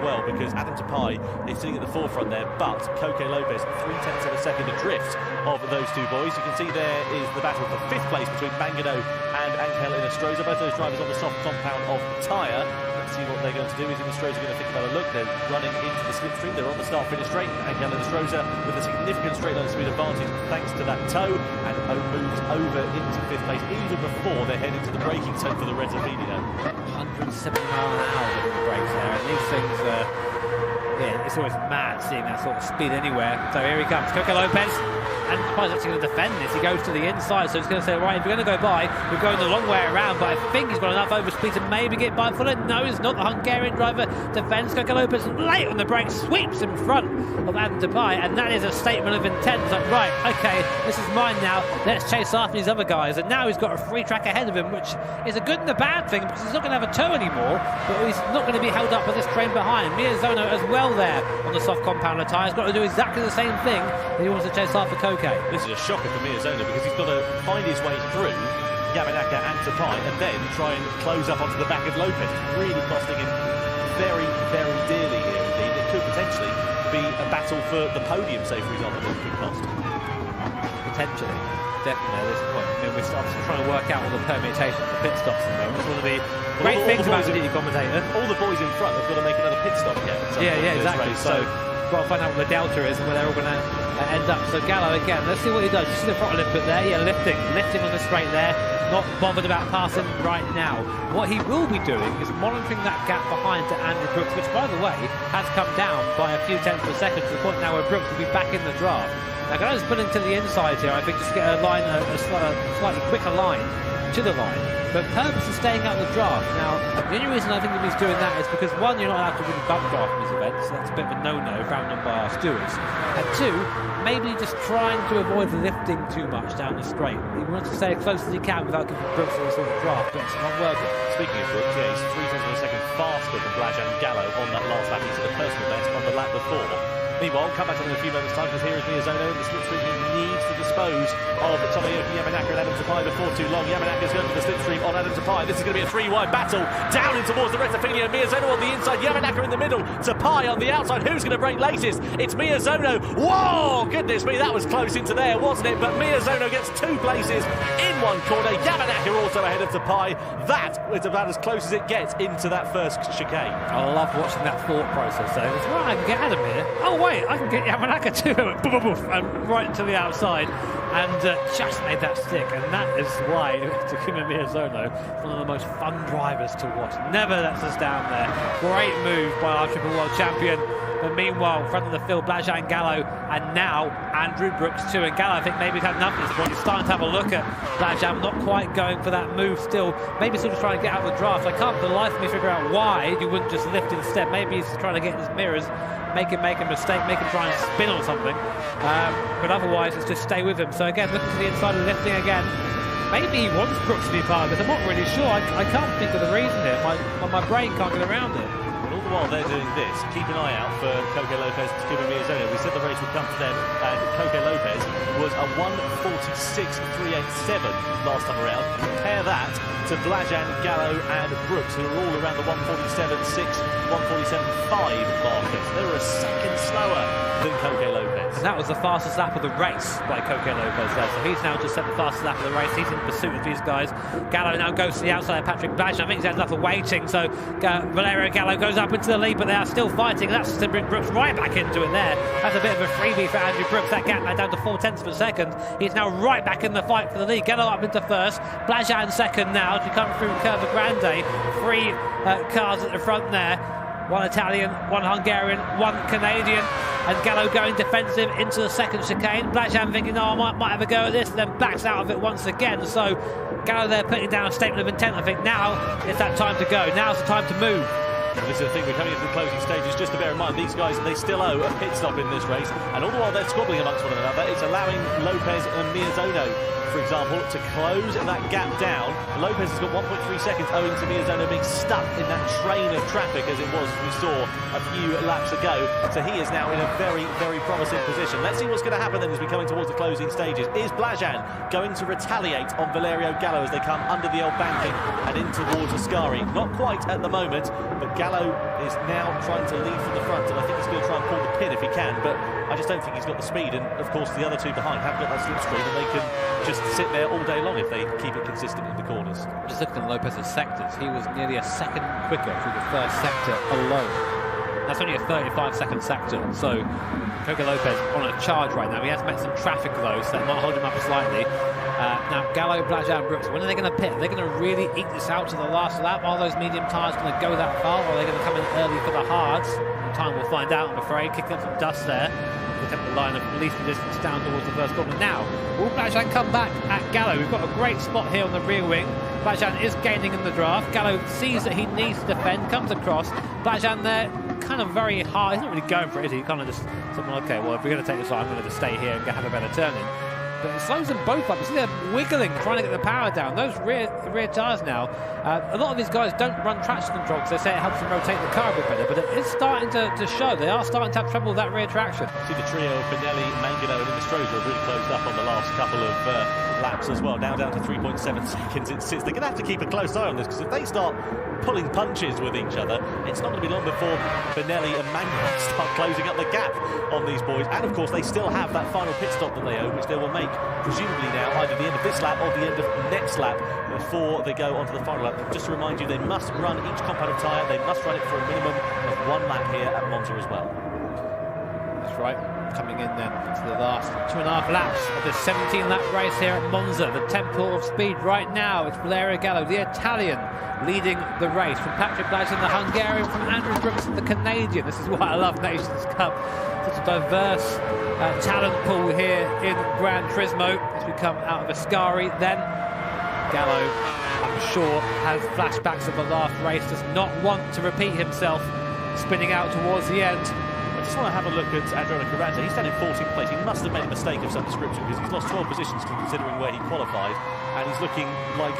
well, because Adam Depay is sitting at the forefront there, but Coque Lopez 0.3 of a second adrift of those two boys. You can see there is the battle for 5th place between Mangano and Angel Inestrosa. Both those drivers on the soft compound of the tyre. Let's see what they're going to do. Is Inestrosa going to think about a look? They're running into the slipstream. They're on the start-finish straight. Angel Inestrosa with a significant straight line speed advantage thanks to that toe, and moves over into 5th place even before they head into the braking zone for the Retrofidio. 170 miles an hour with the brakes there, and these things yeah, it's always mad seeing that sort of speed anywhere. So here he comes, Coque Lopez, and Depay's actually going to defend this. He goes to the inside, so he's going to say, right, if you're going to go by, we're going the long way around, but I think he's got enough overspeed to maybe get by Fuller. No, it's not. The Hungarian driver defends. Coque Lopez late on the brake, sweeps in front of Adam Depay, and that is a statement of intent. It's like, right, okay, this is mine now, let's chase after these other guys. And now he's got a free track ahead of him, which is a good and a bad thing, because he's not going to have a toe anymore, but he's not going to be held up by this train behind. Miyazono as well there on the soft compounder tyre has got to do exactly the same thing if he wants to chase after Coque. This is a shocker for Miyazono because he's got to find his way through Yamanaka and Depay and then try and close up onto the back of Lopez. It's really costing him very, very dearly here indeed. It could potentially be a battle for the podium, say for example, that could cost. Potentially. Definitely at this point. I mean, we're obviously trying to work out all the permutations of pit stops at the moment. It's one of the great things about the commentator. All the boys in front have got to make another pit stop again. Yeah, exactly. Race, so we've got to find out what the delta is and where they're all going to end up. So Gallo again, let's see what he does. You see the throttle input there? Yeah, lifting on the straight there. Not bothered about passing right now. What he will be doing is monitoring that gap behind to Andrew Brooks, which by the way has come down by a few tenths of a second to the point now where Brooks will be back in the draft. Now Gallo's pulling to the inside here, I think, just to get a slightly quicker line to the line, but purposely staying out of the draft. Now, the only reason I think that he's doing that is because, one, you're not allowed to really bump draft in this event, so that's a bit of a no-no, frowned on by our stewards. And two, maybe just trying to avoid lifting too much down the straight. He wants to stay as close as he can without giving Brooks any sort of draft, but it's not working. Speaking of Brooks, yeah, he's 0.3 of a second faster than Blajan Gallo on that last lap. He's at the personal best on the lap before. Meanwhile, we'll come back to them in a few moments' time because here is Miyazono in the slipstream. He needs to dispose of Tomoyuki Yamanaka and Adam Depay before too long. Yamanaka's going to the slipstream on Adam Depay. This is going to be a 3-wide battle down in towards the Retrofidio. Miyazono on the inside, Yamanaka in the middle, Depay on the outside. Who's going to break latest? It's Miyazono. Whoa! Goodness me, that was close into there, wasn't it? But Miyazono gets 2 places in one corner. Yamanaka also ahead of Depay. That is about as close as it gets into that first chicane. I love watching that thought process though. It's right, I can get Adam here. Oh wait, I can get Yamanaka too. And right to the outside, and just made that stick. And that is why Takuma Miyazono, one of the most fun drivers to watch. Never lets us down there. Great move by our Triple World Champion. But meanwhile, in front of the field, Blajan Gallo, and now Andrew Brooks too. And Gallo, I think maybe he's had enough at this point. He's starting to have a look at Blajan, not quite going for that move still. Maybe sort of trying to get out of the draft. I can't for the life of me figure out why you wouldn't just lift instead. Maybe he's trying to get in his mirrors, make him make a mistake, make him try and spin or something. But otherwise, it's just stay with him. So again, looking to the inside and lifting again. Maybe he wants Brooks to be part of this. I'm not really sure. I can't think of the reason here. My brain can't get around it. All the while they're doing this, keep an eye out for Coque Lopez and Turismo Miyazono. We said the race would come to them, and Coque Lopez was a 1:46.387 last time around. Compare that to Blajan, Gallo and Brooks, who are all around the 1:47.6, 1:47.5 markers. They were a second slower than Coque Lopez. And that was the fastest lap of the race by Coque Lopez there. So he's now just set the fastest lap of the race. He's in pursuit of these guys. Gallo now goes to the outside of Patrick Blajan. I think he's had enough of waiting. So Valerio Gallo goes up into the lead, but they are still fighting. That's just to bring Brooks right back into it there. That's a bit of a freebie for Andrew Brooks. That gap now down to 0.4 of a second. He's now right back in the fight for the lead. Gallo up into first. Blajan second now as we come through Curva Grande. 3 cars at the front there. 1 Italian, 1 Hungarian, 1 Canadian, and Gallo going defensive into the second chicane. Blajan thinking, oh, I might have a go at this, and then backs out of it once again. So Gallo there putting down a statement of intent. I think now it's that time to go. Now's the time to move. This is the thing, we're coming into the closing stages. Just to bear in mind, these guys, they still owe a pit stop in this race, and all the while they're squabbling amongst one another, it's allowing Lopez and Miyazono, for example, to close that gap down. Lopez has got 1.3 seconds owing to Miyazono being stuck in that train of traffic as it was, as we saw a few laps ago. So he is now in a very, very promising position. Let's see what's going to happen then as we come towards the closing stages. Is Blajan going to retaliate on Valerio Gallo as they come under the old banking and in towards Ascari? Not quite at the moment, but Gallo is now trying to lead from the front, and I think he's going to try and pull the pin if he can, but I just don't think he's got the speed, and of course the other 2 behind haven't got that slipstream, and they can just sit there all day long if they keep it consistent in the corners. Just looking at Lopez's sectors, he was nearly a second quicker through the first sector alone. That's only a 35-second sector, so Coque Lopez on a charge right now. He has met some traffic though, so that might hold him up slightly. Now Gallo, Blajan, Brooks, when are they going to pit? Are they going to really eke this out to the last lap? Are those medium tyres going to go that far, or are they going to come in early for the hards? In time we'll find out, I'm afraid. Kicking up some dust there. Look at the line of least resistance down towards the first corner. Now, will Blajan come back at Gallo? We've got a great spot here on the rear wing. Blajan is gaining in the draft. Gallo sees that he needs to defend, comes across. Blajan there, kind of very high. He's not really going for it, is he? He kind of just something, okay, well, if we're going to take this line, I'm going to just stay here and have a better turn in. But it slows them both up. You see they're wiggling, trying to get the power down. Those rear tyres now, a lot of these guys don't run traction control because they say it helps them rotate the car a bit better, but it is starting to show. They are starting to have trouble with that rear traction. See the trio of Pinelli, Mangano and Inestrosa have really closed up on the last couple of laps as well. Now down to 3.7 seconds it sits. They're going to have to keep a close eye on this, because if they start pulling punches with each other, it's not going to be long before Pinelli and Mangano start closing up the gap on these boys. And of course they still have that final pit stop that they owe, which they will make presumably now either the end of this lap or the end of next lap before they go onto the final lap. Just to remind you, they must run each compound tyre. They must run it for a minimum of 1 lap here at Monza as well. That's right. Coming in then to the last 2.5 laps of this 17-lap race here at Monza, the temple of speed right now. It's Valerio Gallo, the Italian, leading the race, from Patrick Blajan, the Hungarian, from Andrew Brooks, the Canadian. This is why I love Nations Cup. Such a diverse talent pool here in Gran Turismo as we come out of Ascari. Then Gallo, I'm sure, has flashbacks of the last race, does not want to repeat himself, spinning out towards the end. I just want to have a look at Adriano Carranza. He's down in 14th place. He must have made a mistake of some description, because he's lost 12 positions considering where he qualified, and he's looking like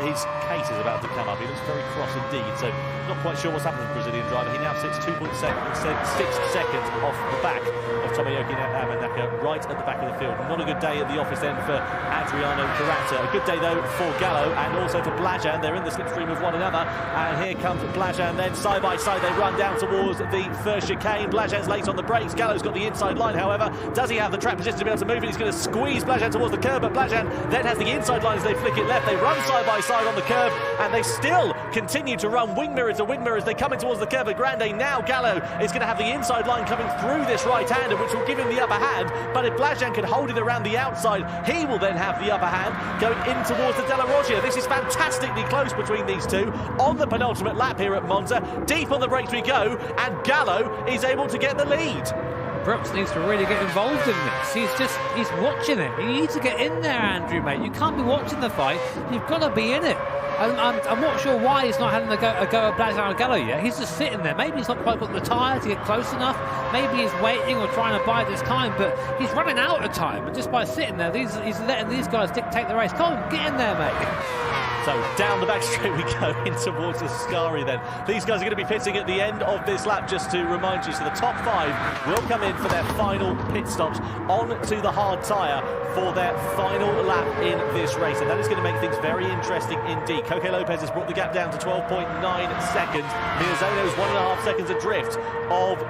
his case is about to come up. He looks very cross indeed, so not quite sure what's happened to the Brazilian driver. He now sits 2.6 seconds off the back of Tomoyuki Amanaka, right at the back of the field. Not a good day at the office then for Adriano Carranza. A good day though for Gallo and also for Blajan. They're in the slipstream of one another, and here comes Blajan then side by side. They run down towards the first chicane. Blajan's late on the brakes. Gallo's got the inside line, however. Does he have the track position to be able to move it? He's going to squeeze Blajan towards the curb, but Blajan then has the inside line as they flick it left. They run side by side on the curb, and they still continue to run wing mirror to wing mirror as they come in towards the curve of Grande. Now Gallo is going to have the inside line coming through this right-hander, which will give him the upper hand, but if Blajan can hold it around the outside, he will then have the upper hand going in towards the Della Roggia. This is fantastically close between these two on the penultimate lap here at Monza. Deep on the brakes we go, and Gallo is able to get the lead. Brooks needs to really get involved in this. He's watching it. You need to get in there, Andrew, mate. You can't be watching the fight. You've got to be in it. I'm not sure why he's not having a go at Blajan Gallo yet. He's just sitting there. Maybe he's not quite got the tyre to get close enough. Maybe he's waiting or trying to buy this time, but he's running out of time. And just by sitting there, he's letting these guys dictate the race. Come on, get in there, mate. So down the back straight we go in towards the Ascari then. These guys are going to be pitting at the end of this lap, just to remind you. So the top 5 will come in for their final pit stops onto the hard tyre for their final lap in this race. And that is going to make things very interesting indeed. Coque Lopez has brought the gap down to 12.9 seconds. Miazono's 1.5 seconds adrift of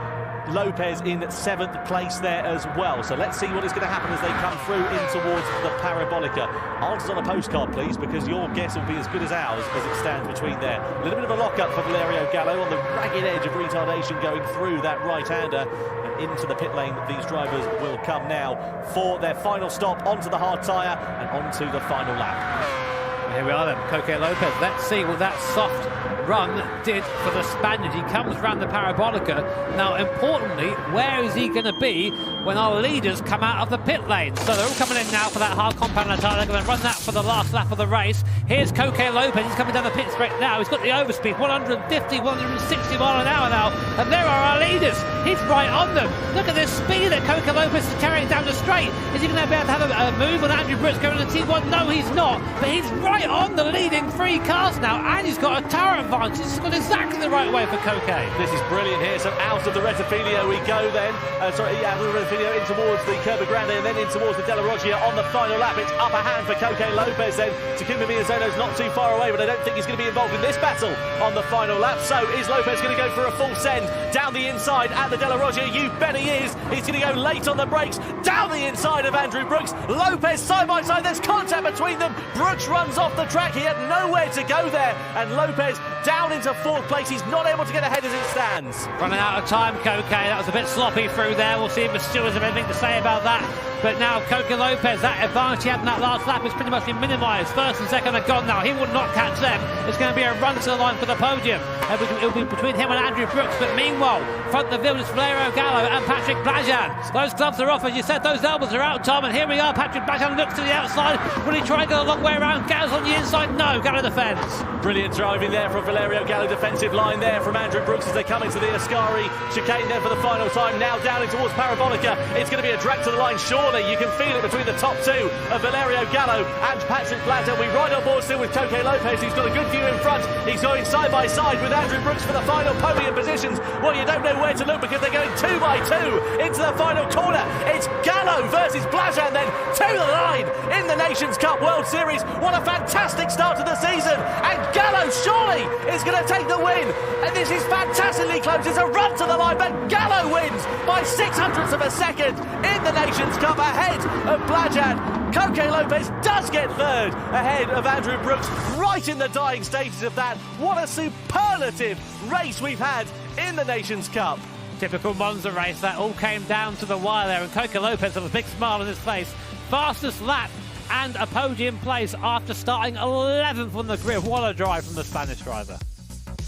Lopez in 7th place there as well. So let's see what is going to happen as they come through in towards the Parabolica. Answers on a postcard, please, because your guess will be as good as ours as it stands between there. A little bit of a lock-up for Valerio Gallo on the ragged edge of retardation going through that right-hander. And into the pit lane, these drivers will come now for their final stop onto the hard tyre and onto the final lap. Here we are then, Coque Lopez. Let's see what that soft run did for the Spaniard. He comes round the Parabolica. Now, importantly, where is he going to be when our leaders come out of the pit lane? So they're all coming in now for that hard compound tyre. They're going to run that for the last lap of the race. Here's Coque Lopez. He's coming down the pit straight now. He's got the overspeed, 150, 160 mile an hour now. And there are our leaders. He's right on them. Look at this speed that Coque Lopez is carrying down the straight. Is he going to be able to have a move on Andrew Brooks going to T1? No, he's not. But he's right on the leading 3 cars now, and he's got a tyre advantage. He's gone exactly the right way for Coque. This is brilliant here. So out of the Rettifilio we go then. Out of the Rettifilio in towards the Curva Grande and then in towards the Della Roggia on the final lap. It's upper hand for Coque Lopez then. Takuma Miyazono's not too far away, but I don't think he's going to be involved in this battle on the final lap. So is Lopez going to go for a full send down the inside at the Della Roggia? You bet he is. He's going to go late on the brakes down the inside of Andrew Brooks. Lopez side by side. There's contact between them. Brooks runs off the track. He had nowhere to go there, and Lopez down into 4th place. He's not able to get ahead as it stands. Running out of time, Coque. That was a bit sloppy through there. We'll see if the stewards have anything to say about that. But now Coque Lopez, that advantage he had in that last lap has pretty much been minimised. 1st and 2nd are gone now. He will not catch them. It's going to be a run to the line for the podium. It'll be between him and Andrew Brooks. But meanwhile, front of the field is Valerio Gallo and Patrick Blajan. Those gloves are off, as you said. Those elbows are out, Tom. And here we are. Patrick Blajan looks to the outside. Will he try and go a long way around? Gallo's on the inside. No, Gallo defends. Brilliant driving there from Valerio Gallo. Defensive line there from Andrew Brooks as they come into the Ascari chicane there for the final time. Now down in towards Parabolica. It's going to be a drag to the line, surely. You can feel it between the top 2 of Valerio Gallo and Patrick Blajan. We ride on board still with Coque Lopez, who's got a good view in front. He's going side by side with Andrew Brooks for the final podium positions. Well, you don't know where to look because they're going 2 by 2 into the final corner. It's Gallo versus Blajan then to the line in the Nations Cup World Series. What a fantastic start to the season. And Gallo surely is going to take the win. And this is fantastically close. It's a run to the line, but Gallo wins by 0.06 of a second in the Nations Cup ahead of Blajan. Coque Lopez does get 3rd ahead of Andrew Brooks, right in the dying stages of that. What a superlative race we've had in the Nations Cup. Typical Monza race. That all came down to the wire there, and Coque Lopez with a big smile on his face. Fastest lap and a podium place after starting 11th on the grid. What a drive from the Spanish driver.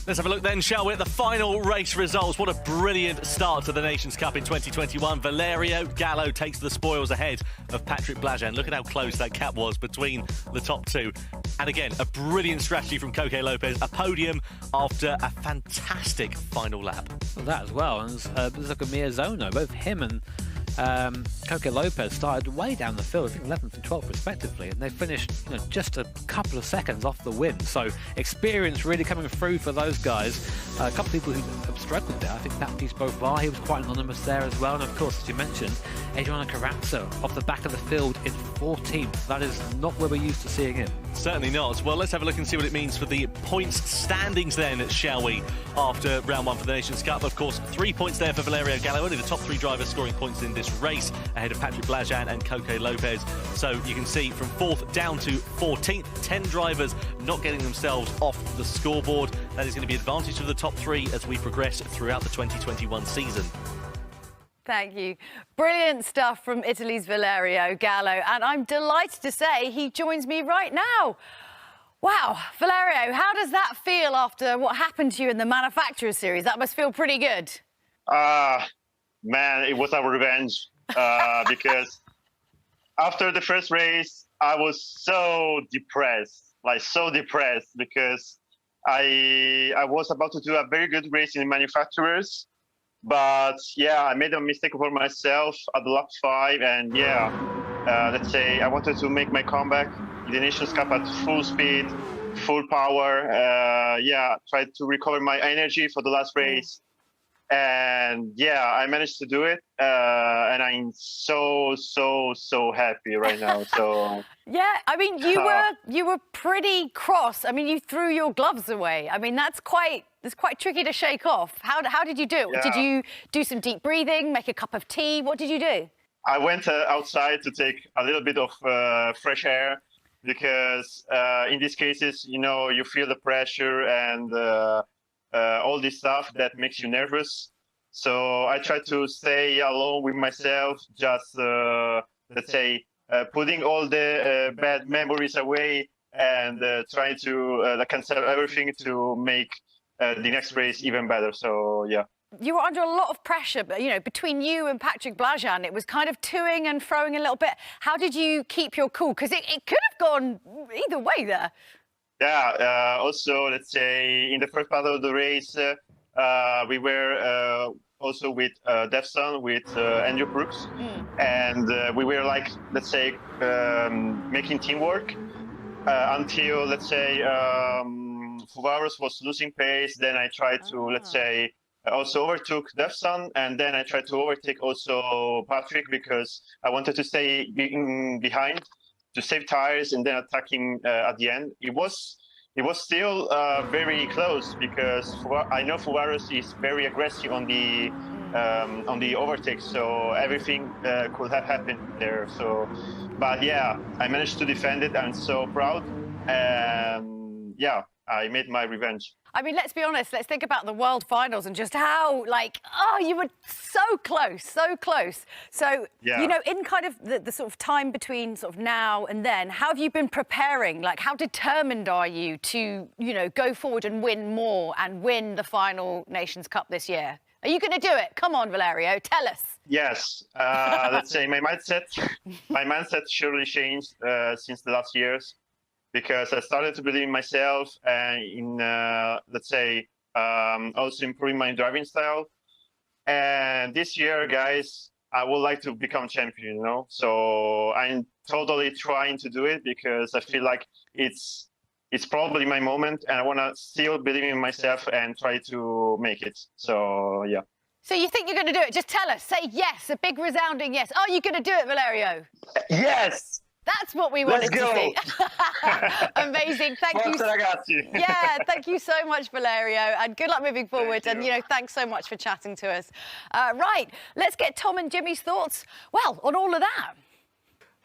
Let's have a look then, shall we, at the final race results. What a brilliant start to the Nations Cup in 2021. Valerio Gallo takes the spoils ahead of Patrick Blajan. Look at how close that gap was between the top 2. And again, a brilliant strategy from Coque Lopez. A podium after a fantastic final lap. Well, that as well. And look at Miyazono. Both him and Coque Lopez started way down the field, I think 11th and 12th respectively, and they finished just a couple of seconds off the win. So experience really coming through for those guys. A couple of people who have struggled there. I think Baptiste Beauvoir, he was quite anonymous there as well. And of course, as you mentioned, Adriano Carrazzo off the back of the field in 14th. That is not where we're used to seeing him. Certainly not. Well, let's have a look and see what it means for the points standings then, shall we, after round 1 for the Nations Cup. Of course, 3 points there for Valerio Gallo, only the top 3 drivers scoring points in this race, ahead of Patrick Blajan and Coque Lopez. So you can see from 4th down to 14th, 10 drivers not getting themselves off the scoreboard. That is going to be advantage for the top 3 as we progress throughout the 2021 season. Thank you. Brilliant stuff from Italy's Valerio Gallo. And I'm delighted to say he joins me right now. Wow, Valerio, how does that feel after what happened to you in the Manufacturers Series? That must feel pretty good. Man, it was a revenge because after the first race, I was so depressed because I was about to do a very good race in the Manufacturers. But yeah, I made a mistake for myself at lap 5, and yeah, let's say I wanted to make my comeback in the Nations Cup at full speed, full power. Yeah, tried to recover my energy for the last race. And yeah, I managed to do it, and I'm so happy right now. So yeah, I mean, you were pretty cross. I mean, you threw your gloves away. I mean, that's quite tricky to shake off. How did you do it? Yeah. Did you do some deep breathing, make a cup of tea? What did you do? I went outside to take a little bit of fresh air, because in these cases, you know, you feel the pressure and all this stuff that makes you nervous. So I try to stay alone with myself, just let's say putting all the bad memories away and trying to cancel everything to make the next race even better. So yeah. You were under a lot of pressure, but, you know, between you and Patrick Blajan, it was kind of toing and froing a little bit. How did you keep your cool? Because it could have gone either way there. Yeah, also, let's say, in the first part of the race, we were also with Defson, with Andrew Brooks, and we were like, let's say, making teamwork until, let's say, Fuvaros was losing pace. Then I tried to, let's say, also overtook Defson, and then I tried to overtake also Patrick, because I wanted to stay behind to save tires and then attacking at the end. It was still very close, because I know Fuvaros is very aggressive on the overtakes, so everything could have happened there. So, but yeah, I managed to defend it. I'm so proud. Yeah, I made my revenge. I mean, let's be honest, let's think about the World Finals and just how, like, you were so close, so close. So, yeah. You know, in kind of the sort of time between sort of now and then, how have you been preparing? Like, how determined are you to, you know, go forward and win more and win the final Nations Cup this year? Are you going to do it? Come on, Valerio, tell us. Yes, let's say my mindset surely changed since the last years, because I started to believe in myself and in, let's say, also improving my driving style. And this year, guys, I would like to become champion, you know? So I'm totally trying to do it, because I feel like it's probably my moment, and I want to still believe in myself and try to make it. So, yeah. So you think you're going to do it? Just tell us. Say yes, a big resounding yes. Are you going to do it, Valerio? Yes! That's what we wanted to see. Amazing. Thank you. Yeah, thank you so much, Valerio, and good luck moving forward. And, you know, thanks so much for chatting to us. Right, let's get Tom and Jimmy's thoughts, well, on all of that.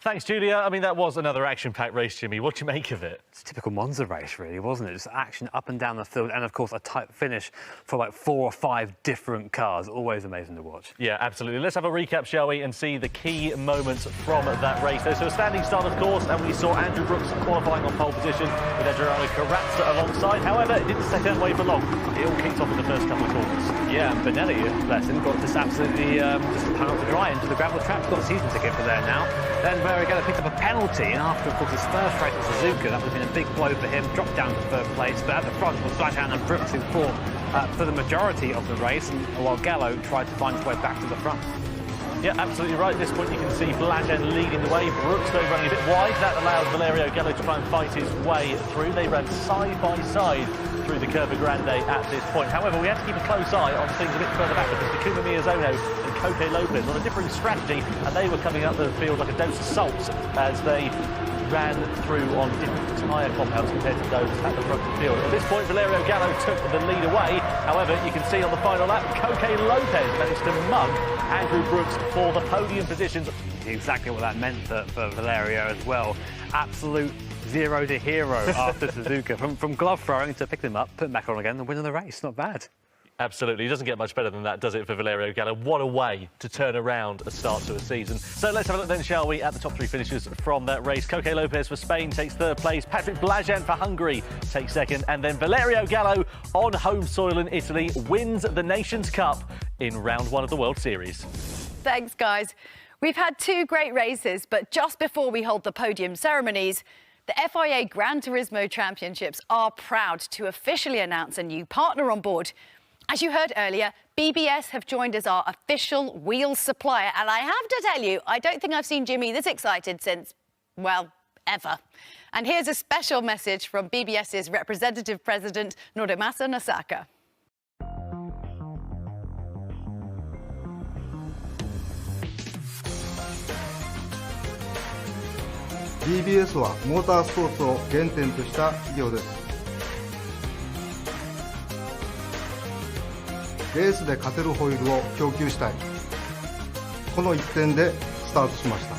Thanks, Julia. I mean, that was another action-packed race, Jimmy. What do you make of it? It's a typical Monza race, really, wasn't it? Just action up and down the field, and, of course, a tight finish for, like, 4 or 5 different cars. Always amazing to watch. Yeah, absolutely. Let's have a recap, shall we, and see the key moments from that race. So a standing start, of course, and we saw Andrew Brooks qualifying on pole position with Adriano Carrazza alongside. However, it didn't stay that way for long. It all kicked off in the first couple of corners. Yeah, and Penelope, bless him, got just absolutely just pound to dry into the gravel trap. Got a season ticket for there now. Then Verigella picked up a penalty, and after, of course, his first race at Suzuka, that would have been a big blow for him, dropped down to 3rd place, but at the front was Blajan and Brooks who fought for the majority of the race, and while Gallo tried to find his way back to the front. Yeah, absolutely right. At this point, you can see Blajan leading the way. Brooks, though, running a bit wide. That allows Valerio Gallo to try and fight his way through. They ran side by side through the Curva Grande at this point. However, we had to keep a close eye on things a bit further back, because Takuma Miyazono and Koke Lopez on a differing strategy, and they were coming up the field like a dose of salt as they ran through on different tyre compounds compared to those at the front of the field. At this point, Valerio Gallo took the lead away. However, you can see on the final lap, Koke Lopez managed to mug Andrew Brooks for the podium positions. Exactly what that meant for Valerio as well. Absolute 0 to hero after Suzuka. From glove throwing to pick them up, put them back on again, and winning the race. Not bad. Absolutely. It doesn't get much better than that, does it, for Valerio Gallo? What a way to turn around a start to a season. So let's have a look then, shall we, at the top 3 finishers from that race. Koke Lopez for Spain takes 3rd place. Patrick Blajan for Hungary takes 2nd. And then Valerio Gallo on home soil in Italy wins the Nations Cup in round 1 of the World Series. Thanks, guys. We've had 2 great races, but just before we hold the podium ceremonies, the FIA Gran Turismo Championships are proud to officially announce a new partner on board. As you heard earlier, BBS have joined as our official wheels supplier, and I have to tell you, I don't think I've seen Jimmy this excited since, well, ever. And here's a special message from BBS's representative president, Noremasa Nosaka. BBS はモータースポーツを原点とした企業です。レースで勝てるホイールを供給したい。この一点でスタートしました。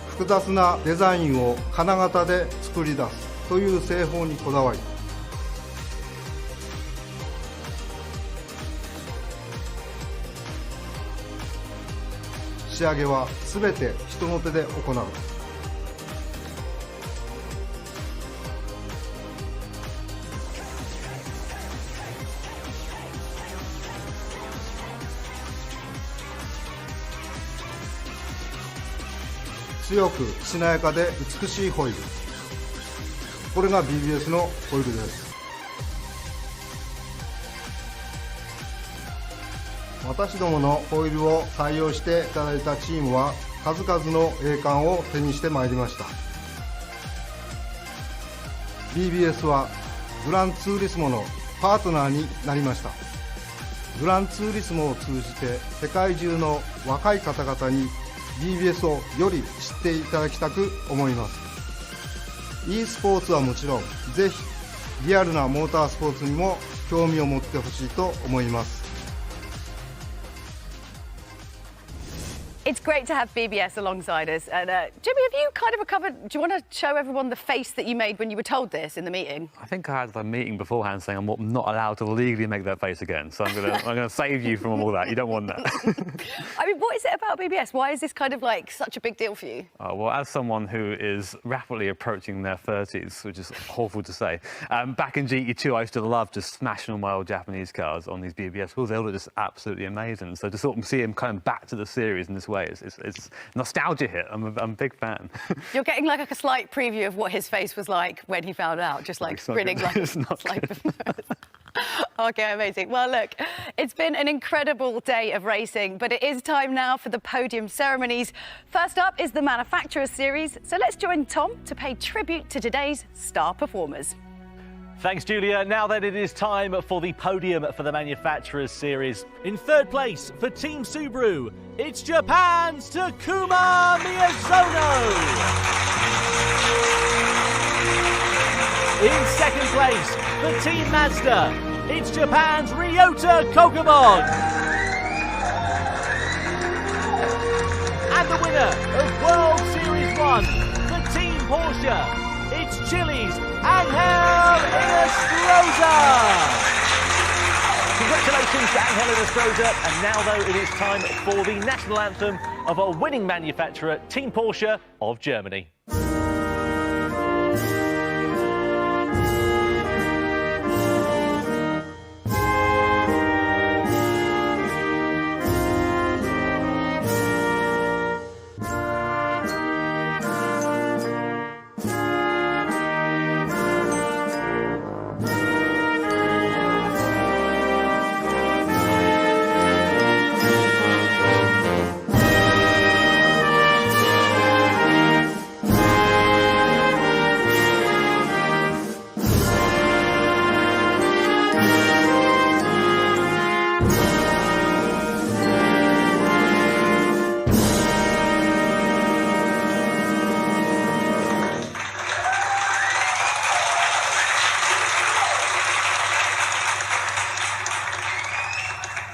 複雑なデザインを金型で作り出すという製法にこだわり、仕上げはすべて人の手で行う。強くしなやかで美しいホイール、これが BBS のホイールです。私どものホイールを採用していただいたチームは数々の栄冠を手にしてまいりました。 BBS はグランツーリスモのパートナーになりました。グランツーリスモを通じて世界中の若い方々にBBS をより知っていただきたく思います。 e スポーツはもちろん、ぜひリアルなモータースポーツにも興味を持ってほしいと思います。 It's great to have BBS alongside us. And Jimmy, have you kind of recovered? Do you want to show everyone the face that you made when you were told this in the meeting? I think I had a meeting beforehand saying I'm not allowed to legally make that face again. So I'm gonna save you from all that. You don't want that. I mean, what is it about BBS? Why is this kind of like such a big deal for you? Well, as someone who is rapidly approaching their 30s, which is awful to say, back in GT2 I used to love just smashing all my old Japanese cars on these BBS wheels. They all look just absolutely amazing. So to sort of see him coming back to the series in this way, it's nostalgia hit. I'm a big fan. You're getting like a slight preview of what his face was like when he found out, just like grinning like it's not Okay, amazing. Well, look, it's been an incredible day of racing, but it is time now for the podium ceremonies. First up is the Manufacturers Series, so let's join Tom to pay tribute to today's star performers. Thanks, Julia. Now then, it is time for the podium for the Manufacturers Series. In third place for Team Subaru, it's Japan's Takuma Miyazono. In second place for Team Mazda, it's Japan's Ryota Kokumon. And the winner of World Series 1 for Team Porsche, it's Chile's Angel Inestrosa. Congratulations to Angel Inestrosa. And now, though, it is time for the national anthem of our winning manufacturer, Team Porsche of Germany.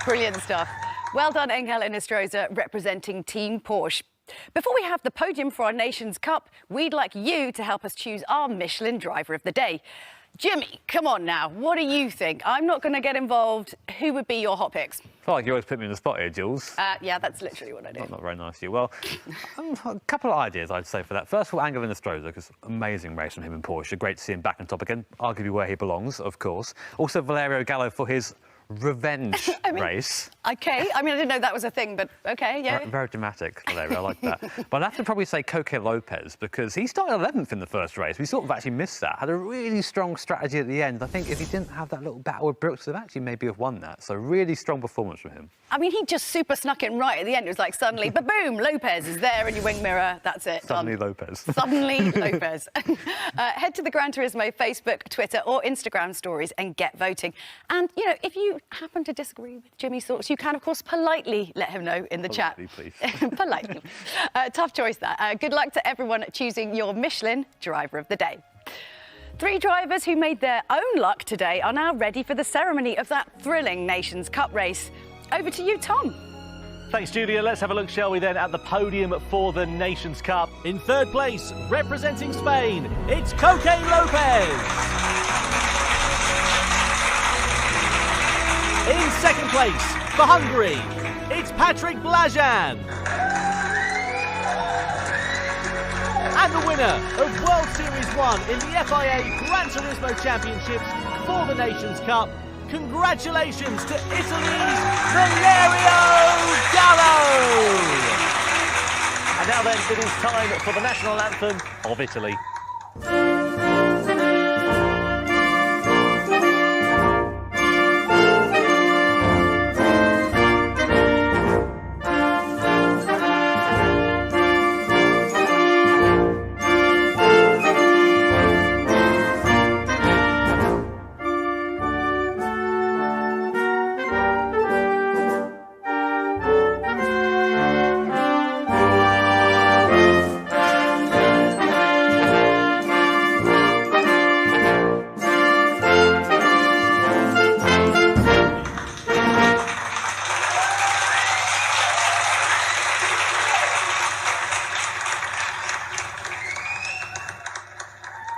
Brilliant stuff. Well done, Angel Inestrosa, representing Team Porsche. Before we have the podium for our Nations Cup, we'd like you to help us choose our Michelin Driver of the Day. Jimmy, come on now, what do you think? I'm not going to get involved. Who would be your hot picks? I feel like you always put me in the spot here, Jules. Yeah, that's literally what I do. Not very nice of you. Well, a couple of ideas, I'd say, for that. First of all, Angel Inestrosa, because amazing race from him in Porsche. Great to see him back on top again, arguably where he belongs, of course. Also, Valerio Gallo for his revenge race. Okay, I mean, I didn't know that was a thing, but okay, yeah. Very dramatic, Valeria, I like that. But I have to probably say Coque Lopez, because he started 11th in the first race. We sort of actually missed that. Had a really strong strategy at the end. I think if he didn't have that little battle with Brooks, he'd actually maybe have won that. So really strong performance from him. I mean, he just super snuck in right at the end. It was like suddenly, ba-boom, Lopez is there in your wing mirror. That's it. Suddenly Lopez. Suddenly Lopez. Head to the Gran Turismo Facebook, Twitter or Instagram stories and get voting. And, you know, if you happen to disagree with Jimmy's thoughts, you can, of course, politely let him know in the chat. Please. Politely. Tough choice, that. Good luck to everyone choosing your Michelin Driver of the Day. 3 drivers who made their own luck today are now ready for the ceremony of that thrilling Nations Cup race. Over to you, Tom. Thanks, Julia. Let's have a look, shall we, then, at the podium for the Nations Cup. In third place, representing Spain, it's Coque Lopez. In second place, for Hungary, it's Patrick Blajan. And the winner of World Series 1 in the FIA Gran Turismo Championships for the Nations Cup, congratulations to Italy's Valerio Gallo! And now then, it is time for the national anthem of Italy.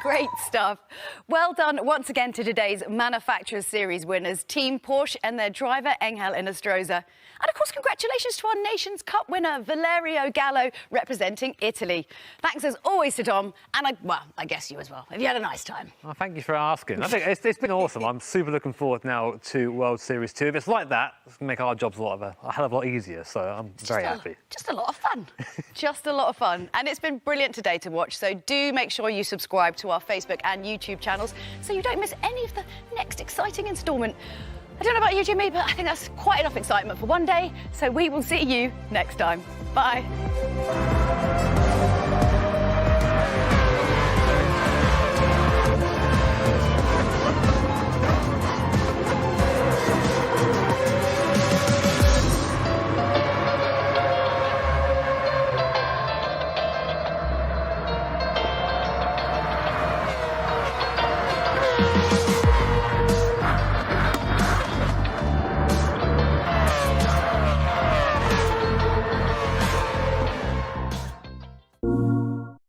Great stuff. Well done once again to today's Manufacturers Series winners, Team Porsche and their driver, Angel Inestrosa. And of course, congratulations to our Nations Cup winner, Valerio Gallo, representing Italy. Thanks as always to Dom, and I guess you as well. Have you had a nice time? Well, thank you for asking. I think it's been awesome. I'm super looking forward now to World Series 2. If it's like that, it's going to make our jobs a hell of a lot easier, so I'm very happy. Just a lot of fun. Just a lot of fun. And it's been brilliant today to watch, so do make sure you subscribe to our Facebook and YouTube channels so you don't miss any of the next exciting instalment. I don't know about you, Jimmy, but I think that's quite enough excitement for one day, so we will see you next time. Bye.